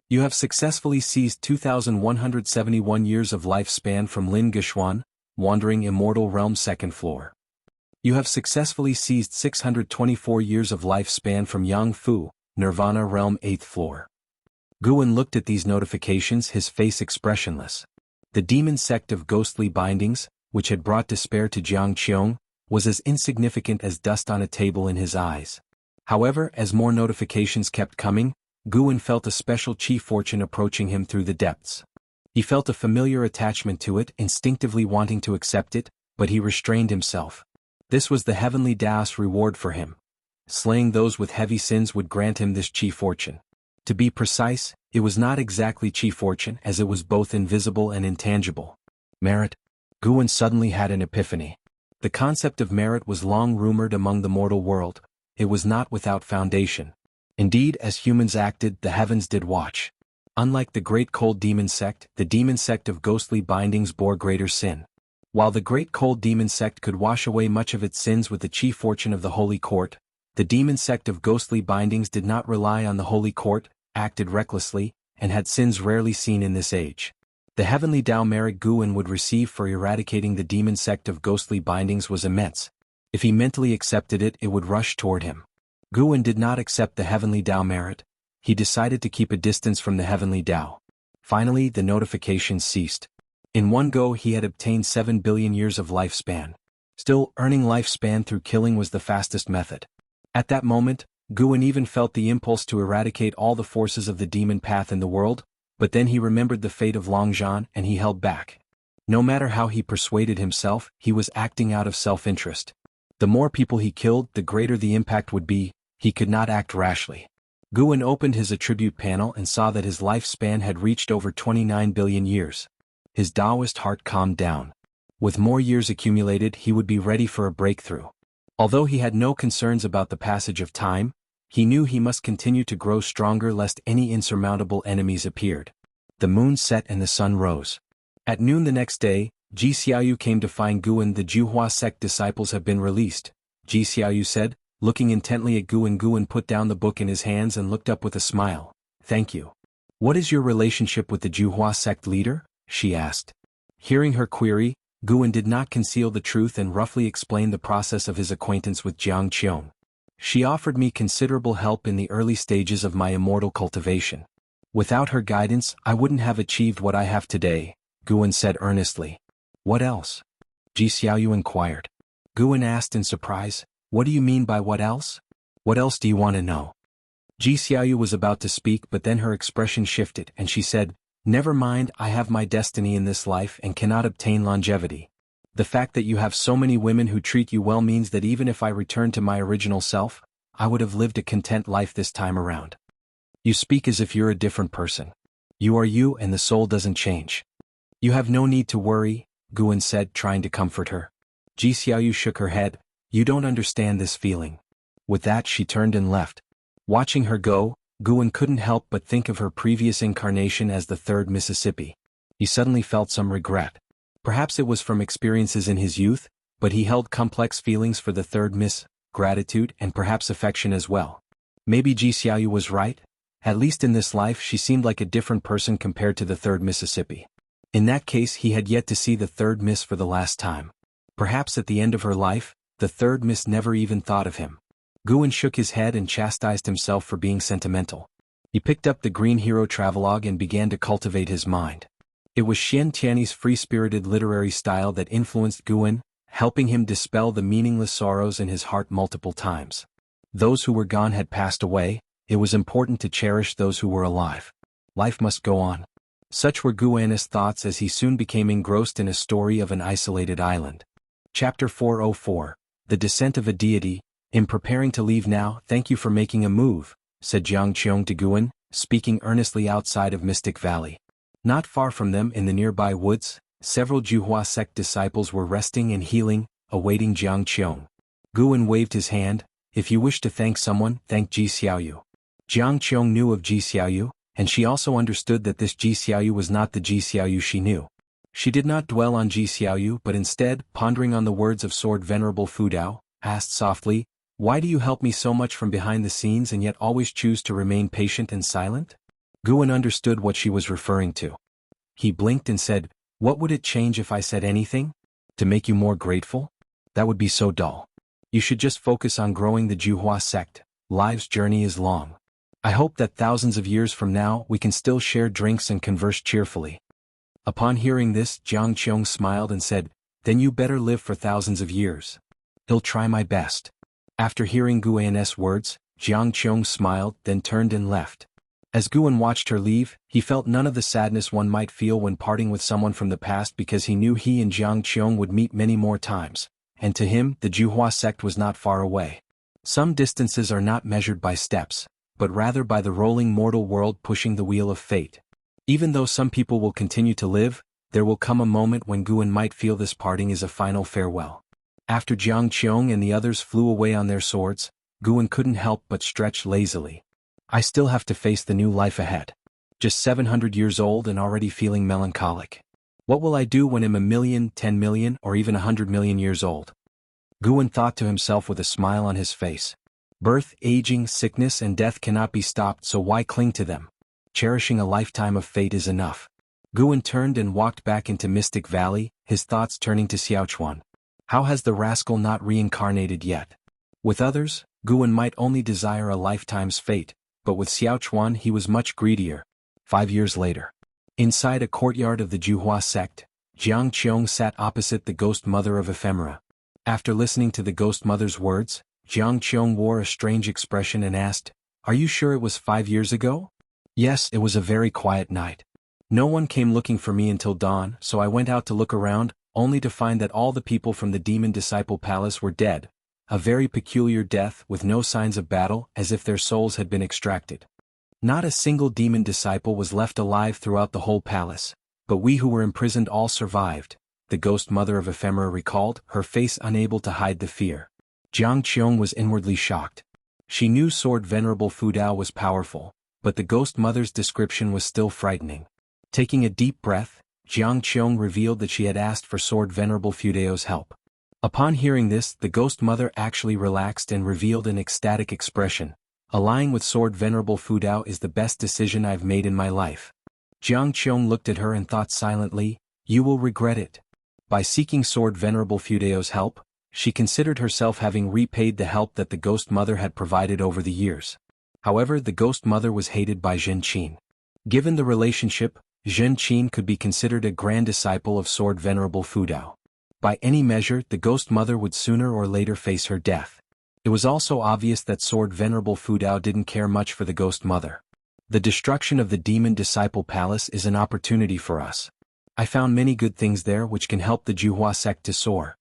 You have successfully seized 2,171 years of lifespan from Lin Geshuan, Wandering Immortal Realm 2nd floor. You have successfully seized 624 years of lifespan from Yang Fu, Nirvana Realm 8th floor. Guan looked at these notifications, his face expressionless. The demon sect of ghostly bindings, which had brought despair to Jiang Qiong, was as insignificant as dust on a table in his eyes. However, as more notifications kept coming, Guan felt a special chi fortune approaching him through the depths. He felt a familiar attachment to it, instinctively wanting to accept it, but he restrained himself. This was the heavenly Taoist reward for him. Slaying those with heavy sins would grant him this chi fortune. To be precise, it was not exactly chi fortune, as it was both invisible and intangible. Merit. Guan suddenly had an epiphany. The concept of merit was long rumored among the mortal world. It was not without foundation. Indeed, as humans acted, the heavens did watch. Unlike the great cold demon sect, the demon sect of ghostly bindings bore greater sin. While the great cold demon sect could wash away much of its sins with the chi fortune of the holy court, the demon sect of ghostly bindings did not rely on the holy court, acted recklessly, and had sins rarely seen in this age. The heavenly Tao merit Guan would receive for eradicating the demon sect of ghostly bindings was immense. If he mentally accepted it, it would rush toward him. Guan did not accept the heavenly Tao merit. He decided to keep a distance from the heavenly Tao. Finally, the notifications ceased. In one go he had obtained 7 billion years of lifespan. Still, earning lifespan through killing was the fastest method. At that moment, Guan even felt the impulse to eradicate all the forces of the demon path in the world, but then he remembered the fate of Longzhan and he held back. No matter how he persuaded himself, he was acting out of self-interest. The more people he killed, the greater the impact would be. He could not act rashly. Guan opened his attribute panel and saw that his lifespan had reached over 29 billion years. His Taoist heart calmed down. With more years accumulated, he would be ready for a breakthrough. Although he had no concerns about the passage of time, he knew he must continue to grow stronger lest any insurmountable enemies appeared. The moon set and the sun rose. At noon the next day, Ji Xiaoyu came to find Guan. The Juhua sect disciples have been released, Ji Xiaoyu said, looking intently at Guan. Guan put down the book in his hands and looked up with a smile. Thank you. What is your relationship with the Juhua sect leader? She asked. Hearing her query, Guan did not conceal the truth and roughly explained the process of his acquaintance with Jiang Qiong. She offered me considerable help in the early stages of my immortal cultivation. Without her guidance, I wouldn't have achieved what I have today, Guan said earnestly. What else? Ji Xiaoyu inquired. Guan asked in surprise, what do you mean by what else? What else do you want to know? Ji Xiaoyu was about to speak, but then her expression shifted and she said, never mind, I have my destiny in this life and cannot obtain longevity. The fact that you have so many women who treat you well means that even if I return to my original self, I would have lived a content life this time around. You speak as if you're a different person. You are you and the soul doesn't change. You have no need to worry, Guan said, trying to comfort her. Ji Xiaoyu shook her head. You don't understand this feeling. With that she turned and left. Watching her go, Guan couldn't help but think of her previous incarnation as the third Mississippi. He suddenly felt some regret. Perhaps it was from experiences in his youth, but he held complex feelings for the third Miss, gratitude and perhaps affection as well. Maybe Ji Xiaoyu was right? At least in this life she seemed like a different person compared to the third Mississippi. In that case he had yet to see the third Miss for the last time. Perhaps at the end of her life, the third Miss never even thought of him. Guan shook his head and chastised himself for being sentimental. He picked up the Green Hero travelogue and began to cultivate his mind. It was Xian Tiany's free-spirited literary style that influenced Guan, helping him dispel the meaningless sorrows in his heart multiple times. Those who were gone had passed away, it was important to cherish those who were alive. Life must go on. Such were Guan's thoughts as he soon became engrossed in a story of an isolated island. Chapter 404, The Descent of a Deity. In preparing to leave now, thank you for making a move, said Jiang Qiong to Guan, speaking earnestly outside of Mystic Valley. Not far from them in the nearby woods, several Juhua sect disciples were resting and healing, awaiting Jiang Qiong. Guan waved his hand. If you wish to thank someone, thank Ji Xiaoyu. Jiang Qiong knew of Ji Xiaoyu, and she also understood that this Ji Xiaoyu was not the Ji Xiaoyu she knew. She did not dwell on Ji Xiaoyu but instead, pondering on the words of Sword Venerable Fudao, asked softly, "Why do you help me so much from behind the scenes and yet always choose to remain patient and silent?" Guan understood what she was referring to. He blinked and said, "What would it change if I said anything? To make you more grateful? That would be so dull. You should just focus on growing the Juhua sect. Life's journey is long. I hope that thousands of years from now we can still share drinks and converse cheerfully." Upon hearing this, Jiang Qiong smiled and said, "Then you better live for thousands of years." "I'll try my best." After hearing Guan's words, Jiang Qiong smiled, then turned and left. As Guan watched her leave, he felt none of the sadness one might feel when parting with someone from the past because he knew he and Jiang Qiong would meet many more times, and to him the Juhua sect was not far away. Some distances are not measured by steps, but rather by the rolling mortal world pushing the wheel of fate. Even though some people will continue to live, there will come a moment when Guan might feel this parting is a final farewell. After Jiang Qiong and the others flew away on their swords, Guan couldn't help but stretch lazily. I still have to face the new life ahead. Just 700 years old and already feeling melancholic. What will I do when I'm 1,000,000, 10,000,000, or even 100,000,000 years old? Guan thought to himself with a smile on his face. Birth, aging, sickness and death cannot be stopped, so why cling to them? Cherishing a lifetime of fate is enough. Guan turned and walked back into Mystic Valley, his thoughts turning to Xiaochuan. How has the rascal not reincarnated yet? With others, Guan might only desire a lifetime's fate, but with Xiaochuan he was much greedier. 5 years later. Inside a courtyard of the Juhua sect, Jiang Qiong sat opposite the Ghost Mother of Ephemera. After listening to the Ghost Mother's words, Jiang Qiong wore a strange expression and asked, "Are you sure it was 5 years ago?" "Yes, it was a very quiet night. No one came looking for me until dawn, so I went out to look around, only to find that all the people from the Demon Disciple Palace were dead. A very peculiar death with no signs of battle, as if their souls had been extracted. Not a single demon disciple was left alive throughout the whole palace, but we who were imprisoned all survived," the Ghost Mother of Ephemera recalled, her face unable to hide the fear. Jiang Qiong was inwardly shocked. She knew Sword Venerable Fudao was powerful, but the Ghost Mother's description was still frightening. Taking a deep breath, Jiang Qiong revealed that she had asked for Sword Venerable Fudao's help. Upon hearing this, the Ghost Mother actually relaxed and revealed an ecstatic expression. "Allying with Sword Venerable Fudao is the best decision I've made in my life." Jiang Qiong looked at her and thought silently, "You will regret it." By seeking Sword Venerable Fudao's help, she considered herself having repaid the help that the Ghost Mother had provided over the years. However, the Ghost Mother was hated by Zhen Qin. Given the relationship, Zhen Qin could be considered a grand disciple of Sword Venerable Fudao. By any measure, the Ghost Mother would sooner or later face her death. It was also obvious that Sword Venerable Fudao didn't care much for the Ghost Mother. The destruction of the Demon Disciple Palace is an opportunity for us. I found many good things there which can help the Juhua sect to soar.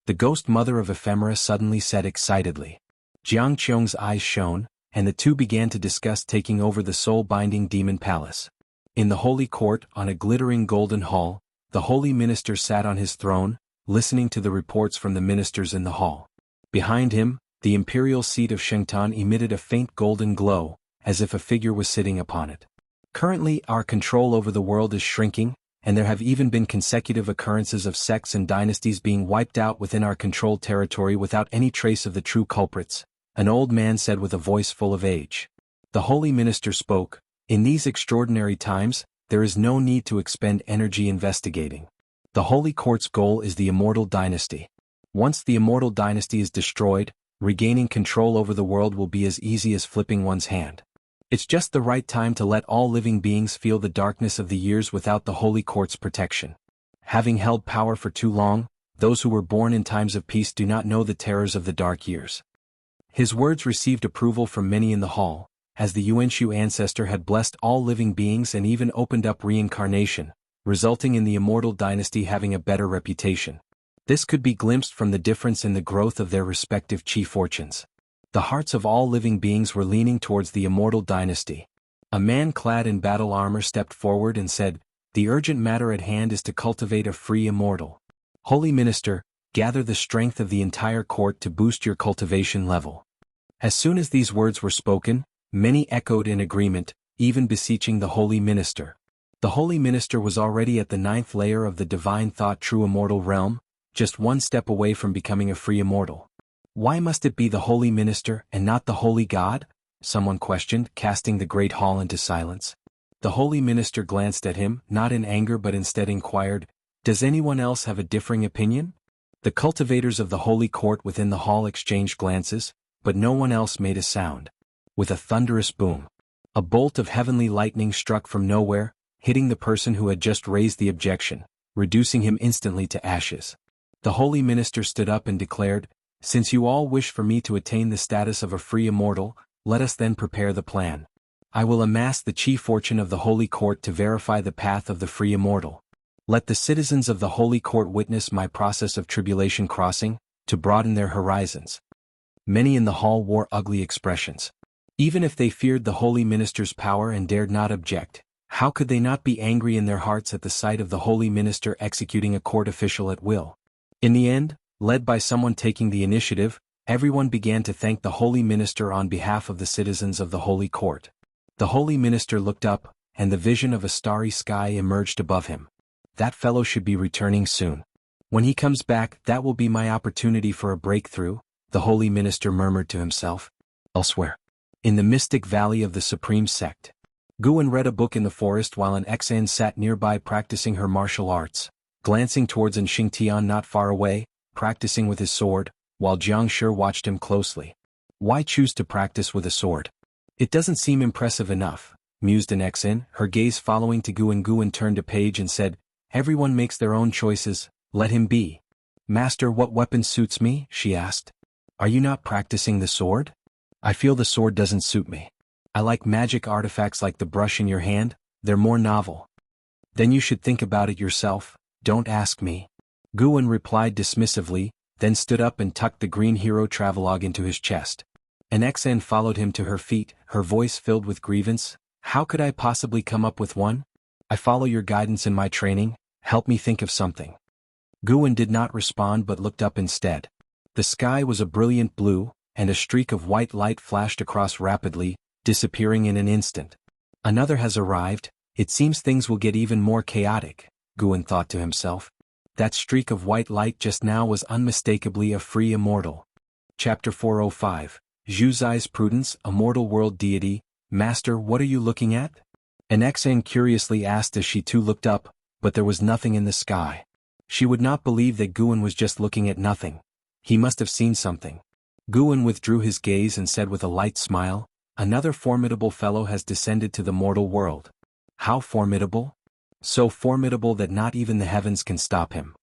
The Ghost Mother of Ephemera suddenly said excitedly. Jiang Qiong's eyes shone, and the two began to discuss taking over the soul-binding Demon Palace. In the Holy Court, on a glittering golden hall, the Holy Minister sat on his throne, listening to the reports from the ministers in the hall. Behind him, The imperial seat of Shengtan emitted a faint golden glow, as if a figure was sitting upon it. Currently, our control over the world is shrinking, and there have even been consecutive occurrences of sects and dynasties being wiped out within our controlled territory without any trace of the true culprits, an old man said with a voice full of age. The holy minister spoke, "In these extraordinary times, there is no need to expend energy investigating. The holy court's goal is the immortal dynasty. Once the immortal dynasty is destroyed, regaining control over the world will be as easy as flipping one's hand. It's just the right time to let all living beings feel the darkness of the years without the holy court's protection. Having held power for too long, those who were born in times of peace do not know the terrors of the dark years." His words received approval from many in the hall, as the Yuanshu ancestor had blessed all living beings and even opened up reincarnation, resulting in the immortal dynasty having a better reputation. This could be glimpsed from the difference in the growth of their respective chi fortunes. The hearts of all living beings were leaning towards the immortal dynasty. A man clad in battle armor stepped forward and said, "The urgent matter at hand is to cultivate a free immortal. Holy Minister, gather the strength of the entire court to boost your cultivation level." As soon as these words were spoken, many echoed in agreement, even beseeching the Holy Minister. The Holy Minister was already at the 9th layer of the divine thought true immortal realm, just one step away from becoming a free immortal. "Why must it be the Holy Minister and not the Holy God?" someone questioned, casting the great hall into silence. The Holy Minister glanced at him, not in anger but instead inquired, "Does anyone else have a differing opinion?" The cultivators of the Holy Court within the hall exchanged glances, but no one else made a sound. With a thunderous boom, a bolt of heavenly lightning struck from nowhere, hitting the person who had just raised the objection, reducing him instantly to ashes. The Holy Minister stood up and declared, "Since you all wish for me to attain the status of a free immortal, let us then prepare the plan. I will amass the chi fortune of the Holy Court to verify the path of the free immortal. Let the citizens of the Holy Court witness my process of tribulation crossing, to broaden their horizons." Many in the hall wore ugly expressions. Even if they feared the Holy Minister's power and dared not object, how could they not be angry in their hearts at the sight of the Holy Minister executing a court official at will? In the end, led by someone taking the initiative, everyone began to thank the Holy Minister on behalf of the citizens of the Holy Court. The Holy Minister looked up, and the vision of a starry sky emerged above him. "That fellow should be returning soon. When he comes back, that will be my opportunity for a breakthrough," the Holy Minister murmured to himself. Elsewhere, in the mystic valley of the Supreme Sect, Guan read a book in the forest while an Xan sat nearby practicing her martial arts, glancing towards an Xingtian not far away, practicing with his sword, while Jiang Shi watched him closely. "Why choose to practice with a sword? It doesn't seem impressive enough," mused an Xan, her gaze following to Guan. Guan turned a page and said, "Everyone makes their own choices, let him be." "Master, what weapon suits me?" she asked. "Are you not practicing the sword?" "I feel the sword doesn't suit me. I like magic artifacts like the brush in your hand, they're more novel." "Then you should think about it yourself, don't ask me." Guan replied dismissively, then stood up and tucked the green hero travelogue into his chest. An Xan followed him to her feet, her voice filled with grievance. "How could I possibly come up with one? I follow your guidance in my training, help me think of something." Guan did not respond but looked up instead. The sky was a brilliant blue, and a streak of white light flashed across rapidly, disappearing in an instant. "Another has arrived, it seems things will get even more chaotic," Guan thought to himself. That streak of white light just now was unmistakably a free immortal. Chapter 405, Zhu Zai's Prudence, Immortal World Deity. "Master, what are you looking at?" An Xan curiously asked as she too looked up, but there was nothing in the sky. She would not believe that Guan was just looking at nothing. He must have seen something. Guan withdrew his gaze and said with a light smile, "Another formidable fellow has descended to the mortal world." "How formidable?" "So formidable that not even the heavens can stop him."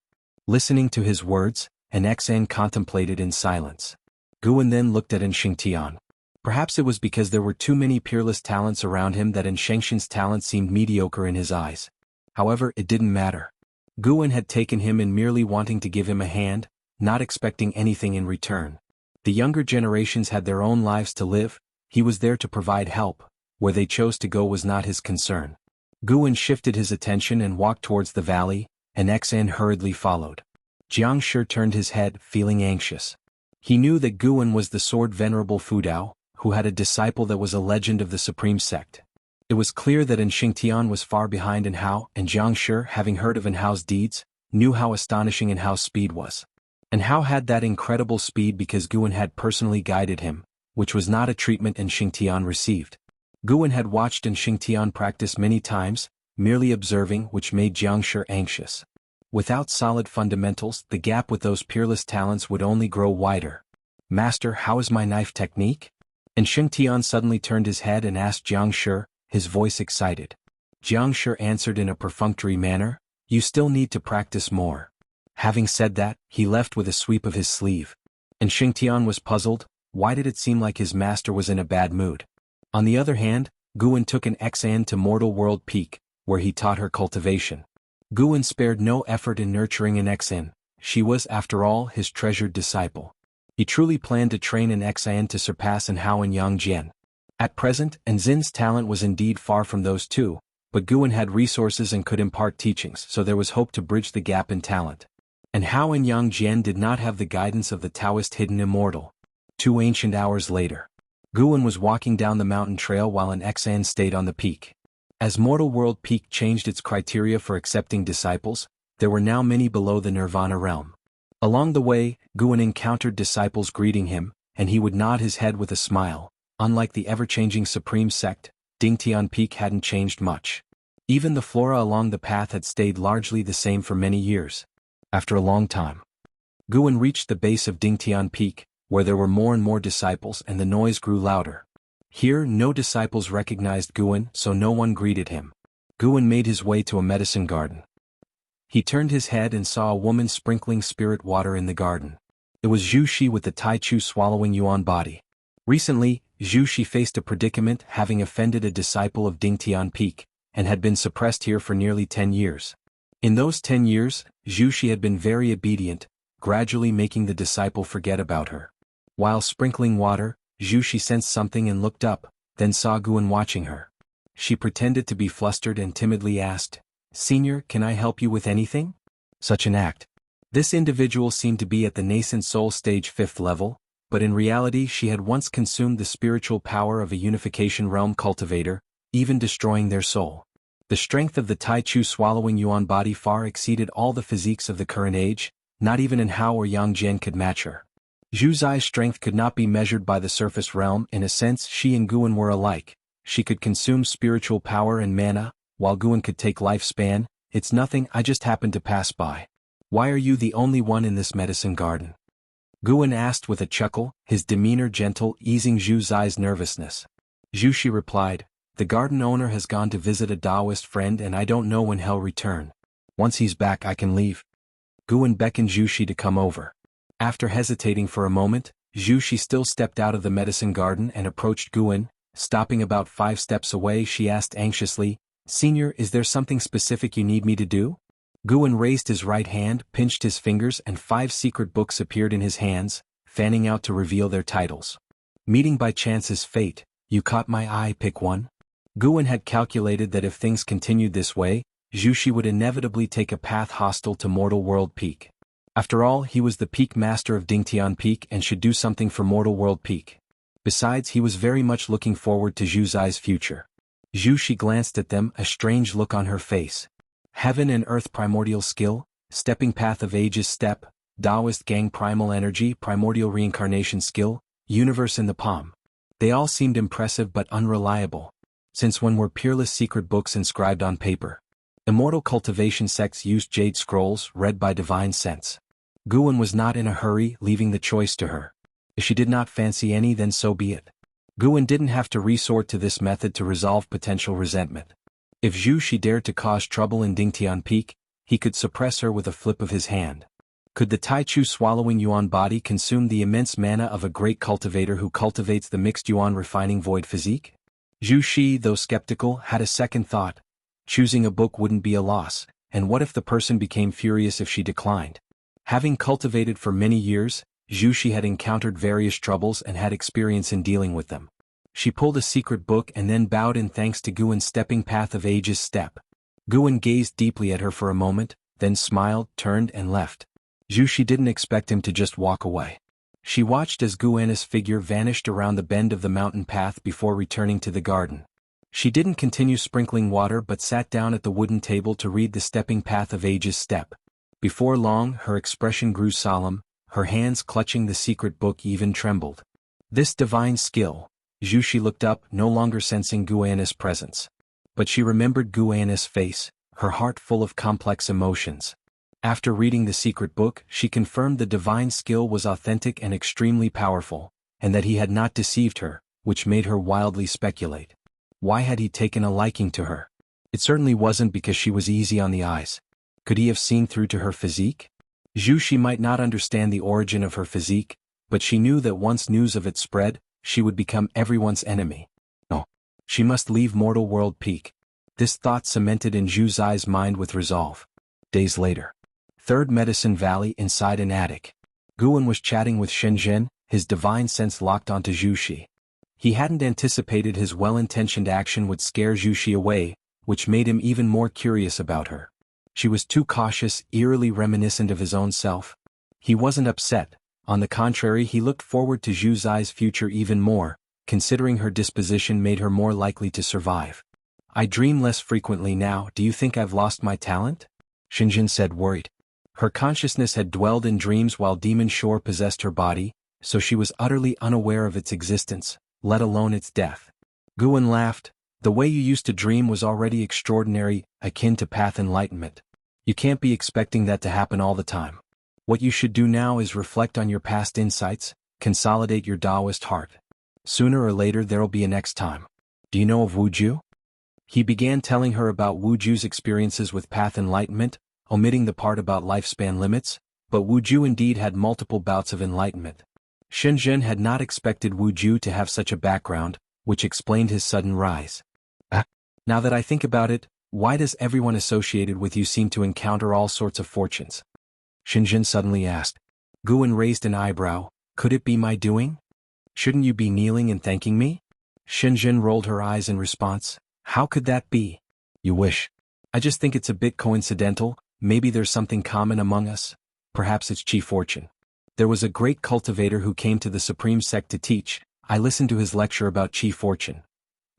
Listening to his words, an Xan contemplated in silence. Guan then looked at An Xingtian. Perhaps it was because there were too many peerless talents around him that An Shengxian's talent seemed mediocre in his eyes. However, it didn't matter. Guan had taken him in merely wanting to give him a hand, not expecting anything in return. The younger generations had their own lives to live, he was there to provide help, where they chose to go was not his concern. Guan shifted his attention and walked towards the valley, and Xan hurriedly followed. Jiang Shi turned his head, feeling anxious. He knew that Guan was the sword venerable Fudao, who had a disciple that was a legend of the supreme sect. It was clear that Xingtian was far behind in Hao, and Jiang Shi, having heard of Hao's deeds, knew how astonishing Hao's speed was. And Hao had that incredible speed because Guan had personally guided him, which was not a treatment Xingtian received. Guan had watched Xingtian practice many times, merely observing, which made Jiang Shi anxious. Without solid fundamentals, the gap with those peerless talents would only grow wider. "Master, how is my knife technique?" And Xingtian suddenly turned his head and asked Jiang Shi, his voice excited. Jiang Shi answered in a perfunctory manner, "You still need to practice more." Having said that, he left with a sweep of his sleeve. And Xingtian was puzzled. Why did it seem like his master was in a bad mood? On the other hand, Guan took an Xan to Mortal World Peak, where he taught her cultivation. Guan spared no effort in nurturing an Xan. She was, after all, his treasured disciple. He truly planned to train an Xan to surpass Hao and Yang Jian. At present, Anzin's talent was indeed far from those two, but Guan had resources and could impart teachings, so there was hope to bridge the gap in talent. And Hao and Yang Jian did not have the guidance of the Taoist hidden immortal. 2 ancient hours later, Guan was walking down the mountain trail while an Xan stayed on the peak. As Mortal World Peak changed its criteria for accepting disciples, there were now many below the Nirvana realm. Along the way, Guan encountered disciples greeting him, and he would nod his head with a smile. Unlike the ever-changing Supreme Sect, Dingtian Peak hadn't changed much. Even the flora along the path had stayed largely the same for many years. After a long time, Guan reached the base of Dingtian Peak, where there were more and more disciples and the noise grew louder. Here, no disciples recognized Guan, so no one greeted him. Guan made his way to a medicine garden. He turned his head and saw a woman sprinkling spirit water in the garden. It was Zhu Shi with the Tai Chu swallowing yuan body. Recently, Zhu Shi faced a predicament, having offended a disciple of Dingtian Peak, and had been suppressed here for nearly 10 years. In those 10 years, Zhu Shi had been very obedient, gradually making the disciple forget about her. While sprinkling water, Zhu Shi sensed something and looked up, then saw Guan watching her. She pretended to be flustered and timidly asked, "Senior, can I help you with anything?" Such an act. This individual seemed to be at the nascent soul stage 5th level, but in reality she had once consumed the spiritual power of a unification realm cultivator, even destroying their soul. The strength of the Tai Chu swallowing yuan body far exceeded all the physiques of the current age, not even Hao or Yang Jian could match her. Zhu Zai's strength could not be measured by the surface realm. In a sense, she and Guan were alike. She could consume spiritual power and mana, while Guan could take lifespan. "It's nothing, I just happened to pass by." "Why are you the only one in this medicine garden?" Guan asked with a chuckle, his demeanor gentle, easing Zhu Zai's nervousness. Zhu Shi replied, "The garden owner has gone to visit a Taoist friend and I don't know when he'll return. Once he's back I can leave." Guan beckoned Zhu Shi to come over. After hesitating for a moment, Zhu Shi still stepped out of the medicine garden and approached Guan. Stopping about 5 steps away, she asked anxiously, "Senior, is there something specific you need me to do?" Guan raised his right hand, pinched his fingers, and 5 secret books appeared in his hands, fanning out to reveal their titles. "Meeting by chance is fate. You caught my eye, pick one." Guan had calculated that if things continued this way, Zhu Shi would inevitably take a path hostile to Mortal World Peak. After all, he was the peak master of Dingtian Peak and should do something for Mortal World Peak. Besides, he was very much looking forward to Zhu Zai's future. Zhu Shi glanced at them, a strange look on her face. Heaven and Earth primordial skill, stepping path of ages step, Taoist gang primal energy primordial reincarnation skill, universe in the palm. They all seemed impressive but unreliable. Since when were peerless secret books inscribed on paper? Immortal cultivation sects used jade scrolls read by divine sense. Guan was not in a hurry, leaving the choice to her. If she did not fancy any, then so be it. Guan didn't have to resort to this method to resolve potential resentment. If Zhu Shi dared to cause trouble in Dingtian Peak, he could suppress her with a flip of his hand. Could the Tai Chu swallowing yuan body consume the immense mana of a great cultivator who cultivates the mixed yuan refining void physique? Zhu Shi, though skeptical, had a second thought. Choosing a book wouldn't be a loss, and what if the person became furious if she declined? Having cultivated for many years, Zhu Shi had encountered various troubles and had experience in dealing with them. She pulled a secret book and then bowed in thanks to Guan's stepping path of ages step. Guan gazed deeply at her for a moment, then smiled, turned and left. Zhu Shi didn't expect him to just walk away. She watched as Guan's figure vanished around the bend of the mountain path before returning to the garden. She didn't continue sprinkling water but sat down at the wooden table to read the stepping path of age's step. Before long, her expression grew solemn, her hands clutching the secret book even trembled. This divine skill. Zhu looked up, no longer sensing Guan's presence. But she remembered Guan's face, her heart full of complex emotions. After reading the secret book, she confirmed the divine skill was authentic and extremely powerful, and that he had not deceived her, which made her wildly speculate. Why had he taken a liking to her? It certainly wasn't because she was easy on the eyes. Could he have seen through to her physique? She might not understand the origin of her physique, but she knew that once news of it spread, she would become everyone's enemy. No. She must leave mortal world peak. This thought cemented in Zhu Zai's mind with resolve. Days later. Third Medicine Valley inside an attic. Guan was chatting with Shenzhen, his divine sense locked onto Zhu. He hadn't anticipated his well-intentioned action would scare Zhu away, which made him even more curious about her. She was too cautious, eerily reminiscent of his own self. He wasn't upset. On the contrary, he looked forward to Zhu Zai's future even more, considering her disposition made her more likely to survive. I dream less frequently now. Do you think I've lost my talent? Shenzhen said, worried. Her consciousness had dwelled in dreams while Demon Shore possessed her body, so she was utterly unaware of its existence, let alone its death. Guan laughed. The way you used to dream was already extraordinary, akin to path enlightenment. You can't be expecting that to happen all the time. What you should do now is reflect on your past insights, consolidate your Taoist heart. Sooner or later there'll be a next time. Do you know of Wuju? He began telling her about Wuju's experiences with path enlightenment, omitting the part about lifespan limits, but Wuju indeed had multiple bouts of enlightenment. Shenzhen had not expected Wuju to have such a background, which explained his sudden rise. Now that I think about it, why does everyone associated with you seem to encounter all sorts of fortunes? Shenzhen suddenly asked. Guan raised an eyebrow. Could it be my doing? Shouldn't you be kneeling and thanking me? Shenzhen rolled her eyes in response. How could that be? You wish. I just think it's a bit coincidental. Maybe there's something common among us. Perhaps it's Chi Fortune. There was a great cultivator who came to the Supreme Sect to teach. I listened to his lecture about Chi Fortune.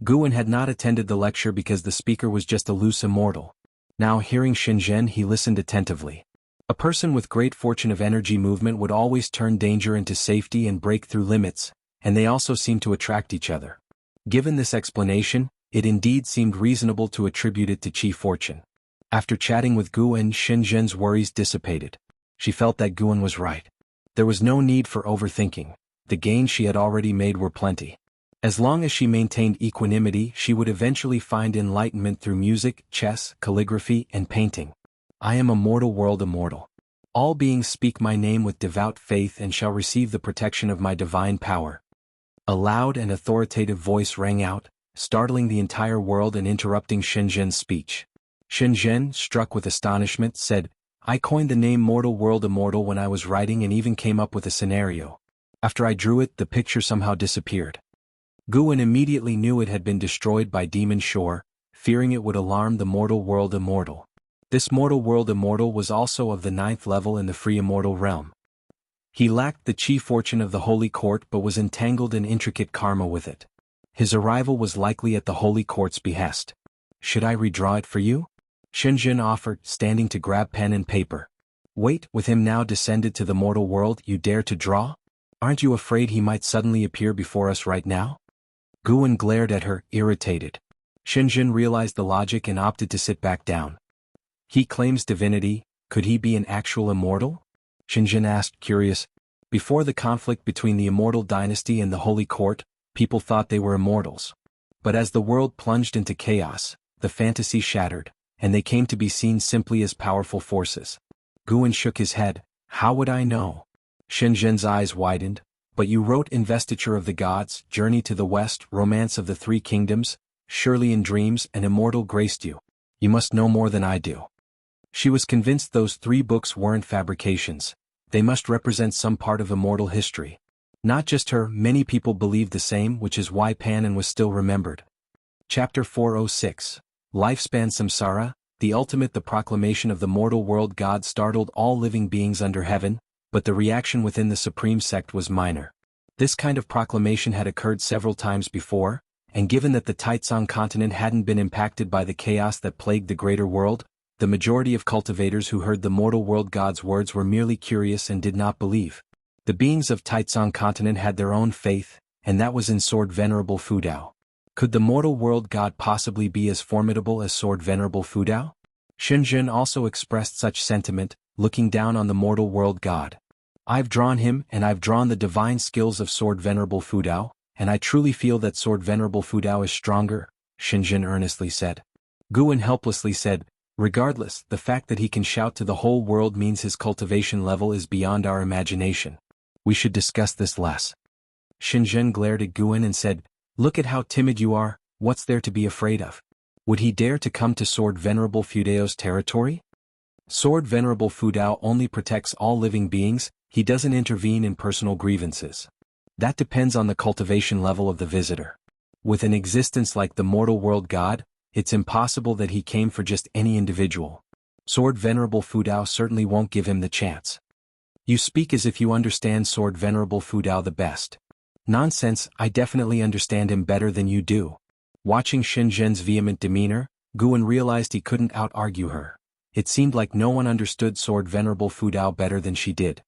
Guan had not attended the lecture because the speaker was just a loose immortal. Now hearing Shenzhen, he listened attentively. A person with great fortune of energy movement would always turn danger into safety and break through limits, and they also seem to attract each other. Given this explanation, it indeed seemed reasonable to attribute it to Chi Fortune. After chatting with Guan, Shenzhen's worries dissipated. She felt that Guan was right. There was no need for overthinking. The gains she had already made were plenty. As long as she maintained equanimity, she would eventually find enlightenment through music, chess, calligraphy, and painting. I am a mortal world immortal. All beings speak my name with devout faith and shall receive the protection of my divine power. A loud and authoritative voice rang out, startling the entire world and interrupting Shenzhen's speech. Shenzhen, struck with astonishment, said, I coined the name Mortal World Immortal when I was writing and even came up with a scenario. After I drew it, the picture somehow disappeared. Guan immediately knew it had been destroyed by Demon Shore, fearing it would alarm the Mortal World Immortal. This Mortal World Immortal was also of the 9th level in the Free Immortal realm. He lacked the Chi Fortune of the Holy Court but was entangled in intricate karma with it. His arrival was likely at the Holy Court's behest. Should I redraw it for you? Shenzhen offered, standing to grab pen and paper. Wait, with him now descended to the mortal world, you dare to draw? Aren't you afraid he might suddenly appear before us right now? Guan glared at her, irritated. Shenzhen realized the logic and opted to sit back down. He claims divinity, could he be an actual immortal? Shenzhen asked, curious. Before the conflict between the immortal dynasty and the Holy Court, people thought they were immortals. But as the world plunged into chaos, the fantasy shattered, and they came to be seen simply as powerful forces. Guan shook his head. How would I know? Shenzhen's eyes widened. But you wrote Investiture of the Gods, Journey to the West, Romance of the Three Kingdoms, surely in dreams an immortal graced you. You must know more than I do. She was convinced those 3 books weren't fabrications. They must represent some part of immortal history. Not just her, many people believed the same, which is why Panin was still remembered. Chapter 406. Lifespan Samsara, the proclamation of the mortal world God startled all living beings under heaven, but the reaction within the supreme sect was minor. This kind of proclamation had occurred several times before, and given that the Taitsong continent hadn't been impacted by the chaos that plagued the greater world, the majority of cultivators who heard the mortal world god's words were merely curious and did not believe. The beings of Taitsong continent had their own faith, and that was in Sword Venerable Fudao. Could the mortal world god possibly be as formidable as Sword Venerable Fudao? Shenzhen also expressed such sentiment, looking down on the mortal world god. I've drawn him and I've drawn the divine skills of Sword Venerable Fudao, and I truly feel that Sword Venerable Fudao is stronger, Shenzhen earnestly said. Guan helplessly said, regardless, the fact that he can shout to the whole world means his cultivation level is beyond our imagination. We should discuss this less. Shenzhen glared at Guan and said, look at how timid you are, what's there to be afraid of? Would he dare to come to Sword Venerable Fudao's territory? Sword Venerable Fudao only protects all living beings, he doesn't intervene in personal grievances. That depends on the cultivation level of the visitor. With an existence like the mortal world god, it's impossible that he came for just any individual. Sword Venerable Fudao certainly won't give him the chance. You speak as if you understand Sword Venerable Fudao the best. Nonsense, I definitely understand him better than you do. Watching Shenzhen's vehement demeanor, Guan realized he couldn't out-argue her. It seemed like no one understood Sword Venerable Fudao better than she did.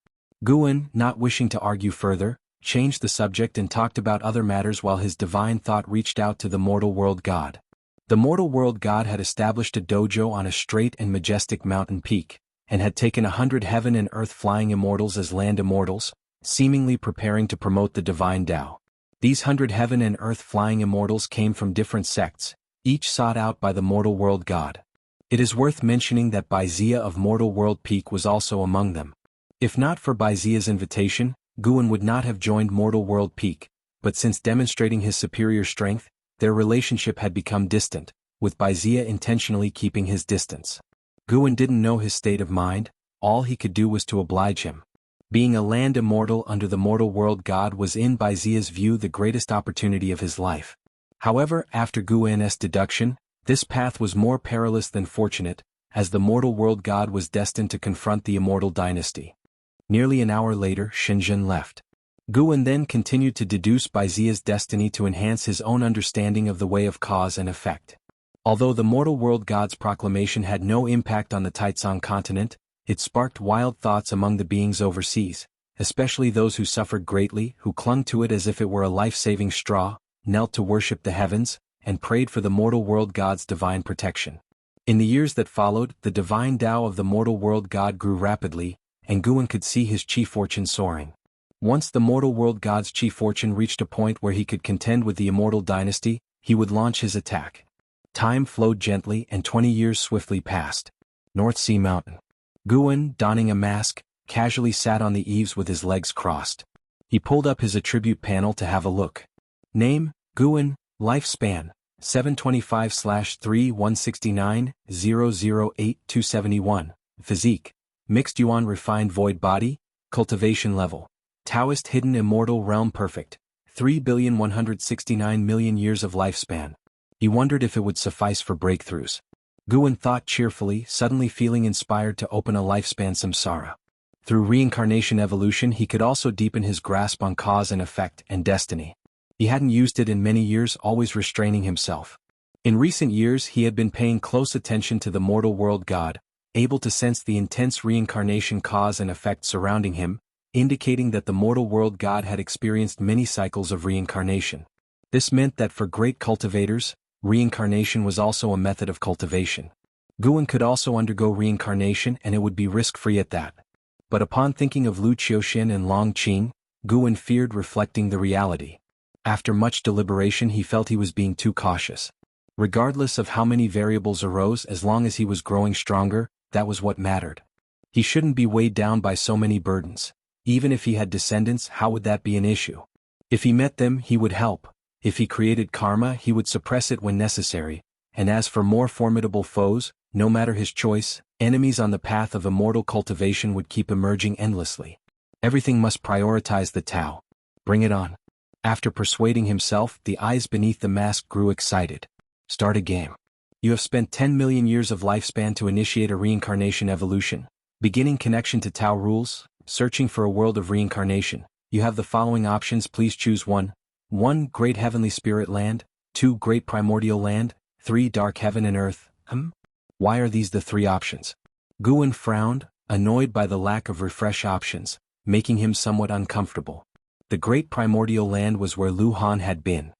Guan, not wishing to argue further, changed the subject and talked about other matters while his divine thought reached out to the mortal world god. The mortal world god had established a dojo on a straight and majestic mountain peak, and had taken 100 heaven and earth flying immortals as land immortals, seemingly preparing to promote the divine Tao. These 100 heaven and earth flying immortals came from different sects, each sought out by the mortal world god. It is worth mentioning that Baizia of Mortal World Peak was also among them. If not for Baizia's invitation, Guan would not have joined Mortal World Peak, but since demonstrating his superior strength, their relationship had become distant, with Baizia intentionally keeping his distance. Guan didn't know his state of mind, all he could do was to oblige him. Being a land immortal under the mortal world god was in Baizia's view the greatest opportunity of his life. However, after Guan's deduction, this path was more perilous than fortunate, as the mortal world god was destined to confront the immortal dynasty. Nearly an hour later, Shenzhen left. Guan then continued to deduce Baizia's destiny to enhance his own understanding of the way of cause and effect. Although the mortal world god's proclamation had no impact on the Taitsong continent, it sparked wild thoughts among the beings overseas, especially those who suffered greatly, who clung to it as if it were a life-saving straw, knelt to worship the heavens, and prayed for the mortal world god's divine protection. In the years that followed, the divine Tao of the mortal world god grew rapidly, and Guan could see his chi fortune soaring. Once the mortal world god's chi fortune reached a point where he could contend with the immortal dynasty, he would launch his attack. Time flowed gently and 20 years swiftly passed. North Sea Mountain. Guan, donning a mask, casually sat on the eaves with his legs crossed. He pulled up his attribute panel to have a look. Name, Guan, lifespan, 725/3/169/008-271, physique, mixed yuan refined void body, cultivation level, Taoist hidden immortal realm perfect, 3,169,000,000 years of lifespan. He wondered if it would suffice for breakthroughs. Guan thought cheerfully, suddenly feeling inspired to open a lifespan samsara. Through reincarnation evolution he could also deepen his grasp on cause and effect and destiny. He hadn't used it in many years, always restraining himself. In recent years he had been paying close attention to the mortal world god, able to sense the intense reincarnation cause and effect surrounding him, indicating that the mortal world god had experienced many cycles of reincarnation. This meant that for great cultivators, reincarnation was also a method of cultivation. Guan could also undergo reincarnation and it would be risk-free at that. But upon thinking of Lu Qiuxin and Long Qing, Guan feared reflecting the reality. After much deliberation he felt he was being too cautious. Regardless of how many variables arose, as long as he was growing stronger, that was what mattered. He shouldn't be weighed down by so many burdens. Even if he had descendants, how would that be an issue? If he met them, he would help. If he created karma, he would suppress it when necessary. And as for more formidable foes, no matter his choice, enemies on the path of immortal cultivation would keep emerging endlessly. Everything must prioritize the Tao. Bring it on. After persuading himself, the eyes beneath the mask grew excited. Start a game. You have spent 10 million years of lifespan to initiate a reincarnation evolution. Beginning connection to Tao rules, searching for a world of reincarnation. You have the following options, please choose one. 1. Great Heavenly Spirit Land. 2. Great Primordial Land. 3. Dark Heaven and Earth. Why are these the 3 options? Guan frowned, annoyed by the lack of refresh options, making him somewhat uncomfortable. The Great Primordial Land was where Lu Han had been.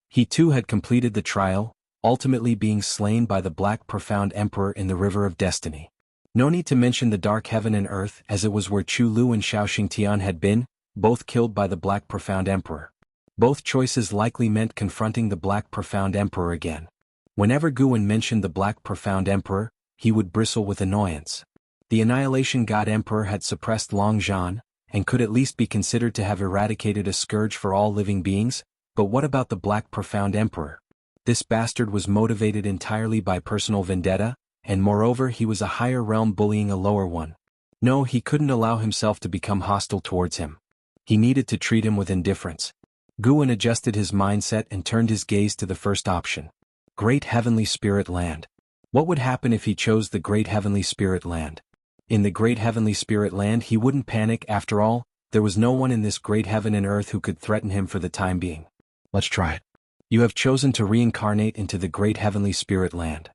He too had completed the trial, ultimately being slain by the Black Profound Emperor in the River of Destiny. No need to mention the Dark Heaven and Earth, as it was where Chu Lu and Xiao Xingtian had been, both killed by the Black Profound Emperor. Both choices likely meant confronting the Black Profound Emperor again. Whenever Guan mentioned the Black Profound Emperor, he would bristle with annoyance. The Annihilation God Emperor had suppressed Long Zhan, and could at least be considered to have eradicated a scourge for all living beings, but what about the Black Profound Emperor? This bastard was motivated entirely by personal vendetta, and moreover he was a higher realm bullying a lower one. No, he couldn't allow himself to become hostile towards him. He needed to treat him with indifference. Guan adjusted his mindset and turned his gaze to the first option. Great Heavenly Spirit Land. What would happen if he chose the Great Heavenly Spirit Land? In the Great Heavenly Spirit Land he wouldn't panic. After all, there was no one in this great heaven and earth who could threaten him for the time being. Let's try it. You have chosen to reincarnate into the Great Heavenly Spirit Land.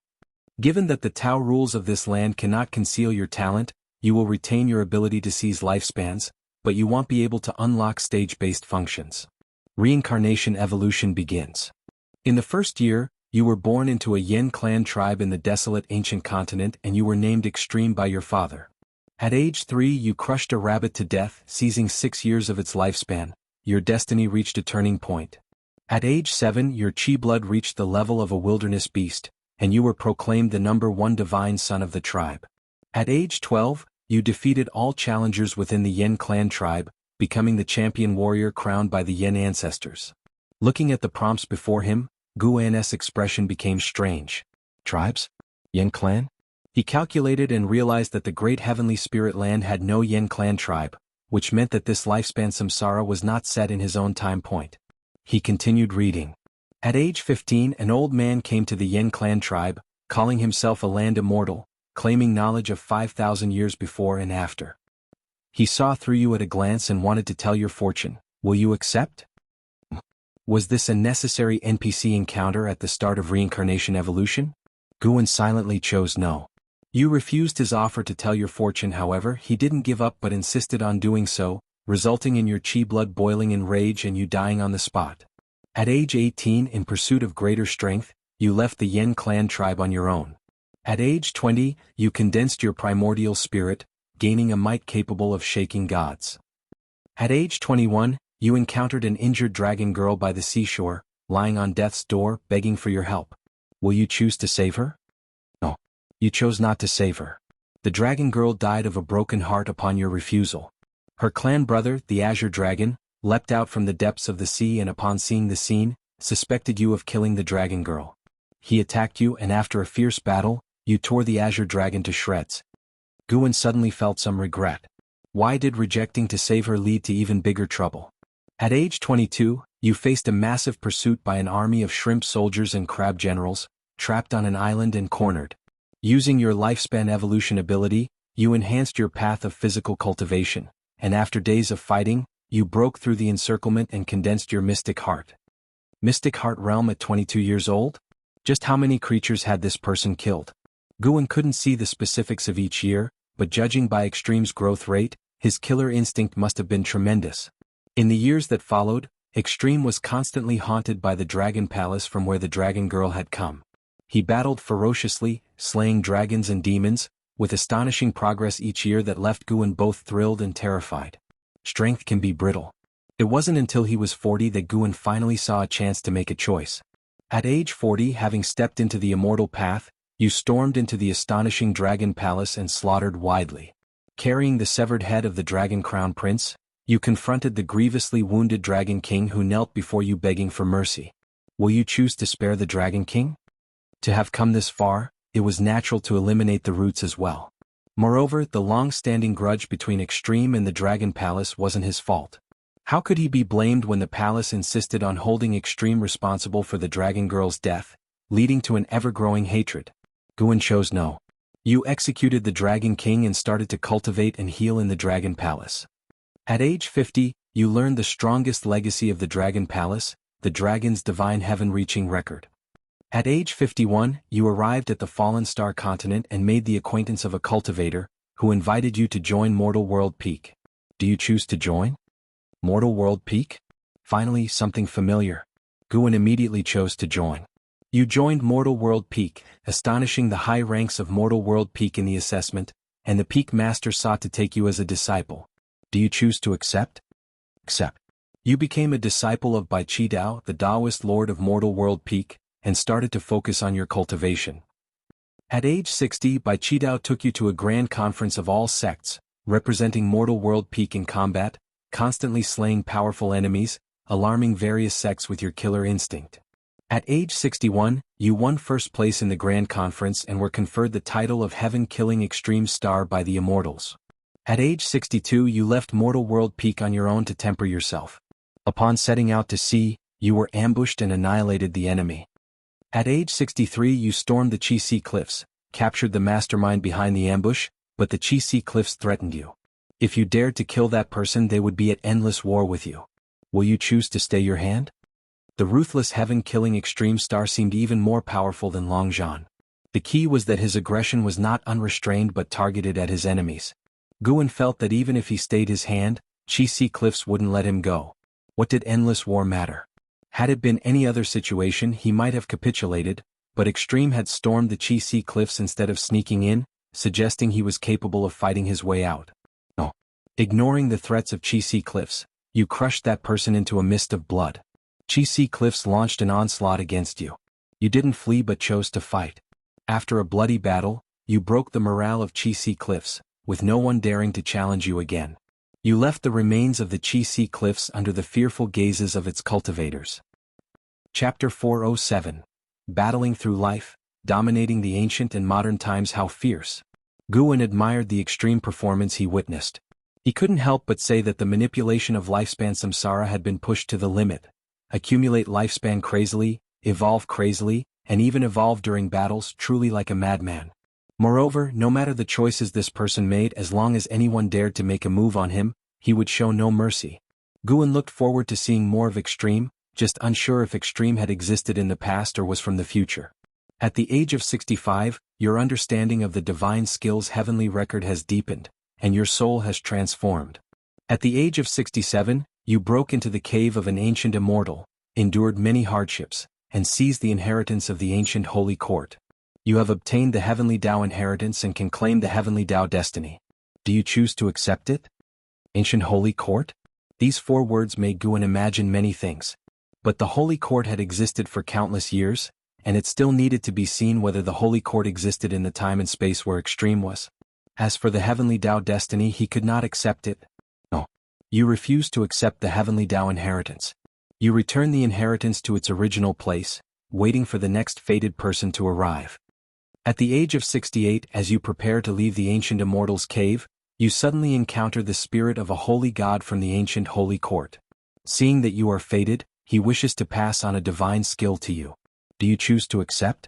Given that the Tao rules of this land cannot conceal your talent, you will retain your ability to seize lifespans, but you won't be able to unlock stage-based functions. Reincarnation evolution begins. In the first year, you were born into a Yen clan tribe in the desolate ancient continent and you were named Extreme by your father. At age 3 you crushed a rabbit to death, seizing 6 years of its lifespan. Your destiny reached a turning point. At age 7 your chi blood reached the level of a wilderness beast, and you were proclaimed the #1 divine son of the tribe. At age 12, you defeated all challengers within the Yen clan tribe, becoming the champion warrior crowned by the Yen ancestors. Looking at the prompts before him, Guan's expression became strange. Tribes? Yen clan? He calculated and realized that the Great Heavenly Spirit Land had no Yen clan tribe, which meant that this lifespan samsara was not set in his own time point. He continued reading. At age 15 an old man came to the Yen clan tribe, calling himself a land immortal, claiming knowledge of 5,000 years before and after. He saw through you at a glance and wanted to tell your fortune. Will you accept? Was this a necessary NPC encounter at the start of reincarnation evolution? Guan silently chose no. You refused his offer to tell your fortune. However, he didn't give up but insisted on doing so, resulting in your chi blood boiling in rage and you dying on the spot. At age 18, in pursuit of greater strength, you left the Yen clan tribe on your own. At age 20, you condensed your primordial spirit, gaining a might capable of shaking gods. At age 21, you encountered an injured dragon girl by the seashore, lying on death's door, begging for your help. Will you choose to save her? No. You chose not to save her. The dragon girl died of a broken heart upon your refusal. Her clan brother, the Azure Dragon, leapt out from the depths of the sea and upon seeing the scene, suspected you of killing the dragon girl. He attacked you and after a fierce battle, you tore the Azure Dragon to shreds. Guan suddenly felt some regret. Why did rejecting to save her lead to even bigger trouble? At age 22, you faced a massive pursuit by an army of shrimp soldiers and crab generals, trapped on an island and cornered. Using your lifespan evolution ability, you enhanced your path of physical cultivation, and after days of fighting, you broke through the encirclement and condensed your mystic heart. Mystic heart realm at 22 years old? Just how many creatures had this person killed? Guan couldn't see the specifics of each year, but judging by Extreme's growth rate, his killer instinct must have been tremendous. In the years that followed, Extreme was constantly haunted by the Dragon Palace from where the Dragon Girl had come. He battled ferociously, slaying dragons and demons, with astonishing progress each year that left Guan both thrilled and terrified. Strength can be brittle. It wasn't until he was 40 that Guan finally saw a chance to make a choice. At age 40, having stepped into the immortal path, you stormed into the astonishing Dragon Palace and slaughtered widely. Carrying the severed head of the Dragon Crown Prince, you confronted the grievously wounded Dragon King who knelt before you begging for mercy. Will you choose to spare the Dragon King? To have come this far, it was natural to eliminate the roots as well. Moreover, the long-standing grudge between Extreme and the Dragon Palace wasn't his fault. How could he be blamed when the palace insisted on holding Extreme responsible for the Dragon Girl's death, leading to an ever-growing hatred? Guan chose no. You executed the Dragon King and started to cultivate and heal in the Dragon Palace. At age 50, you learned the strongest legacy of the Dragon Palace, the dragon's divine heaven-reaching record. At age 51, you arrived at the Fallen Star continent and made the acquaintance of a cultivator, who invited you to join Mortal World Peak. Do you choose to join Mortal World Peak? Finally, something familiar. Guin immediately chose to join. You joined Mortal World Peak, astonishing the high ranks of Mortal World Peak in the assessment, and the Peak Master sought to take you as a disciple. Do you choose to accept? Accept. You became a disciple of Bai Chi Dao, the Taoist Lord of Mortal World Peak, and started to focus on your cultivation. At age 60, Bai Chi Dao took you to a grand conference of all sects, representing Mortal World Peak in combat, constantly slaying powerful enemies, alarming various sects with your killer instinct. At age 61, you won first place in the grand conference and were conferred the title of Heaven-Killing Extreme Star by the Immortals. At age 62, you left Mortal World Peak on your own to temper yourself. Upon setting out to sea, you were ambushed and annihilated the enemy. At age 63, you stormed the Chi Si Cliffs, captured the mastermind behind the ambush, but the Chi Si Cliffs threatened you. If you dared to kill that person, they would be at endless war with you. Will you choose to stay your hand? The ruthless heaven-killing extreme star seemed even more powerful than Long Zhan. The key was that his aggression was not unrestrained but targeted at his enemies. Guin felt that even if he stayed his hand, Chi Si Cliffs wouldn't let him go. What did endless war matter? Had it been any other situation, he might have capitulated, but Extreme had stormed the Chi Si Cliffs instead of sneaking in, suggesting he was capable of fighting his way out. No. Ignoring the threats of Chi Si Cliffs, you crushed that person into a mist of blood. Chi Si Cliffs launched an onslaught against you. You didn't flee but chose to fight. After a bloody battle, you broke the morale of Chi Si Cliffs, with no one daring to challenge you again. You left the remains of the Chi Si Cliffs under the fearful gazes of its cultivators. Chapter 407. Battling Through Life, Dominating the Ancient and Modern Times. How fierce! Guin admired the extreme performance he witnessed. He couldn't help but say that the manipulation of lifespan samsara had been pushed to the limit. Accumulate lifespan crazily, evolve crazily, and even evolve during battles, truly like a madman. Moreover, no matter the choices this person made, as long as anyone dared to make a move on him, he would show no mercy. Guin looked forward to seeing more of Extreme, just unsure if Extreme had existed in the past or was from the future. At the age of 65, your understanding of the divine skill's heavenly record has deepened, and your soul has transformed. At the age of 67, you broke into the cave of an ancient immortal, endured many hardships, and seized the inheritance of the ancient holy court. You have obtained the heavenly Tao inheritance and can claim the heavenly Tao destiny. Do you choose to accept it? Ancient holy court? These 4 words made Guin imagine many things. But the holy court had existed for countless years, and it still needed to be seen whether the holy court existed in the time and space where Extreme was. As for the heavenly Tao destiny, he could not accept it. No. You refused to accept the heavenly Tao inheritance. You return the inheritance to its original place, waiting for the next fated person to arrive. At the age of 68, as you prepare to leave the ancient immortal's cave, you suddenly encounter the spirit of a holy god from the ancient holy court. Seeing that you are fated, he wishes to pass on a divine skill to you. Do you choose to accept?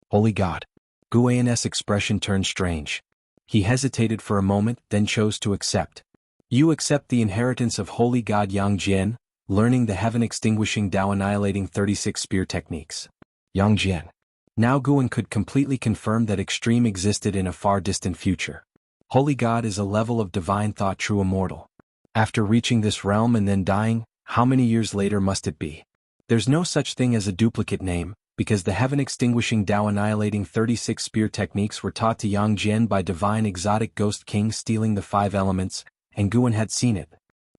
Holy god. Guin's expression turned strange. He hesitated for a moment, then chose to accept. You accept the inheritance of holy god Yang Jian, learning the heaven-extinguishing Tao annihilating 36 spear techniques. Yang Jian. Now Guin could completely confirm that Extreme existed in a far distant future. Holy God is a level of divine thought true immortal. After reaching this realm and then dying, how many years later must it be? There's no such thing as a duplicate name, because the heaven-extinguishing Tao annihilating 36 spear techniques were taught to Yang Jian by divine exotic ghost kings stealing the 5 elements, and Guin had seen it.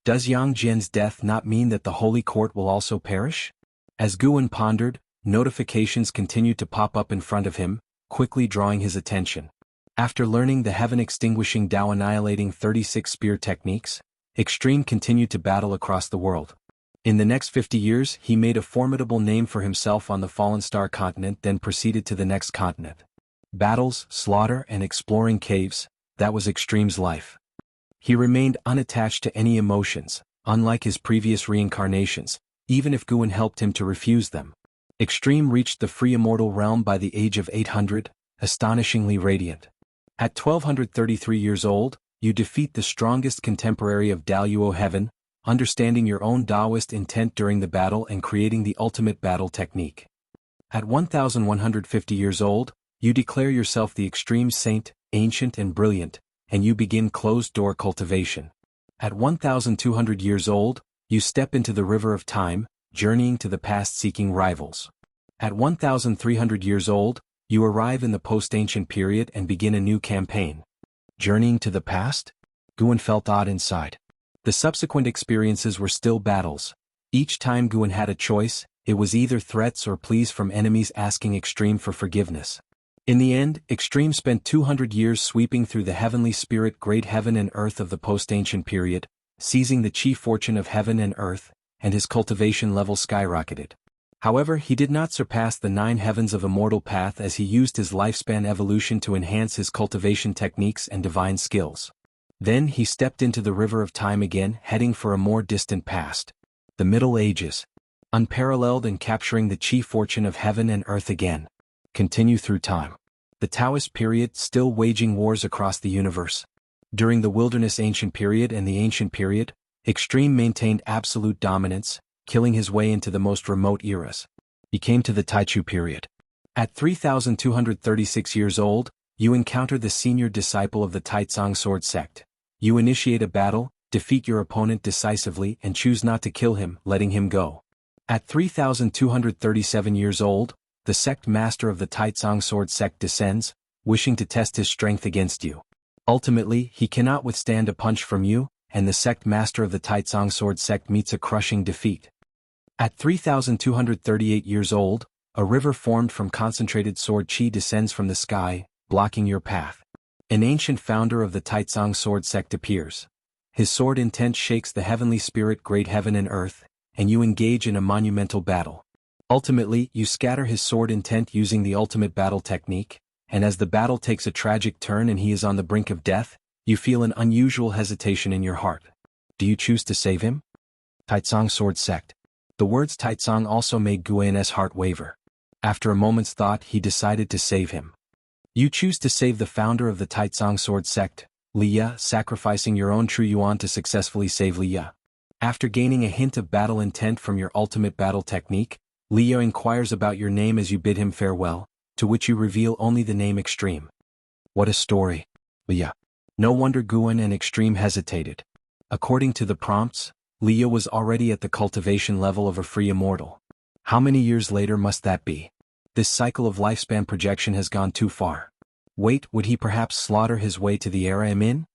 Does Yang Jian's death not mean that the holy court will also perish? As Guin pondered, notifications continued to pop up in front of him, quickly drawing his attention. After learning the heaven-extinguishing Tao annihilating 36 spear techniques, Extreme continued to battle across the world. In the next 50 years, he made a formidable name for himself on the Fallen Star continent, then proceeded to the next continent. Battles, slaughter, and exploring caves, that was Extreme's life. He remained unattached to any emotions, unlike his previous reincarnations, even if Guin helped him to refuse them. Extreme reached the free immortal realm by the age of 800, astonishingly radiant. At 1233 years old, you defeat the strongest contemporary of Daluo Heaven, understanding your own Taoist intent during the battle and creating the ultimate battle technique. At 1150 years old, you declare yourself the extreme saint, ancient and brilliant, and you begin closed-door cultivation. At 1200 years old, you step into the river of time, journeying to the past seeking rivals. At 1300 years old, you arrive in the post-ancient period and begin a new campaign. Journeying to the past? Guan felt odd inside. The subsequent experiences were still battles. Each time Guan had a choice, it was either threats or pleas from enemies asking Extreme for forgiveness. In the end, Extreme spent 200 years sweeping through the heavenly spirit great heaven and earth of the post-ancient period, seizing the chief fortune of heaven and earth, and his cultivation level skyrocketed. However, he did not surpass the 9 heavens of immortal path as he used his lifespan evolution to enhance his cultivation techniques and divine skills. Then he stepped into the river of time again, heading for a more distant past. The Middle Ages. Unparalleled and capturing the chief fortune of heaven and earth again. Continue through time. The Taoist period, still waging wars across the universe. During the Wilderness Ancient Period and the Ancient Period, Extreme maintained absolute dominance, killing his way into the most remote eras. He came to the Taichu period. At 3236 years old, you encounter the senior disciple of the Taizong sword sect. You initiate a battle, defeat your opponent decisively and choose not to kill him, letting him go. At 3237 years old, the sect master of the Taizong sword sect descends, wishing to test his strength against you. Ultimately, he cannot withstand a punch from you, and the sect master of the Taizong sword sect meets a crushing defeat. At 3238 years old, a river formed from concentrated sword chi descends from the sky, blocking your path. An ancient founder of the Taizong sword sect appears. His sword intent shakes the heavenly spirit great heaven and earth, and you engage in a monumental battle. Ultimately, you scatter his sword intent using the ultimate battle technique, and as the battle takes a tragic turn and he is on the brink of death, you feel an unusual hesitation in your heart. Do you choose to save him? Taizong sword sect. The words Taizong also made Guan's heart waver. After a moment's thought, he decided to save him. You choose to save the founder of the Taizong sword sect, Liya, sacrificing your own true yuan to successfully save Liya. After gaining a hint of battle intent from your ultimate battle technique, Liya inquires about your name as you bid him farewell, to which you reveal only the name Extreme. What a story. Liya. No wonder Guan and Extreme hesitated. According to the prompts, Liya was already at the cultivation level of a free immortal. How many years later must that be? This cycle of lifespan projection has gone too far. Wait, would he perhaps slaughter his way to the era I'm in?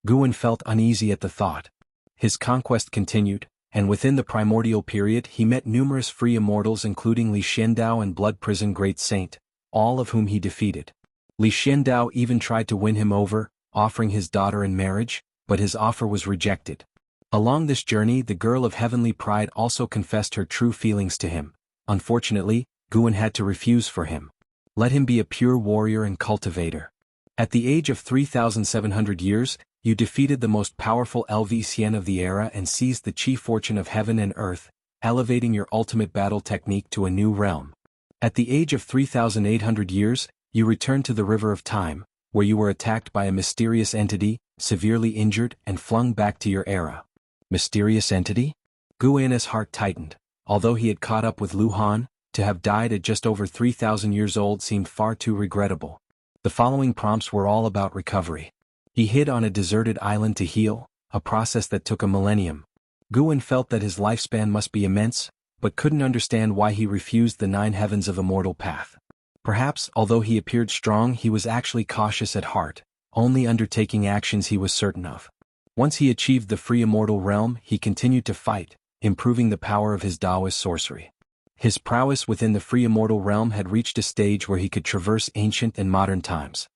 Guan felt uneasy at the thought. His conquest continued, and within the primordial period he met numerous free immortals including Li Xiandao and Blood Prison Great Saint, all of whom he defeated. Li Xiandao even tried to win him over, offering his daughter in marriage, but his offer was rejected. Along this journey the girl of heavenly pride also confessed her true feelings to him. Unfortunately, Guan had to refuse for him. Let him be a pure warrior and cultivator. At the age of 3,700 years, you defeated the most powerful LV of the era and seized the chief fortune of heaven and earth, elevating your ultimate battle technique to a new realm. At the age of 3,800 years, you returned to the river of time, where you were attacked by a mysterious entity, severely injured and flung back to your era. Mysterious entity? Guan's heart tightened. Although he had caught up with Lu Han, to have died at just over 3,000 years old seemed far too regrettable. The following prompts were all about recovery. He hid on a deserted island to heal, a process that took a millennium. Guan felt that his lifespan must be immense, but couldn't understand why he refused the 9 heavens of immortal path. Perhaps, although he appeared strong, he was actually cautious at heart, only undertaking actions he was certain of. Once he achieved the free immortal realm, he continued to fight, improving the power of his Taoist sorcery. His prowess within the free immortal realm had reached a stage where he could traverse ancient and modern times.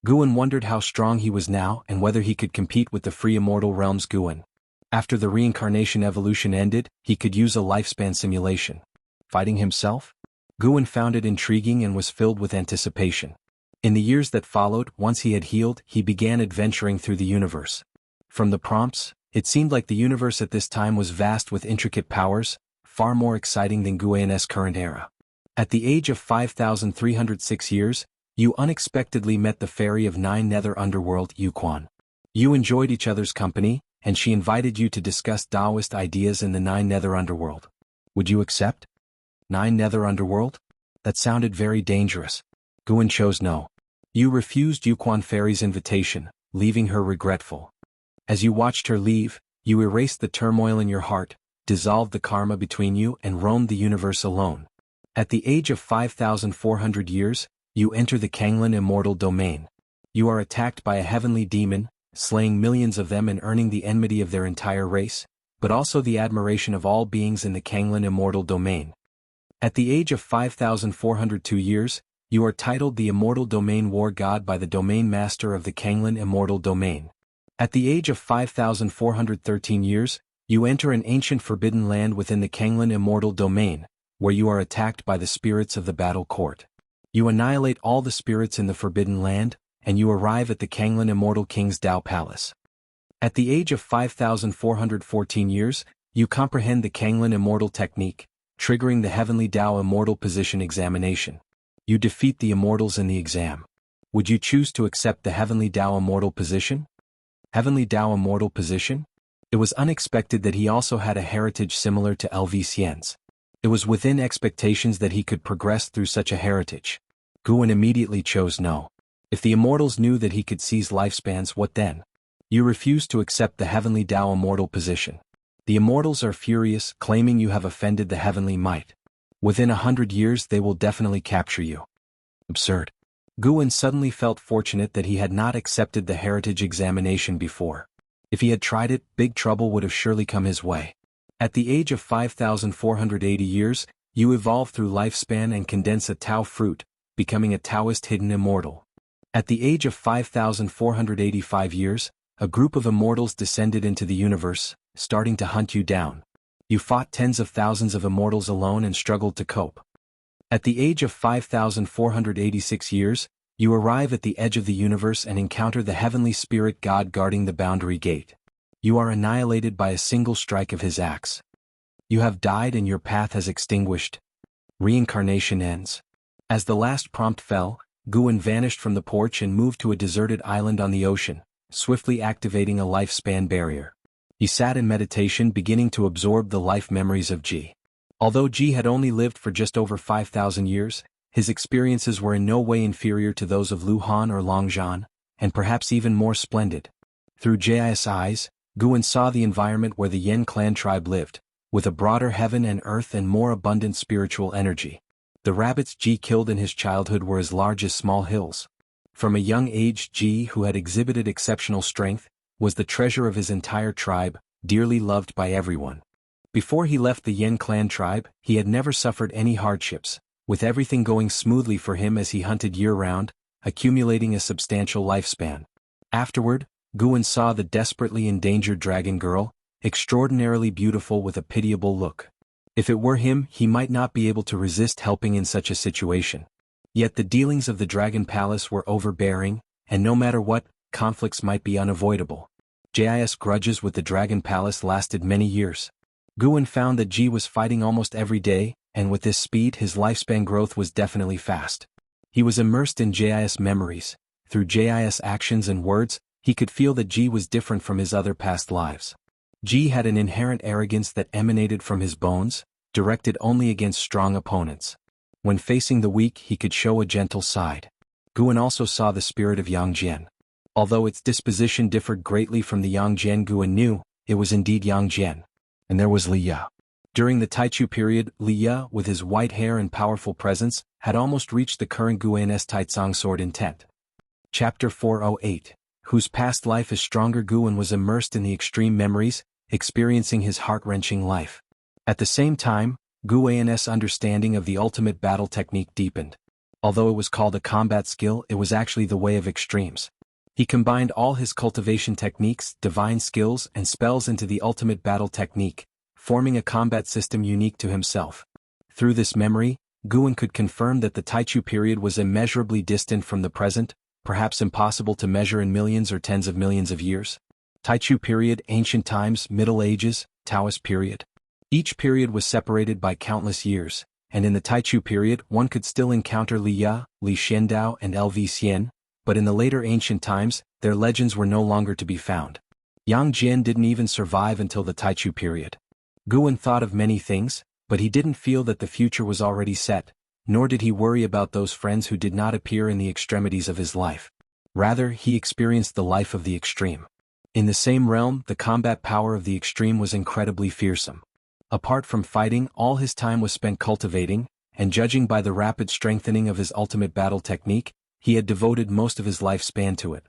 Guan wondered how strong he was now and whether he could compete with the free immortal realm's Guan. After the reincarnation evolution ended, he could use a lifespan simulation. Fighting himself? Guan found it intriguing and was filled with anticipation. In the years that followed, once he had healed, he began adventuring through the universe. From the prompts, it seemed like the universe at this time was vast with intricate powers, far more exciting than Guan's current era. At the age of 5,306 years, You unexpectedly met the fairy of Nine Nether Underworld, Yuquan. You enjoyed each other's company, and she invited you to discuss Taoist ideas in the Nine Nether Underworld. Would you accept? Nine Nether Underworld? That sounded very dangerous. Guan chose no. You refused Yuquan Fairy's invitation, leaving her regretful. As you watched her leave, you erased the turmoil in your heart, dissolved the karma between you and roamed the universe alone. At the age of 5,400 years, you enter the Kanglan immortal domain. You are attacked by a heavenly demon, slaying millions of them and earning the enmity of their entire race, but also the admiration of all beings in the Kanglan immortal domain. At the age of 5,402 years, you are titled the Immortal Domain War God by the Domain Master of the Kanglan Immortal Domain. At the age of 5,413 years, you enter an ancient forbidden land within the Kanglan Immortal Domain, where you are attacked by the spirits of the battle court. You annihilate all the spirits in the forbidden land, and you arrive at the Kanglan Immortal King's Dao Palace. At the age of 5,414 years, you comprehend the Kanglan Immortal Technique, triggering the Heavenly Dao Immortal Position Examination. You defeat the Immortals in the exam. Would you choose to accept the Heavenly Dao Immortal Position? Heavenly Dao Immortal Position? It was unexpected that he also had a heritage similar to LV Xian's. It was within expectations that he could progress through such a heritage. Guan immediately chose no. If the Immortals knew that he could seize lifespans, what then? You refuse to accept the Heavenly Dao Immortal Position. The Immortals are furious, claiming you have offended the Heavenly Might. Within 100 years they will definitely capture you. Absurd. Guan suddenly felt fortunate that he had not accepted the heritage examination before. If he had tried it, big trouble would have surely come his way. At the age of 5,480 years, you evolve through lifespan and condense a Tao fruit, becoming a Taoist hidden immortal. At the age of 5,485 years, a group of immortals descended into the universe, starting to hunt you down. You fought tens of thousands of immortals alone and struggled to cope. At the age of 5,486 years, you arrive at the edge of the universe and encounter the heavenly spirit god guarding the boundary gate. You are annihilated by a single strike of his axe. You have died and your path has extinguished. Reincarnation ends. As the last prompt fell, Guan vanished from the porch and moved to a deserted island on the ocean, swiftly activating a lifespan barrier. He sat in meditation, beginning to absorb the life memories of Ji. Although Ji had only lived for just over 5,000 years, his experiences were in no way inferior to those of Lu Han or Long Zhan, and perhaps even more splendid. Through Ji's eyes, Guan saw the environment where the Yen clan tribe lived, with a broader heaven and earth and more abundant spiritual energy. The rabbits Ji killed in his childhood were as large as small hills. From a young age, Ji, who had exhibited exceptional strength, was the treasure of his entire tribe, dearly loved by everyone. Before he left the Yen clan tribe, he had never suffered any hardships, with everything going smoothly for him as he hunted year-round, accumulating a substantial lifespan. Afterward, Guan saw the desperately endangered dragon girl, extraordinarily beautiful with a pitiable look. If it were him, he might not be able to resist helping in such a situation. Yet the dealings of the Dragon Palace were overbearing, and no matter what, conflicts might be unavoidable. Ji's grudges with the Dragon Palace lasted many years. Guan found that Ji was fighting almost every day, and with this speed his lifespan growth was definitely fast. He was immersed in Ji's memories. Through Ji's actions and words, he could feel that Ji was different from his other past lives. Ji had an inherent arrogance that emanated from his bones, directed only against strong opponents. When facing the weak he could show a gentle side. Guan also saw the spirit of Yang Jian. Although its disposition differed greatly from the Yang Jian Guan knew, it was indeed Yang Jian. And there was Li Ye. During the Taichu period, Li Ye, with his white hair and powerful presence, had almost reached the current Guan's Taizong sword intent. Chapter 408. Whose past life is stronger? Guan was immersed in the extreme memories, experiencing his heart-wrenching life. At the same time, Guan's understanding of the ultimate battle technique deepened. Although it was called a combat skill, it was actually the way of extremes. He combined all his cultivation techniques, divine skills, and spells into the ultimate battle technique, forming a combat system unique to himself. Through this memory, Guan could confirm that the Taichu period was immeasurably distant from the present, perhaps impossible to measure in millions or tens of millions of years. Taichu period, ancient times, Middle Ages, Taoist period. Each period was separated by countless years, and in the Taichu period one could still encounter Li Ya, Li Xiandao and Lv Xian, but in the later ancient times, their legends were no longer to be found. Yang Jian didn't even survive until the Taichu period. Guan thought of many things, but he didn't feel that the future was already set, nor did he worry about those friends who did not appear in the extremities of his life. Rather, he experienced the life of the extreme. In the same realm, the combat power of the extreme was incredibly fearsome. Apart from fighting, all his time was spent cultivating, and judging by the rapid strengthening of his ultimate battle technique, he had devoted most of his lifespan to it.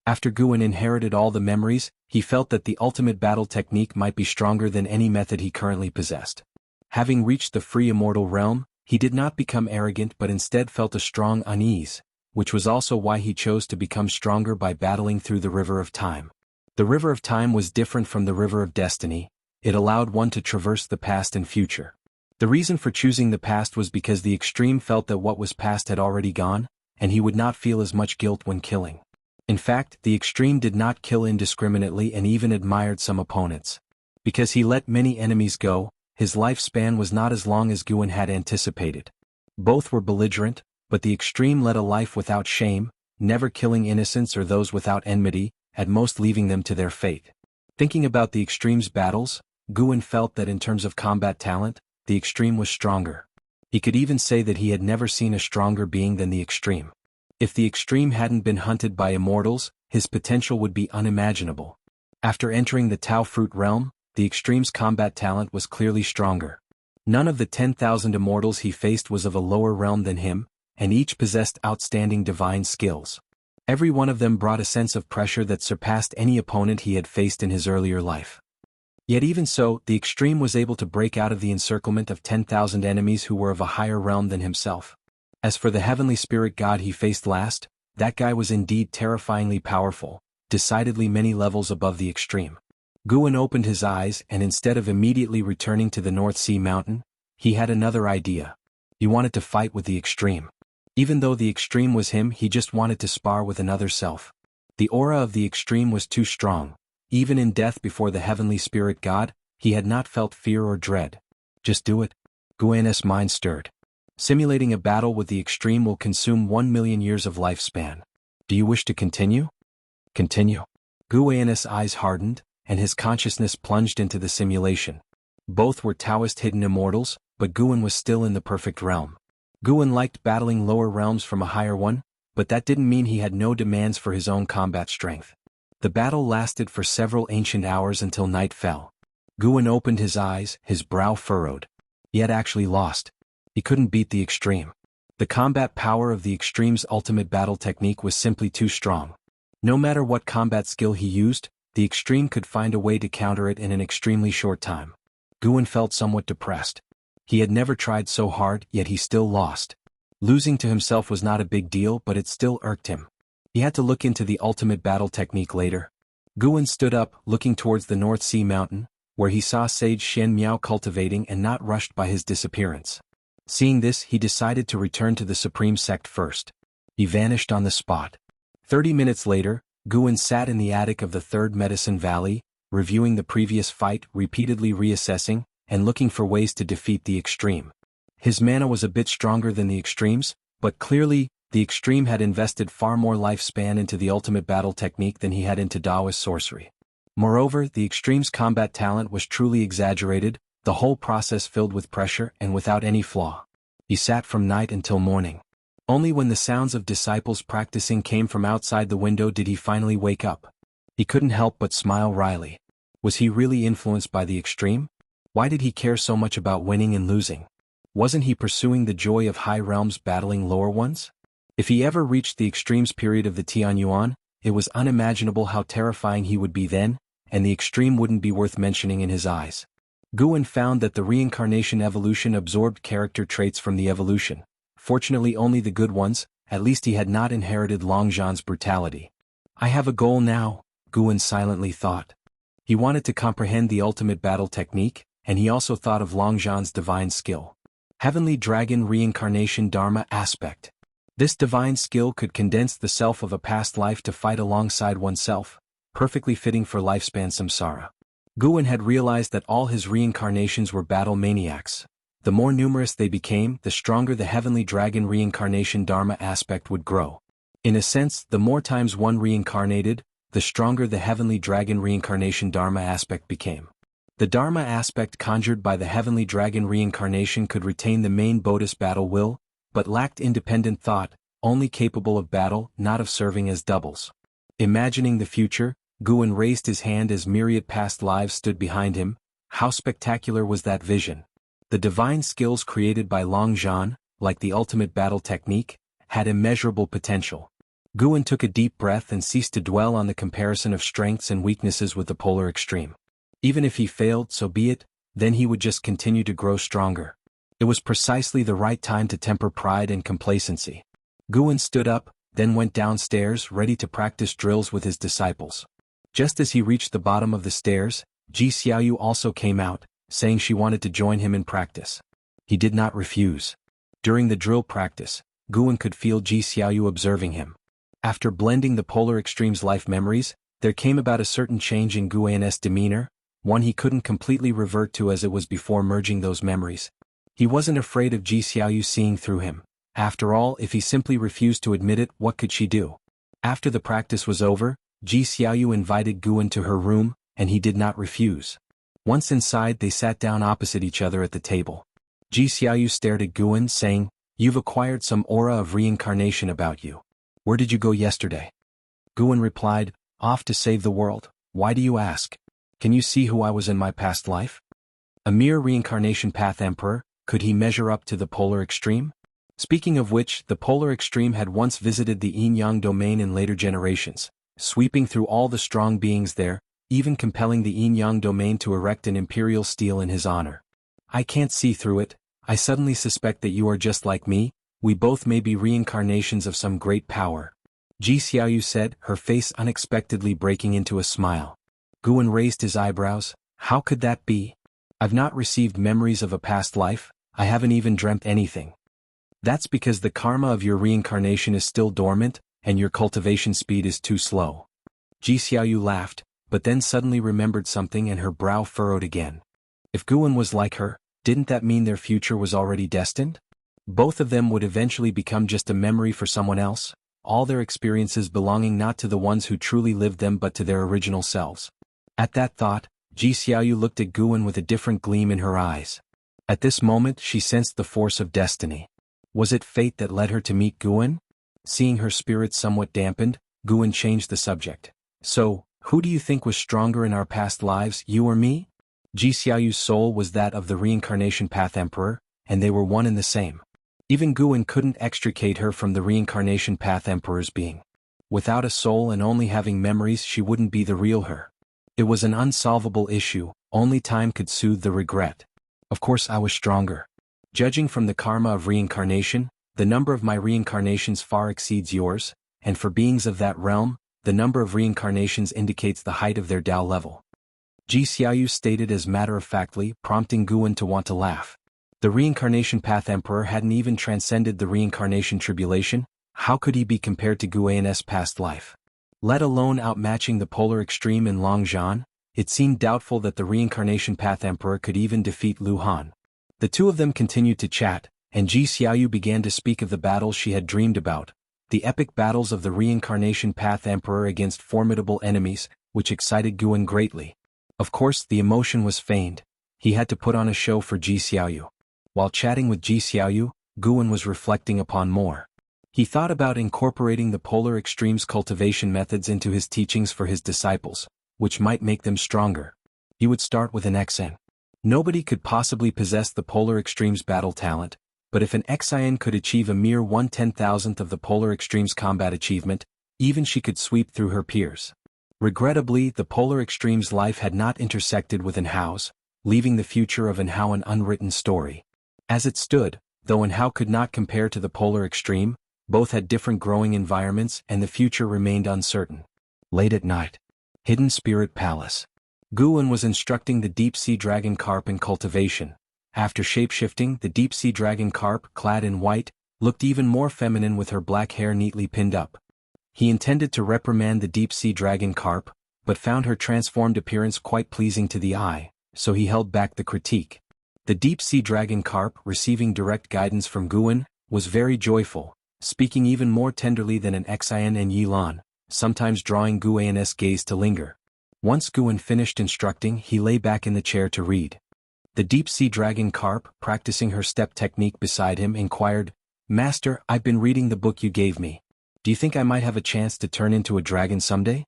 After Guan inherited all the memories, he felt that the ultimate battle technique might be stronger than any method he currently possessed. Having reached the free immortal realm, he did not become arrogant but instead felt a strong unease, which was also why he chose to become stronger by battling through the River of Time. The River of Time was different from the River of Destiny. It allowed one to traverse the past and future. The reason for choosing the past was because the extreme felt that what was past had already gone, and he would not feel as much guilt when killing. In fact, the extreme did not kill indiscriminately and even admired some opponents. Because he let many enemies go, his lifespan was not as long as Guan had anticipated. Both were belligerent, but the extreme led a life without shame, never killing innocents or those without enmity, at most leaving them to their fate. Thinking about the extreme's battles, Guan felt that in terms of combat talent, the extreme was stronger. He could even say that he had never seen a stronger being than the extreme. If the extreme hadn't been hunted by immortals, his potential would be unimaginable. After entering the Tao Fruit realm, the extreme's combat talent was clearly stronger. None of the 10,000 immortals he faced was of a lower realm than him, and each possessed outstanding divine skills. Every one of them brought a sense of pressure that surpassed any opponent he had faced in his earlier life. Yet even so, the extreme was able to break out of the encirclement of 10,000 enemies who were of a higher realm than himself. As for the heavenly spirit god he faced last, that guy was indeed terrifyingly powerful, decidedly many levels above the extreme. Guan opened his eyes and instead of immediately returning to the North Sea mountain, he had another idea. He wanted to fight with the extreme. Even though the extreme was him, he just wanted to spar with another self. The aura of the extreme was too strong. Even in death before the heavenly spirit god, he had not felt fear or dread. Just do it. Guan's mind stirred. Simulating a battle with the extreme will consume 1 million years of lifespan. Do you wish to continue? Continue. Guan's eyes hardened, and his consciousness plunged into the simulation. Both were Taoist hidden immortals, but Guan was still in the perfect realm. Guan liked battling lower realms from a higher one, but that didn't mean he had no demands for his own combat strength. The battle lasted for several ancient hours until night fell. Guan opened his eyes, his brow furrowed. He had actually lost. He couldn't beat the extreme. The combat power of the extreme's ultimate battle technique was simply too strong. No matter what combat skill he used, the extreme could find a way to counter it in an extremely short time. Guan felt somewhat depressed. He had never tried so hard, yet he still lost. Losing to himself was not a big deal, but it still irked him. He had to look into the ultimate battle technique later. Guan stood up, looking towards the North Sea mountain, where he saw Sage Shen Miao cultivating and not rushed by his disappearance. Seeing this, he decided to return to the Supreme Sect first. He vanished on the spot. 30 minutes later, Guan sat in the attic of the Third Medicine Valley, reviewing the previous fight, repeatedly reassessing, and looking for ways to defeat the extreme. His mana was a bit stronger than the extreme's, but clearly, the extreme had invested far more lifespan into the ultimate battle technique than he had into Taoist sorcery. Moreover, the extreme's combat talent was truly exaggerated, the whole process filled with pressure and without any flaw. He sat from night until morning. Only when the sounds of disciples practicing came from outside the window did he finally wake up. He couldn't help but smile wryly. Was he really influenced by the extreme? Why did he care so much about winning and losing? Wasn't he pursuing the joy of high realms battling lower ones? If he ever reached the extremes period of the Tianyuan, it was unimaginable how terrifying he would be then, and the extreme wouldn't be worth mentioning in his eyes. Guan found that the reincarnation evolution absorbed character traits from the evolution. Fortunately only the good ones, at least he had not inherited Longzhan's brutality. I have a goal now, Guan silently thought. He wanted to comprehend the ultimate battle technique, and he also thought of Longzhan's divine skill. Heavenly Dragon Reincarnation Dharma Aspect. This divine skill could condense the self of a past life to fight alongside oneself, perfectly fitting for lifespan samsara. Guan had realized that all his reincarnations were battle maniacs. The more numerous they became, the stronger the heavenly dragon reincarnation dharma aspect would grow. In a sense, the more times one reincarnated, the stronger the heavenly dragon reincarnation dharma aspect became. The dharma aspect conjured by the heavenly dragon reincarnation could retain the main Bodhi's battle will, but lacked independent thought, only capable of battle, not of serving as doubles. Imagining the future, Guan raised his hand as myriad past lives stood behind him. How spectacular was that vision! The divine skills created by Long Zhan, like the ultimate battle technique, had immeasurable potential. Guan took a deep breath and ceased to dwell on the comparison of strengths and weaknesses with the polar extreme. Even if he failed, so be it, then he would just continue to grow stronger. It was precisely the right time to temper pride and complacency. Guan stood up, then went downstairs ready to practice drills with his disciples. Just as he reached the bottom of the stairs, Ji Xiaoyu also came out, saying she wanted to join him in practice. He did not refuse. During the drill practice, Guan could feel Ji Xiaoyu observing him. After blending the polar extreme's life memories, there came about a certain change in Guan's demeanor, one he couldn't completely revert to as it was before merging those memories. He wasn't afraid of Ji Xiaoyu seeing through him. After all, if he simply refused to admit it, what could she do? After the practice was over, Ji Xiaoyu invited Guan to her room, and he did not refuse. Once inside, they sat down opposite each other at the table. Ji Xiaoyu stared at Guan, saying, "You've acquired some aura of reincarnation about you. Where did you go yesterday?" Guan replied, "Off to save the world." "Why do you ask? Can you see who I was in my past life?" A mere reincarnation path emperor, could he measure up to the polar extreme? Speaking of which, the polar extreme had once visited the yin-yang domain in later generations, sweeping through all the strong beings there, even compelling the yin-yang domain to erect an imperial stele in his honor. "I can't see through it. I suddenly suspect that you are just like me. We both may be reincarnations of some great power," Ji Xiaoyu said, her face unexpectedly breaking into a smile. Guan raised his eyebrows. "How could that be? I've not received memories of a past life. I haven't even dreamt anything." "That's because the karma of your reincarnation is still dormant, and your cultivation speed is too slow." Ji Xiaoyu laughed, but then suddenly remembered something and her brow furrowed again. If Guan was like her, didn't that mean their future was already destined? Both of them would eventually become just a memory for someone else, all their experiences belonging not to the ones who truly lived them but to their original selves. At that thought, Ji Xiaoyu looked at Guan with a different gleam in her eyes. At this moment she sensed the force of destiny. Was it fate that led her to meet Guan? Seeing her spirit somewhat dampened, Guan changed the subject. "So, who do you think was stronger in our past lives, you or me?" Ji Xiaoyu's soul was that of the reincarnation path emperor, and they were one and the same. Even Guan couldn't extricate her from the reincarnation path emperor's being. Without a soul and only having memories, she wouldn't be the real her. It was an unsolvable issue, only time could soothe the regret. "Of course I was stronger. Judging from the karma of reincarnation, the number of my reincarnations far exceeds yours, and for beings of that realm, the number of reincarnations indicates the height of their Tao level," Ji Xiaoyu stated as matter-of-factly, prompting Guan to want to laugh. The reincarnation path emperor hadn't even transcended the reincarnation tribulation. How could he be compared to Guan's past life? Let alone outmatching the polar extreme in Long Zhan, it seemed doubtful that the reincarnation path emperor could even defeat Lu Han. The two of them continued to chat, and Ji Xiaoyu began to speak of the battles she had dreamed about, the epic battles of the reincarnation path emperor against formidable enemies, which excited Guan greatly. Of course, the emotion was feigned. He had to put on a show for Ji Xiaoyu. While chatting with Ji Xiaoyu, Guan was reflecting upon more. He thought about incorporating the polar extreme's cultivation methods into his teachings for his disciples, which might make them stronger. He would start with an XN. Nobody could possibly possess the polar extreme's battle talent, but if an XIN could achieve a mere 1/10,000th of the polar extreme's combat achievement, even she could sweep through her peers. Regrettably, the polar extreme's life had not intersected with Enhao's, leaving the future of Enhao an unwritten story. As it stood, though Enhao could not compare to the polar extreme, both had different growing environments and the future remained uncertain. Late at night. Hidden Spirit Palace. Guan was instructing the deep-sea dragon carp in cultivation. After shapeshifting, the deep-sea dragon carp, clad in white, looked even more feminine with her black hair neatly pinned up. He intended to reprimand the deep-sea dragon carp, but found her transformed appearance quite pleasing to the eye, so he held back the critique. The deep-sea dragon carp, receiving direct guidance from Guan, was very joyful, speaking even more tenderly than an Xian and Yilan, sometimes drawing Guan's gaze to linger. Once Guan finished instructing, he lay back in the chair to read. The deep-sea dragon carp, practicing her step technique beside him, inquired, "Master, I've been reading the book you gave me. Do you think I might have a chance to turn into a dragon someday?"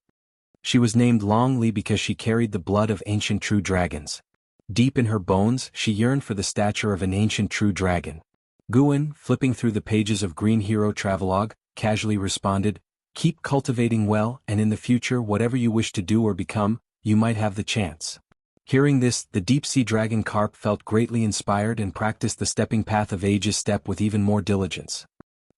She was named Long Li because she carried the blood of ancient true dragons. Deep in her bones, she yearned for the stature of an ancient true dragon. Guan, flipping through the pages of Green Hero Travelogue, casually responded, "Keep cultivating well, and in the future whatever you wish to do or become, you might have the chance." Hearing this, the deep-sea dragon carp felt greatly inspired and practiced the stepping path of age's step with even more diligence.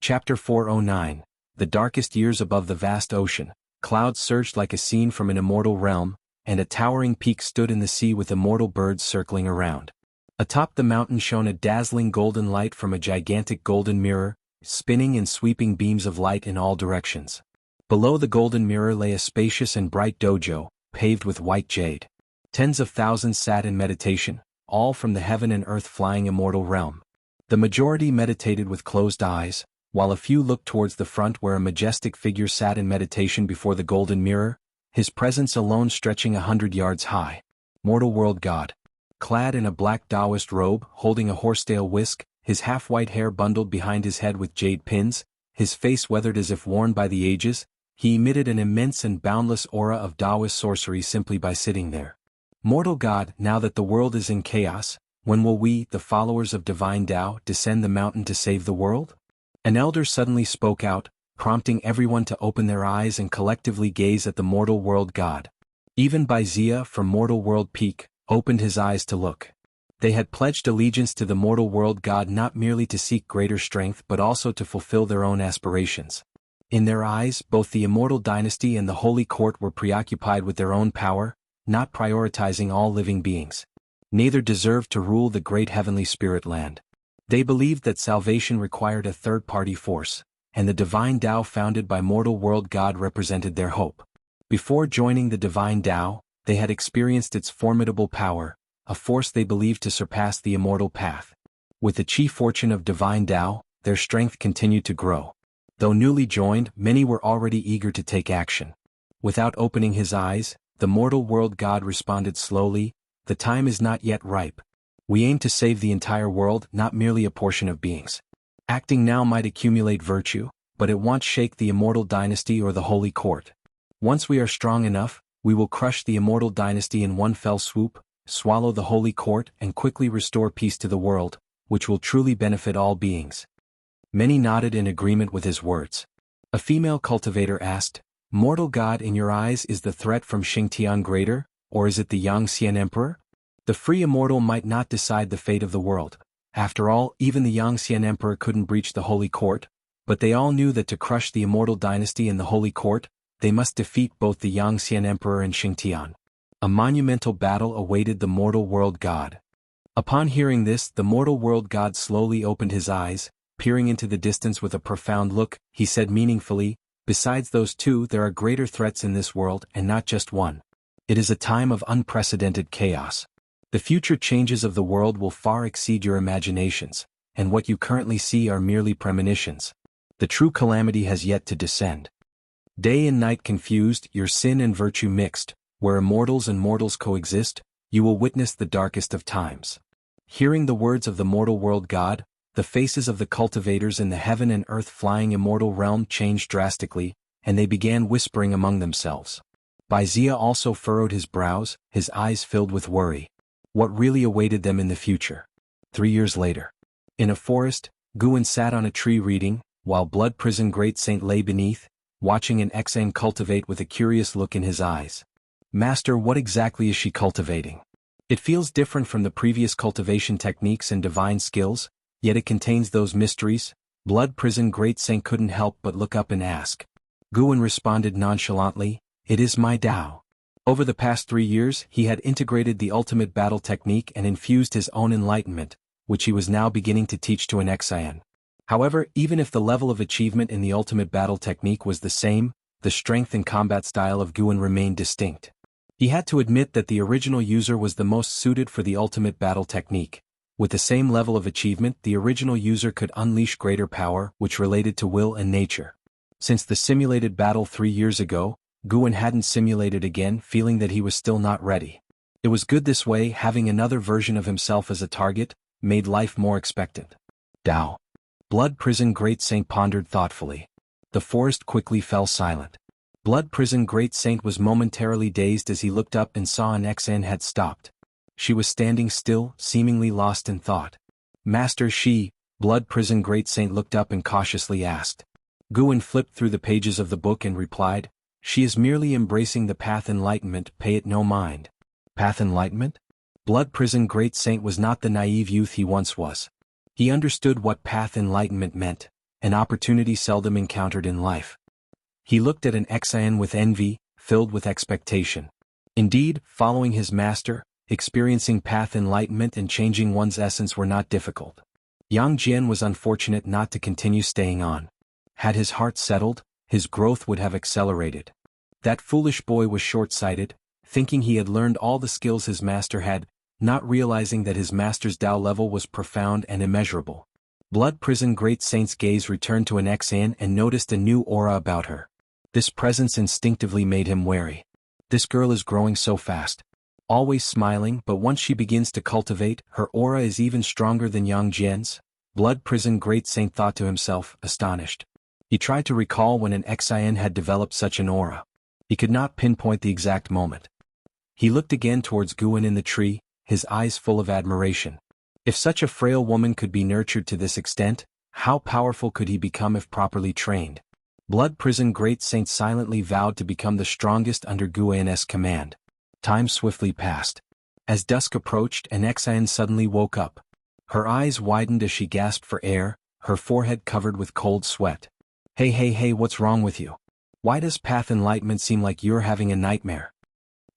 Chapter 409. The darkest years above the vast ocean, clouds surged like a scene from an immortal realm, and a towering peak stood in the sea with immortal birds circling around. Atop the mountain shone a dazzling golden light from a gigantic golden mirror, spinning and sweeping beams of light in all directions. Below the golden mirror lay a spacious and bright dojo, paved with white jade. Tens of thousands sat in meditation, all from the heaven and earth flying immortal realm. The majority meditated with closed eyes, while a few looked towards the front where a majestic figure sat in meditation before the golden mirror, his presence alone stretching 100 yards high. Mortal world god. Clad in a black Taoist robe, holding a horsetail whisk, his half-white hair bundled behind his head with jade pins, his face weathered as if worn by the ages, he emitted an immense and boundless aura of Taoist sorcery simply by sitting there. Mortal god, now that the world is in chaos, when will we, the followers of divine Tao, descend the mountain to save the world? An elder suddenly spoke out, prompting everyone to open their eyes and collectively gaze at the mortal world god. Even Baizia from Mortal World Peak opened his eyes to look. They had pledged allegiance to the mortal world god not merely to seek greater strength but also to fulfill their own aspirations. In their eyes, both the immortal dynasty and the holy court were preoccupied with their own power, not prioritizing all living beings. Neither deserved to rule the great heavenly spirit land. They believed that salvation required a third-party force, and the divine Tao founded by mortal world god represented their hope. Before joining the divine Tao, they had experienced its formidable power, a force they believed to surpass the immortal path. With the chief fortune of divine Tao, their strength continued to grow. Though newly joined, many were already eager to take action. Without opening his eyes, the mortal world god responded slowly, "The time is not yet ripe. We aim to save the entire world, not merely a portion of beings. Acting now might accumulate virtue, but it won't shake the immortal dynasty or the holy court. Once we are strong enough, we will crush the immortal dynasty in one fell swoop, swallow the holy court and quickly restore peace to the world, which will truly benefit all beings." Many nodded in agreement with his words. A female cultivator asked, "Mortal god, in your eyes, is the threat from Xingtian greater, or is it the Yangxian emperor? The free immortal might not decide the fate of the world. After all, even the Yangxian emperor couldn't breach the holy court, but they all knew that to crush the immortal dynasty in the holy court, they must defeat both the Yangxian emperor and Xingtian. A monumental battle awaited the mortal world god. Upon hearing this, the mortal world god slowly opened his eyes, peering into the distance with a profound look. He said meaningfully, "Besides those two, there are greater threats in this world, and not just one. It is a time of unprecedented chaos. The future changes of the world will far exceed your imaginations, and what you currently see are merely premonitions. The true calamity has yet to descend. Day and night confused, your sin and virtue mixed, where immortals and mortals coexist, you will witness the darkest of times." Hearing the words of the mortal world god, the faces of the cultivators in the heaven and earth flying immortal realm changed drastically, and they began whispering among themselves. Baizia also furrowed his brows, his eyes filled with worry. What really awaited them in the future? 3 years later. In a forest, Guan sat on a tree reading, while Blood Prison Great Saint lay beneath, watching an Xan cultivate with a curious look in his eyes. "Master, what exactly is she cultivating? It feels different from the previous cultivation techniques and divine skills, yet it contains those mysteries." Blood Prison Great Saint couldn't help but look up and ask. Guan responded nonchalantly, "It is my Tao." Over the past 3 years, he had integrated the ultimate battle technique and infused his own enlightenment, which he was now beginning to teach to an Xian. However, even if the level of achievement in the ultimate battle technique was the same, the strength and combat style of Guan remained distinct. He had to admit that the original user was the most suited for the ultimate battle technique, With the same level of achievement, the original user could unleash greater power, which related to will and nature. Since the simulated battle 3 years ago, Guan hadn't simulated again, feeling that he was still not ready. It was good this way, having another version of himself as a target made life more expectant. Tao. Blood Prison Great Saint pondered thoughtfully. The forest quickly fell silent. Blood Prison Great Saint was momentarily dazed as he looked up and saw an XN had stopped. She was standing still, seemingly lost in thought. Master, Blood Prison Great Saint looked up and cautiously asked. Guan flipped through the pages of the book and replied, "She is merely embracing the path enlightenment, pay it no mind." Path enlightenment? Blood Prison Great Saint was not the naive youth he once was. He understood what path enlightenment meant, an opportunity seldom encountered in life. He looked at an XIN with envy, filled with expectation. Indeed, following his master, experiencing path enlightenment and changing one's essence were not difficult. Yang Jian was unfortunate not to continue staying on. Had his heart settled, his growth would have accelerated. That foolish boy was short-sighted, thinking he had learned all the skills his master had, not realizing that his master's Tao level was profound and immeasurable. Blood Prison Great Saint's gaze returned to an XN and noticed a new aura about her. This presence instinctively made him wary. This girl is growing so fast. Always smiling, but once she begins to cultivate, her aura is even stronger than Yang Jian's. Blood Prison Great Saint thought to himself, astonished. He tried to recall when an XIN had developed such an aura. He could not pinpoint the exact moment. He looked again towards Guan in the tree, his eyes full of admiration. If such a frail woman could be nurtured to this extent, how powerful could he become if properly trained? Blood Prison Great Saint silently vowed to become the strongest under Guan's command. Time swiftly passed. As dusk approached, an XIN suddenly woke up. Her eyes widened as she gasped for air, her forehead covered with cold sweat. Hey, what's wrong with you? Why does path enlightenment seem like you're having a nightmare?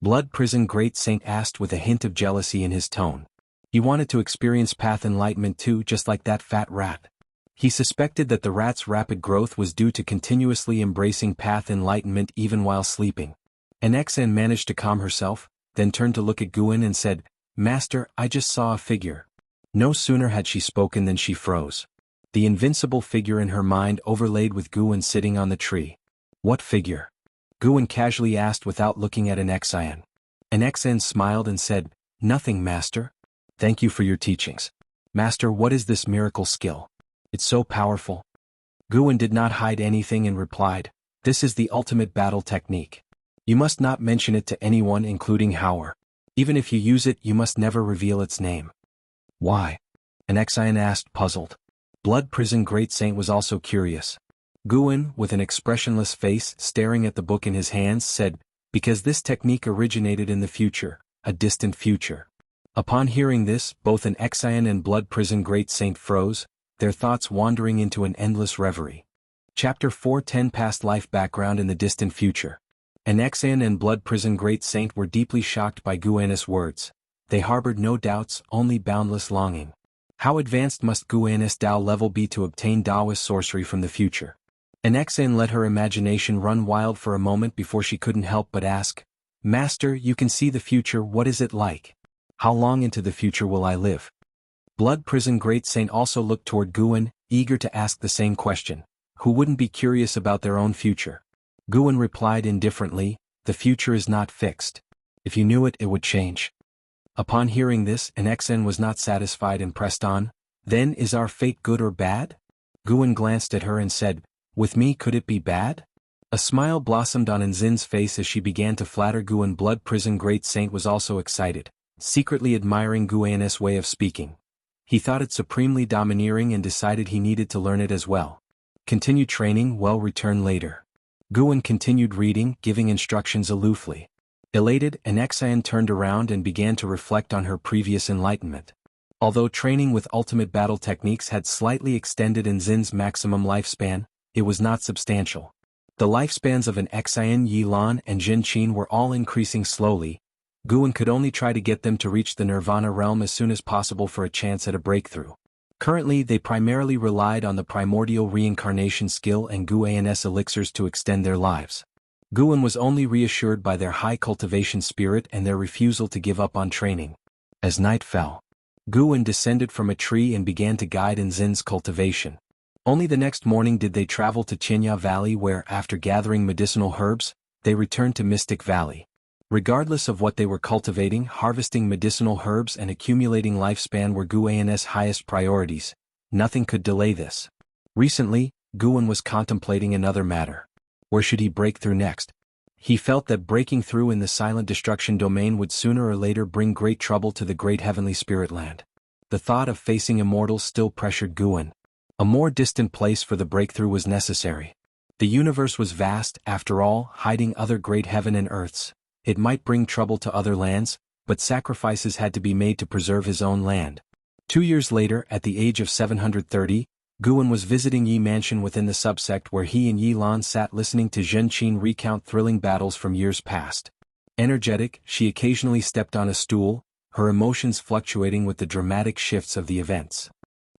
Blood Prison Great Saint asked with a hint of jealousy in his tone. He wanted to experience path enlightenment too, just like that fat rat. He suspected that the rat's rapid growth was due to continuously embracing path enlightenment even while sleeping. An XN managed to calm herself, then turned to look at Guan and said, "Master, I just saw a figure." No sooner had she spoken than she froze. The invincible figure in her mind overlaid with Guan sitting on the tree. What figure? Guan casually asked without looking at an XN. An XN smiled and said, "Nothing, Master. Thank you for your teachings. Master, what is this miracle skill? It's so powerful." Guan did not hide anything and replied, "This is the ultimate battle technique. You must not mention it to anyone, including Howard. Even if you use it, you must never reveal its name." Why? An XIN asked, puzzled. Blood Prison Great Saint was also curious. Guan, with an expressionless face staring at the book in his hands, said, "Because this technique originated in the future, a distant future." Upon hearing this, both an XIN and Blood Prison Great Saint froze, their thoughts wandering into an endless reverie. Chapter 410 Past Life Background in the Distant Future. An XN and Blood Prison Great Saint were deeply shocked by Guan's words. They harbored no doubts, only boundless longing. How advanced must Guan's Tao level be to obtain Taoist sorcery from the future? An XN let her imagination run wild for a moment before she couldn't help but ask, "Master, you can see the future, what is it like? How long into the future will I live?" Blood Prison Great Saint also looked toward Guan, eager to ask the same question. Who wouldn't be curious about their own future? Guan replied indifferently, "The future is not fixed. If you knew it, it would change." Upon hearing this, an XN was not satisfied and pressed on, "Then is our fate good or bad?" Guan glanced at her and said, "With me could it be bad?" A smile blossomed on Nzin's face as she began to flatter Guan. Blood Prison Great Saint was also excited, secretly admiring Guan's way of speaking. He thought it supremely domineering and decided he needed to learn it as well. Continue training, well, return later. Guan continued reading, giving instructions aloofly. Elated, an XIN turned around and began to reflect on her previous enlightenment. Although training with ultimate battle techniques had slightly extended Nzin's maximum lifespan, it was not substantial. The lifespans of an XIN Yilan and Jin Qin were all increasing slowly. Guan could only try to get them to reach the Nirvana realm as soon as possible for a chance at a breakthrough. Currently, they primarily relied on the primordial reincarnation skill and Guan's elixirs to extend their lives. Guan was only reassured by their high cultivation spirit and their refusal to give up on training. As night fell, Guan descended from a tree and began to guide Nzin's cultivation. Only the next morning did they travel to Qinya Valley where, after gathering medicinal herbs, they returned to Mystic Valley. Regardless of what they were cultivating, harvesting medicinal herbs and accumulating lifespan were Guan's highest priorities. Nothing could delay this. Recently, Guan was contemplating another matter. Where should he break through next? He felt that breaking through in the silent destruction domain would sooner or later bring great trouble to the great heavenly spirit land. The thought of facing immortals still pressured Guan. A more distant place for the breakthrough was necessary. The universe was vast, after all, hiding other great heaven and earths. It might bring trouble to other lands, but sacrifices had to be made to preserve his own land. 2 years later, at the age of 730, Guan was visiting Yi Mansion within the subsect where he and Yi Lan sat listening to Zhen Qin recount thrilling battles from years past. Energetic, she occasionally stepped on a stool, her emotions fluctuating with the dramatic shifts of the events.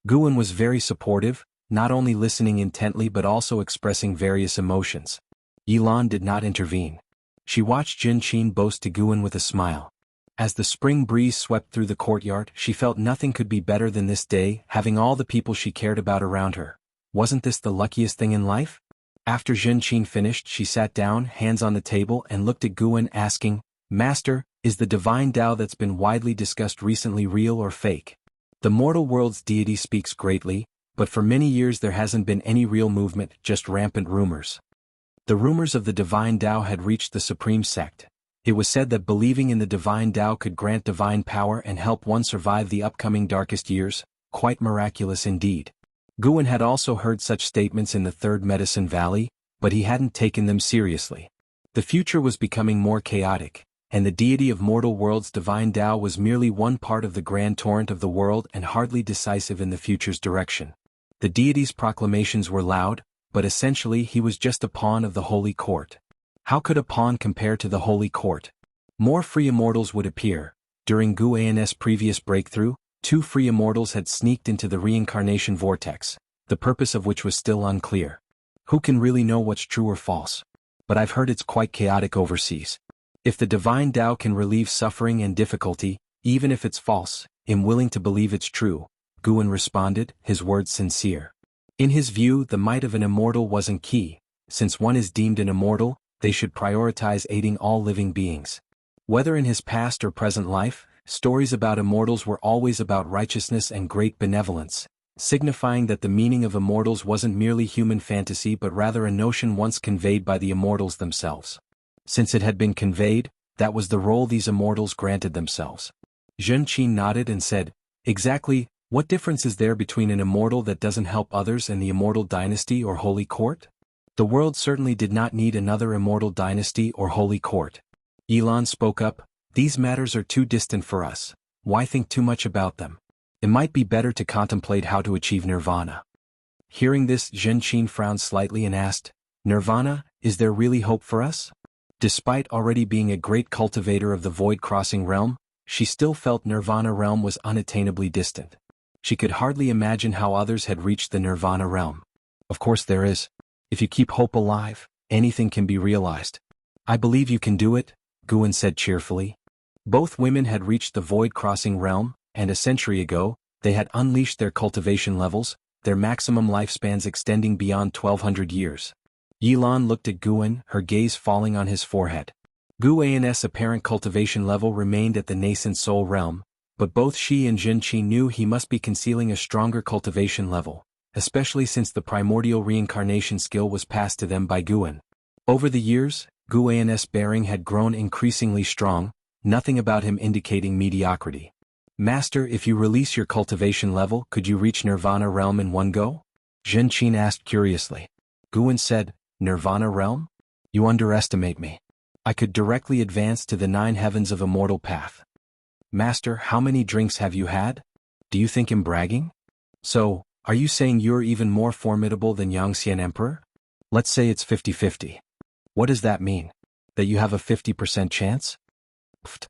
Guan was very supportive, not only listening intently but also expressing various emotions. Yi Lan did not intervene. She watched Zhen Qin boast to Guan with a smile. As the spring breeze swept through the courtyard, she felt nothing could be better than this day, having all the people she cared about around her. Wasn't this the luckiest thing in life? After Zhen Qin finished, she sat down, hands on the table, and looked at Guan, asking, "Master, is the divine Tao that's been widely discussed recently real or fake? The mortal world's deity speaks greatly, but for many years there hasn't been any real movement, just rampant rumors." The rumors of the divine Tao had reached the supreme sect. It was said that believing in the divine Tao could grant divine power and help one survive the upcoming darkest years, quite miraculous indeed. Guan had also heard such statements in the Third Medicine Valley, but he hadn't taken them seriously. The future was becoming more chaotic, and the deity of mortal worlds divine Tao was merely one part of the grand torrent of the world and hardly decisive in the future's direction. The deity's proclamations were loud, but essentially he was just a pawn of the holy court. How could a pawn compare to the holy court? More free immortals would appear. During Guan's previous breakthrough, 2 free immortals had sneaked into the reincarnation vortex, the purpose of which was still unclear. Who can really know what's true or false? But I've heard it's quite chaotic overseas. If the divine Tao can relieve suffering and difficulty, even if it's false, I'm willing to believe it's true, Guan responded, his words sincere. In his view, the might of an immortal wasn't key. Since one is deemed an immortal, they should prioritize aiding all living beings. Whether in his past or present life, stories about immortals were always about righteousness and great benevolence, signifying that the meaning of immortals wasn't merely human fantasy but rather a notion once conveyed by the immortals themselves. Since it had been conveyed, that was the role these immortals granted themselves. Zhen Qin nodded and said, "Exactly, what difference is there between an immortal that doesn't help others and the immortal dynasty or holy court?" The world certainly did not need another immortal dynasty or holy court. Yi Lan spoke up, "These matters are too distant for us. Why think too much about them? It might be better to contemplate how to achieve nirvana." Hearing this, Zhen Qin frowned slightly and asked, "Nirvana, is there really hope for us?" Despite already being a great cultivator of the void-crossing realm, she still felt Nirvana realm was unattainably distant. She could hardly imagine how others had reached the Nirvana realm. "Of course there is. If you keep hope alive, anything can be realized. I believe you can do it," Guan said cheerfully. Both women had reached the void-crossing realm, and a century ago, they had unleashed their cultivation levels, their maximum lifespans extending beyond 1200 years. Yi Lan looked at Guan, her gaze falling on his forehead. Guan's apparent cultivation level remained at the nascent soul realm, but both she and Zhen Qi knew he must be concealing a stronger cultivation level, especially since the primordial reincarnation skill was passed to them by Guan. Over the years, Guan's bearing had grown increasingly strong, nothing about him indicating mediocrity. "Master, if you release your cultivation level, could you reach Nirvana realm in one go?" Zhen Qin asked curiously. Guan said, "Nirvana realm? You underestimate me. I could directly advance to the 9 heavens of immortal path." "Master, how many drinks have you had? Do you think I'm bragging? So, are you saying you're even more formidable than Yangxian Emperor? Let's say it's 50-50. What does that mean? That you have a 50% chance?" Pfft.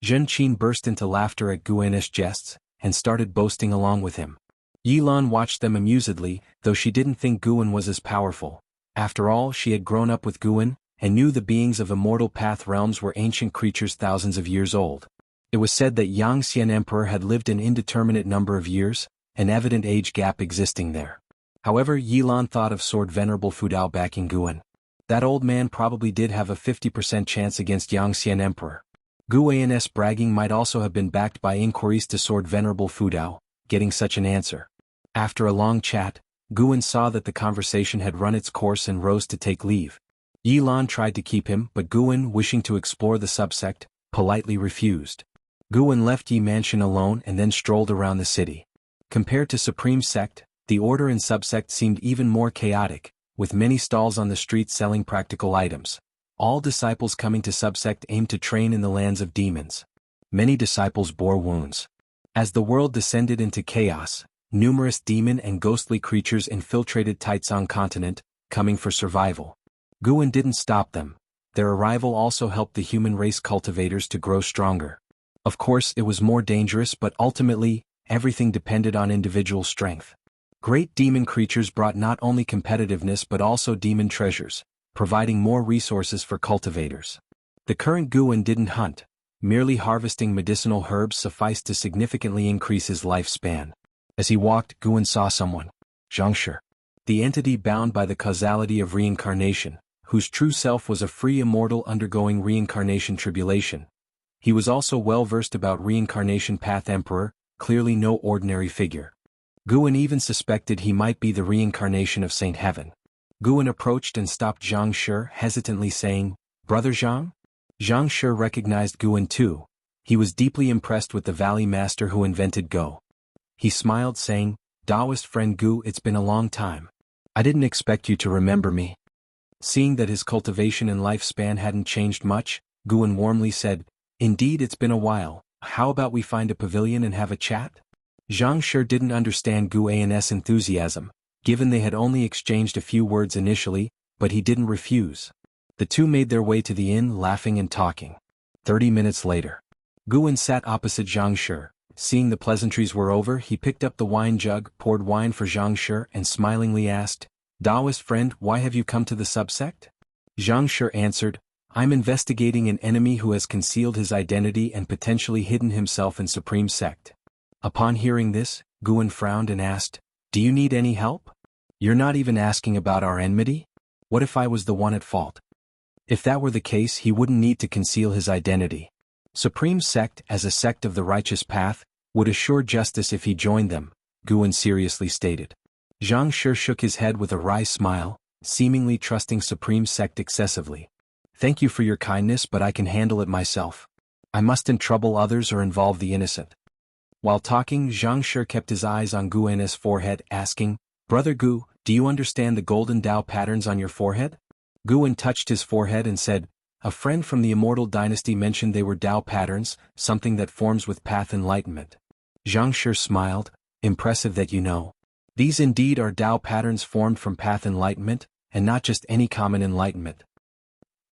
Zhen Qin burst into laughter at Guan's jests, and started boasting along with him. Yi Lan watched them amusedly, though she didn't think Guan was as powerful. After all, she had grown up with Guan, and knew the beings of immortal path realms were ancient creatures thousands of years old. It was said that Yang Xian Emperor had lived an indeterminate number of years, an evident age gap existing there. However, Yilan thought of Sword Venerable Fudao backing Guan. That old man probably did have a 50% chance against Yang Xian Emperor. Guan's bragging might also have been backed by inquiries to Sword Venerable Fudao, getting such an answer. After a long chat, Guan saw that the conversation had run its course and rose to take leave. Yilan tried to keep him, but Guan, wishing to explore the subsect, politely refused. Guan left Yi Mansion alone and then strolled around the city. Compared to Supreme Sect, the order and subsect seemed even more chaotic, with many stalls on the street selling practical items. All disciples coming to subsect aimed to train in the lands of demons. Many disciples bore wounds. As the world descended into chaos, numerous demon and ghostly creatures infiltrated Taizong continent, coming for survival. Guan didn't stop them. Their arrival also helped the human race cultivators to grow stronger. Of course, it was more dangerous, but ultimately, everything depended on individual strength. Great demon creatures brought not only competitiveness but also demon treasures, providing more resources for cultivators. The current Guan didn't hunt. Merely harvesting medicinal herbs sufficed to significantly increase his lifespan. As he walked, Guan saw someone. Zhang Shi. The entity bound by the causality of reincarnation, whose true self was a free immortal undergoing reincarnation tribulation. He was also well versed about reincarnation path emperor, clearly no ordinary figure. Guan even suspected he might be the reincarnation of Saint Heaven. Guan approached and stopped Zhang Shi, hesitantly saying, "Brother Zhang?" Zhang Shi recognized Guan too. He was deeply impressed with the Valley Master who invented Go. He smiled, saying, "Taoist friend Gu, it's been a long time. I didn't expect you to remember me." Seeing that his cultivation and lifespan hadn't changed much, Guan warmly said, "Indeed, it's been a while. How about we find a pavilion and have a chat?" Zhang Shi didn't understand Guan's enthusiasm, given they had only exchanged a few words initially, but he didn't refuse. The two made their way to the inn, laughing and talking. 30 minutes later, Guan sat opposite Zhang Shi. Seeing the pleasantries were over, he picked up the wine jug, poured wine for Zhang Shi, and smilingly asked, "Taoist friend, why have you come to the subsect?" Zhang Shi answered, "I'm investigating an enemy who has concealed his identity and potentially hidden himself in Supreme Sect." Upon hearing this, Guan frowned and asked, "Do you need any help? You're not even asking about our enmity? What if I was the one at fault?" If that were the case, he wouldn't need to conceal his identity. Supreme Sect, as a sect of the righteous path, would assure justice if he joined them, Guan seriously stated. Zhang Shi shook his head with a wry smile, seemingly trusting Supreme Sect excessively. "Thank you for your kindness, but I can handle it myself. I mustn't trouble others or involve the innocent." While talking, Zhang Shi kept his eyes on Guan's forehead, asking, "Brother Gu, do you understand the golden Tao patterns on your forehead?" Guan touched his forehead and said, "A friend from the Immortal Dynasty mentioned they were Tao patterns, something that forms with path enlightenment." Zhang Shi smiled, "Impressive that you know. These indeed are Tao patterns formed from path enlightenment, and not just any common enlightenment."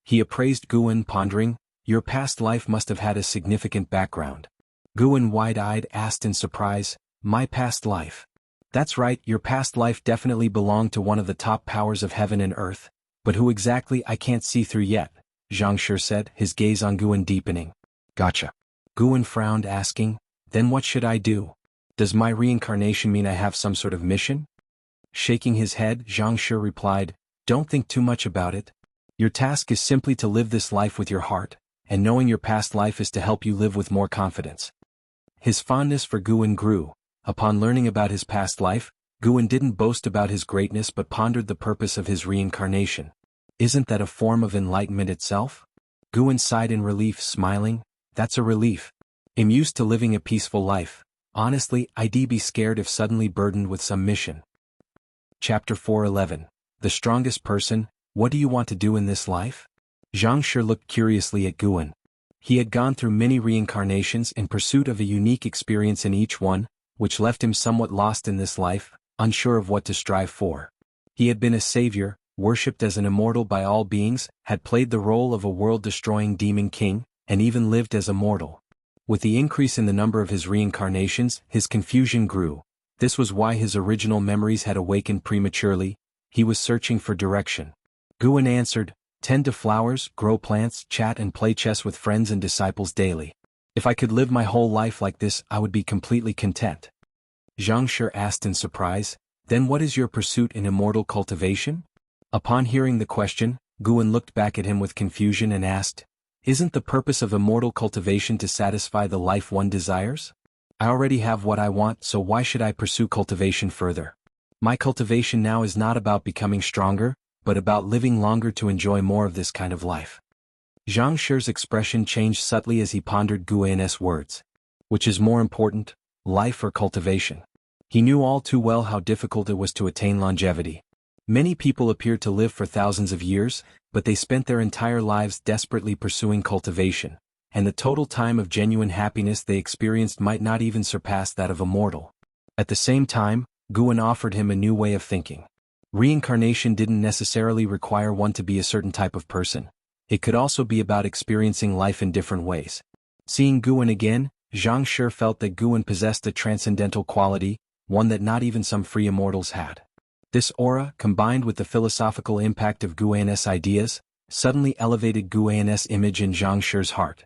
He appraised Guan, pondering, "Your past life must have had a significant background." Guan, wide-eyed, asked in surprise, "My past life?" "That's right, your past life definitely belonged to one of the top powers of heaven and earth, but who exactly I can't see through yet," Zhang Shi said, his gaze on Guan deepening. "Gotcha." Guan frowned, asking, "Then what should I do? Does my reincarnation mean I have some sort of mission?" Shaking his head, Zhang Shi replied, "Don't think too much about it. Your task is simply to live this life with your heart, and knowing your past life is to help you live with more confidence." His fondness for Guan grew. Upon learning about his past life, Guan didn't boast about his greatness but pondered the purpose of his reincarnation. "Isn't that a form of enlightenment itself?" Guan sighed in relief, smiling, "That's a relief. I'm used to living a peaceful life. Honestly, I'd be scared if suddenly burdened with some mission." Chapter 411. The Strongest Person, What Do You Want to Do in This Life? Zhang Shi looked curiously at Guan. He had gone through many reincarnations in pursuit of a unique experience in each one, which left him somewhat lost in this life, unsure of what to strive for. He had been a savior, worshipped as an immortal by all beings, had played the role of a world-destroying demon king, and even lived as a mortal. With the increase in the number of his reincarnations, his confusion grew. This was why his original memories had awakened prematurely. He was searching for direction. Guan answered, "Tend to flowers, grow plants, chat and play chess with friends and disciples daily." If I could live my whole life like this, I would be completely content. Zhang Shi asked in surprise, then what is your pursuit in immortal cultivation? Upon hearing the question, Guan looked back at him with confusion and asked, isn't the purpose of immortal cultivation to satisfy the life one desires? I already have what I want, so why should I pursue cultivation further? My cultivation now is not about becoming stronger, but about living longer to enjoy more of this kind of life. Zhang Shi's expression changed subtly as he pondered Guan's words. Which is more important, life or cultivation? He knew all too well how difficult it was to attain longevity. Many people appeared to live for thousands of years, but they spent their entire lives desperately pursuing cultivation, and the total time of genuine happiness they experienced might not even surpass that of a mortal. At the same time, Guan offered him a new way of thinking. Reincarnation didn't necessarily require one to be a certain type of person. It could also be about experiencing life in different ways. Seeing Guan again, Zhang Shi felt that Guan possessed a transcendental quality, one that not even some free immortals had. This aura, combined with the philosophical impact of Guan's ideas, suddenly elevated Guan's image in Zhang Shi's heart.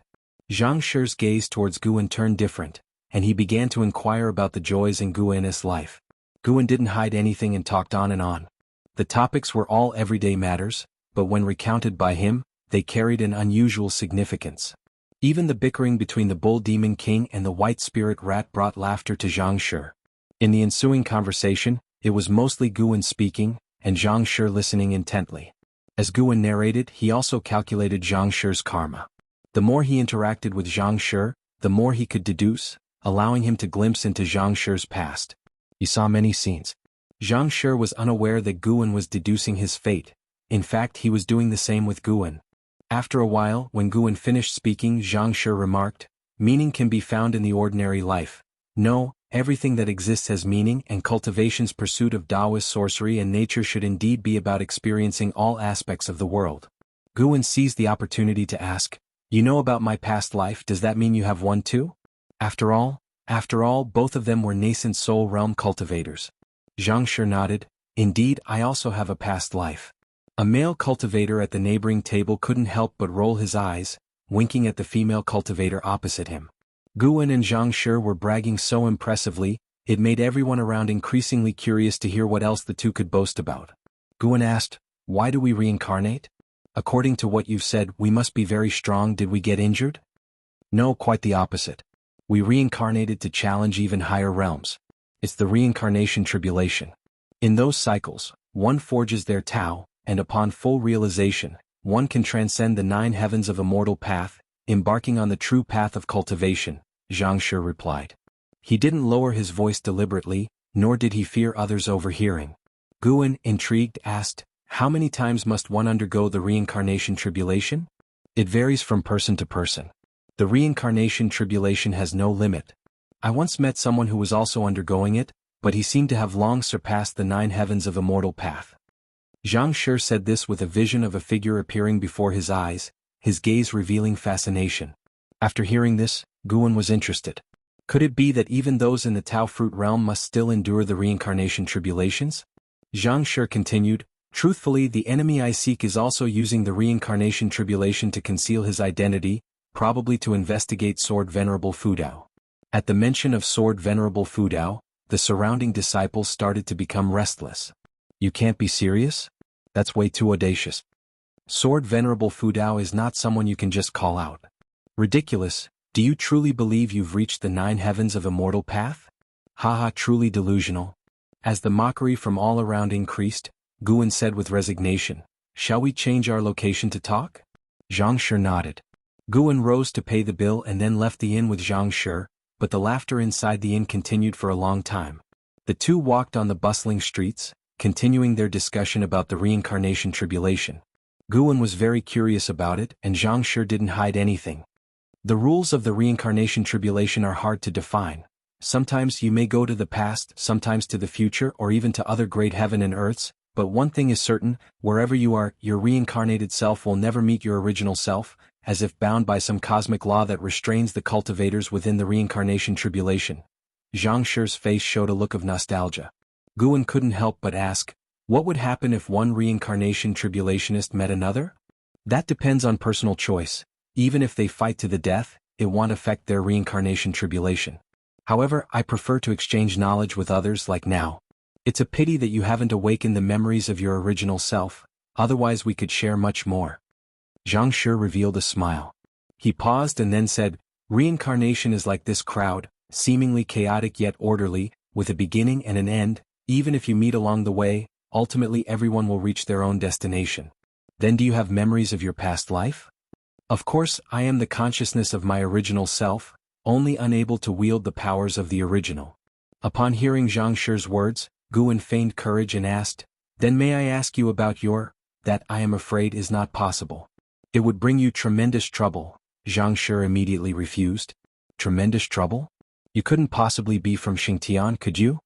Zhang Shi's gaze towards Guan turned different, and he began to inquire about the joys in Guan's life. Guan didn't hide anything and talked on and on. The topics were all everyday matters, but when recounted by him, they carried an unusual significance. Even the bickering between the bull demon king and the white spirit rat brought laughter to Zhang Shi. In the ensuing conversation, it was mostly Guan speaking, and Zhang Shi listening intently. As Guan narrated, he also calculated Zhang Shi's karma. The more he interacted with Zhang Shi, the more he could deduce, allowing him to glimpse into Zhang Shi's past. He saw many scenes. Zhang Shi was unaware that Guan was deducing his fate. In fact, he was doing the same with Guan. After a while, when Guan finished speaking, Zhang Shi remarked, meaning can be found in the ordinary life. No, everything that exists has meaning, and cultivation's pursuit of Taoist sorcery and nature should indeed be about experiencing all aspects of the world. Guan seized the opportunity to ask, you know about my past life, does that mean you have one too? After all, both of them were nascent soul realm cultivators. Zhang Shi nodded, indeed, I also have a past life. A male cultivator at the neighboring table couldn't help but roll his eyes, winking at the female cultivator opposite him. Guan and Zhang Shi were bragging so impressively, it made everyone around increasingly curious to hear what else the two could boast about. Guan asked, why do we reincarnate? According to what you've said, we must be very strong. Did we get injured? No, quite the opposite. We reincarnated to challenge even higher realms. It's the reincarnation tribulation. In those cycles, one forges their Tao, and upon full realization, one can transcend the 9 heavens of immortal path, embarking on the true path of cultivation, Zhang Shi replied. He didn't lower his voice deliberately, nor did he fear others overhearing. Guan, intrigued, asked, how many times must one undergo the reincarnation tribulation? It varies from person to person. The reincarnation tribulation has no limit. I once met someone who was also undergoing it, but he seemed to have long surpassed the 9 heavens of immortal path. Zhang Shi said this with a vision of a figure appearing before his eyes, his gaze revealing fascination. After hearing this, Guan was interested. Could it be that even those in the Tao fruit realm must still endure the reincarnation tribulations? Zhang Shi continued, truthfully, the enemy I seek is also using the reincarnation tribulation to conceal his identity, probably to investigate Sword Venerable Fudao. At the mention of Sword Venerable Fudao, the surrounding disciples started to become restless. You can't be serious? That's way too audacious. Sword Venerable Fudao is not someone you can just call out. Ridiculous, do you truly believe you've reached the 9 heavens of immortal path? Haha, truly delusional. As the mockery from all around increased, Guan said with resignation, shall we change our location to talk? Zhang Shi nodded. Guan rose to pay the bill and then left the inn with Zhang Shi, but the laughter inside the inn continued for a long time. The two walked on the bustling streets, continuing their discussion about the reincarnation tribulation. Guan was very curious about it, and Zhang Shi didn't hide anything. The rules of the reincarnation tribulation are hard to define. Sometimes you may go to the past, sometimes to the future, or even to other great heaven and earths, but one thing is certain, wherever you are, your reincarnated self will never meet your original self, as if bound by some cosmic law that restrains the cultivators within the reincarnation tribulation. Zhang Shi's face showed a look of nostalgia. Guan couldn't help but ask, what would happen if one reincarnation tribulationist met another? That depends on personal choice. Even if they fight to the death, it won't affect their reincarnation tribulation. However, I prefer to exchange knowledge with others like now. It's a pity that you haven't awakened the memories of your original self, otherwise we could share much more. Zhang Shi revealed a smile. He paused and then said, reincarnation is like this crowd, seemingly chaotic yet orderly, with a beginning and an end. Even if you meet along the way, ultimately everyone will reach their own destination. Then do you have memories of your past life? Of course, I am the consciousness of my original self, only unable to wield the powers of the original. Upon hearing Zhang Shi's words, Guan feigned courage and asked, then may I ask you about that I am afraid is not possible. It would bring you tremendous trouble. Zhang Shi immediately refused. Tremendous trouble? You couldn't possibly be from Xingtian, could you?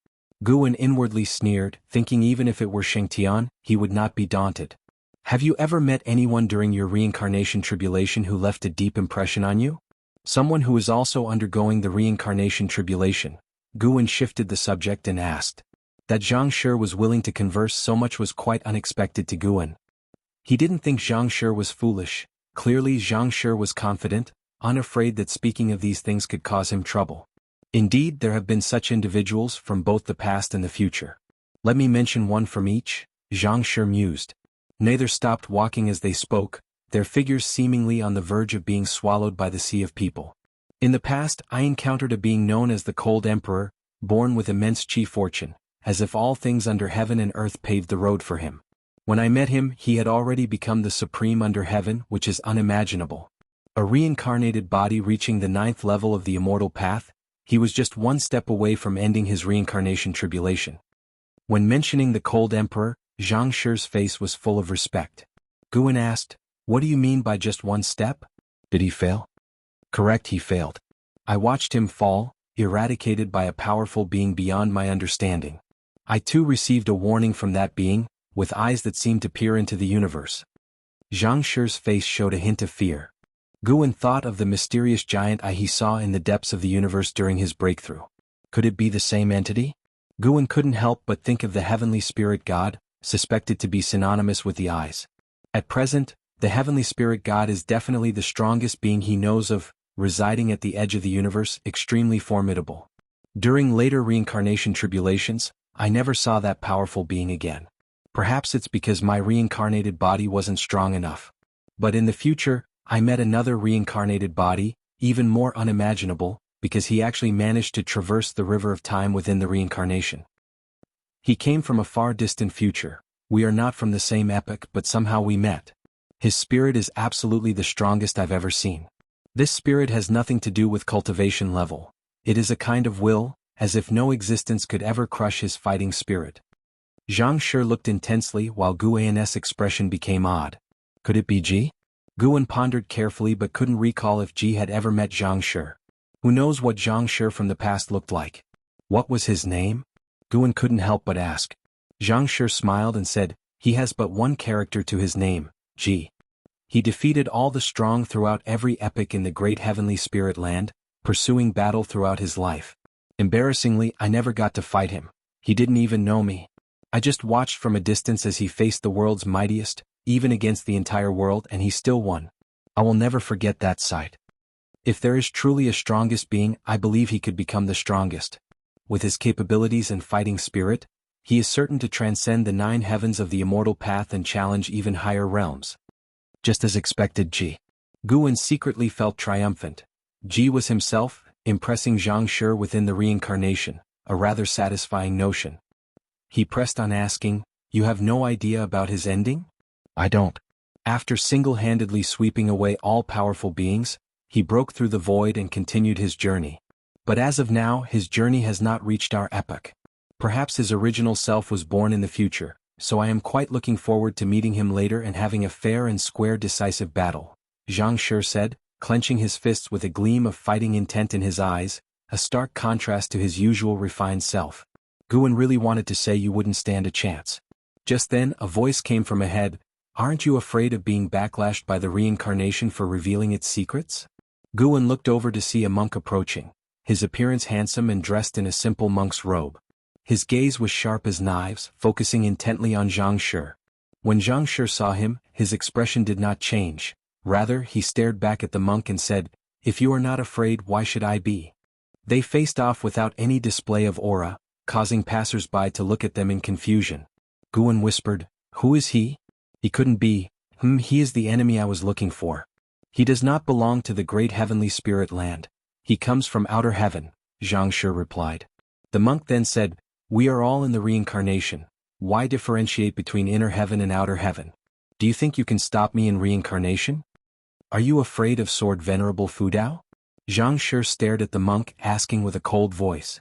Guan inwardly sneered, thinking even if it were Xingtian, he would not be daunted. Have you ever met anyone during your reincarnation tribulation who left a deep impression on you? Someone who is also undergoing the reincarnation tribulation. Guan shifted the subject and asked. That Zhang Shi was willing to converse so much was quite unexpected to Guan. He didn't think Zhang Shi was foolish. Clearly Zhang Shi was confident, unafraid that speaking of these things could cause him trouble. Indeed, there have been such individuals from both the past and the future. Let me mention one from each, Zhang Shi mused. Neither stopped walking as they spoke, their figures seemingly on the verge of being swallowed by the sea of people. In the past, I encountered a being known as the Cold Emperor, born with immense chi fortune, as if all things under heaven and earth paved the road for him. When I met him, he had already become the supreme under heaven, which is unimaginable. A reincarnated body reaching the 9th level of the immortal path, he was just one step away from ending his reincarnation tribulation. When mentioning the Cold Emperor, Zhang Shi's face was full of respect. Guan asked, what do you mean by just one step? Did he fail? Correct, he failed. I watched him fall, eradicated by a powerful being beyond my understanding. I too received a warning from that being, with eyes that seemed to peer into the universe. Zhang Shi's face showed a hint of fear. Guan thought of the mysterious giant eye he saw in the depths of the universe during his breakthrough. Could it be the same entity? Guan couldn't help but think of the heavenly spirit god, suspected to be synonymous with the eyes. At present, the heavenly spirit god is definitely the strongest being he knows of, residing at the edge of the universe, extremely formidable. During later reincarnation tribulations, I never saw that powerful being again. Perhaps it's because my reincarnated body wasn't strong enough. But in the future, I met another reincarnated body, even more unimaginable, because he actually managed to traverse the river of time within the reincarnation. He came from a far distant future. We are not from the same epoch, but somehow we met. His spirit is absolutely the strongest I've ever seen. This spirit has nothing to do with cultivation level. It is a kind of will, as if no existence could ever crush his fighting spirit. Zhang Shi looked intensely while Guan's expression became odd. Could it be Ji? Guan pondered carefully but couldn't recall if Ji had ever met Zhang Shi. Who knows what Zhang Shi from the past looked like? What was his name? Guan couldn't help but ask. Zhang Shi smiled and said, he has but one character to his name, Ji. He defeated all the strong throughout every epoch in the great heavenly spirit land, pursuing battle throughout his life. Embarrassingly, I never got to fight him. He didn't even know me. I just watched from a distance as he faced the world's mightiest, even against the entire world, and he still won. I will never forget that sight. If there is truly a strongest being, I believe he could become the strongest. With his capabilities and fighting spirit, he is certain to transcend the 9 heavens of the immortal path and challenge even higher realms. Just as expected, Ji. Guan secretly felt triumphant. Ji was himself, impressing Zhang Shi within the reincarnation, a rather satisfying notion. He pressed on asking, you have no idea about his ending? I don't. After single-handedly sweeping away all powerful beings, he broke through the void and continued his journey. But as of now, his journey has not reached our epoch. Perhaps his original self was born in the future, so I am quite looking forward to meeting him later and having a fair and square decisive battle, Zhang Shi said, clenching his fists with a gleam of fighting intent in his eyes, a stark contrast to his usual refined self. Guan really wanted to say you wouldn't stand a chance. Just then, a voice came from ahead. Aren't you afraid of being backlashed by the reincarnation for revealing its secrets? Guan looked over to see a monk approaching, his appearance handsome and dressed in a simple monk's robe. His gaze was sharp as knives, focusing intently on Zhang Shi. When Zhang Shi saw him, his expression did not change. Rather, he stared back at the monk and said, If you are not afraid, why should I be? They faced off without any display of aura, causing passers-by to look at them in confusion. Guan whispered, "Who is he? He couldn't be, he is the enemy I was looking for. He does not belong to the great heavenly spirit land. He comes from outer heaven," Zhang Shi replied. The monk then said, "We are all in the reincarnation. Why differentiate between inner heaven and outer heaven? Do you think you can stop me in reincarnation? Are you afraid of sword Venerable Fudao?" Zhang Shi stared at the monk, asking with a cold voice.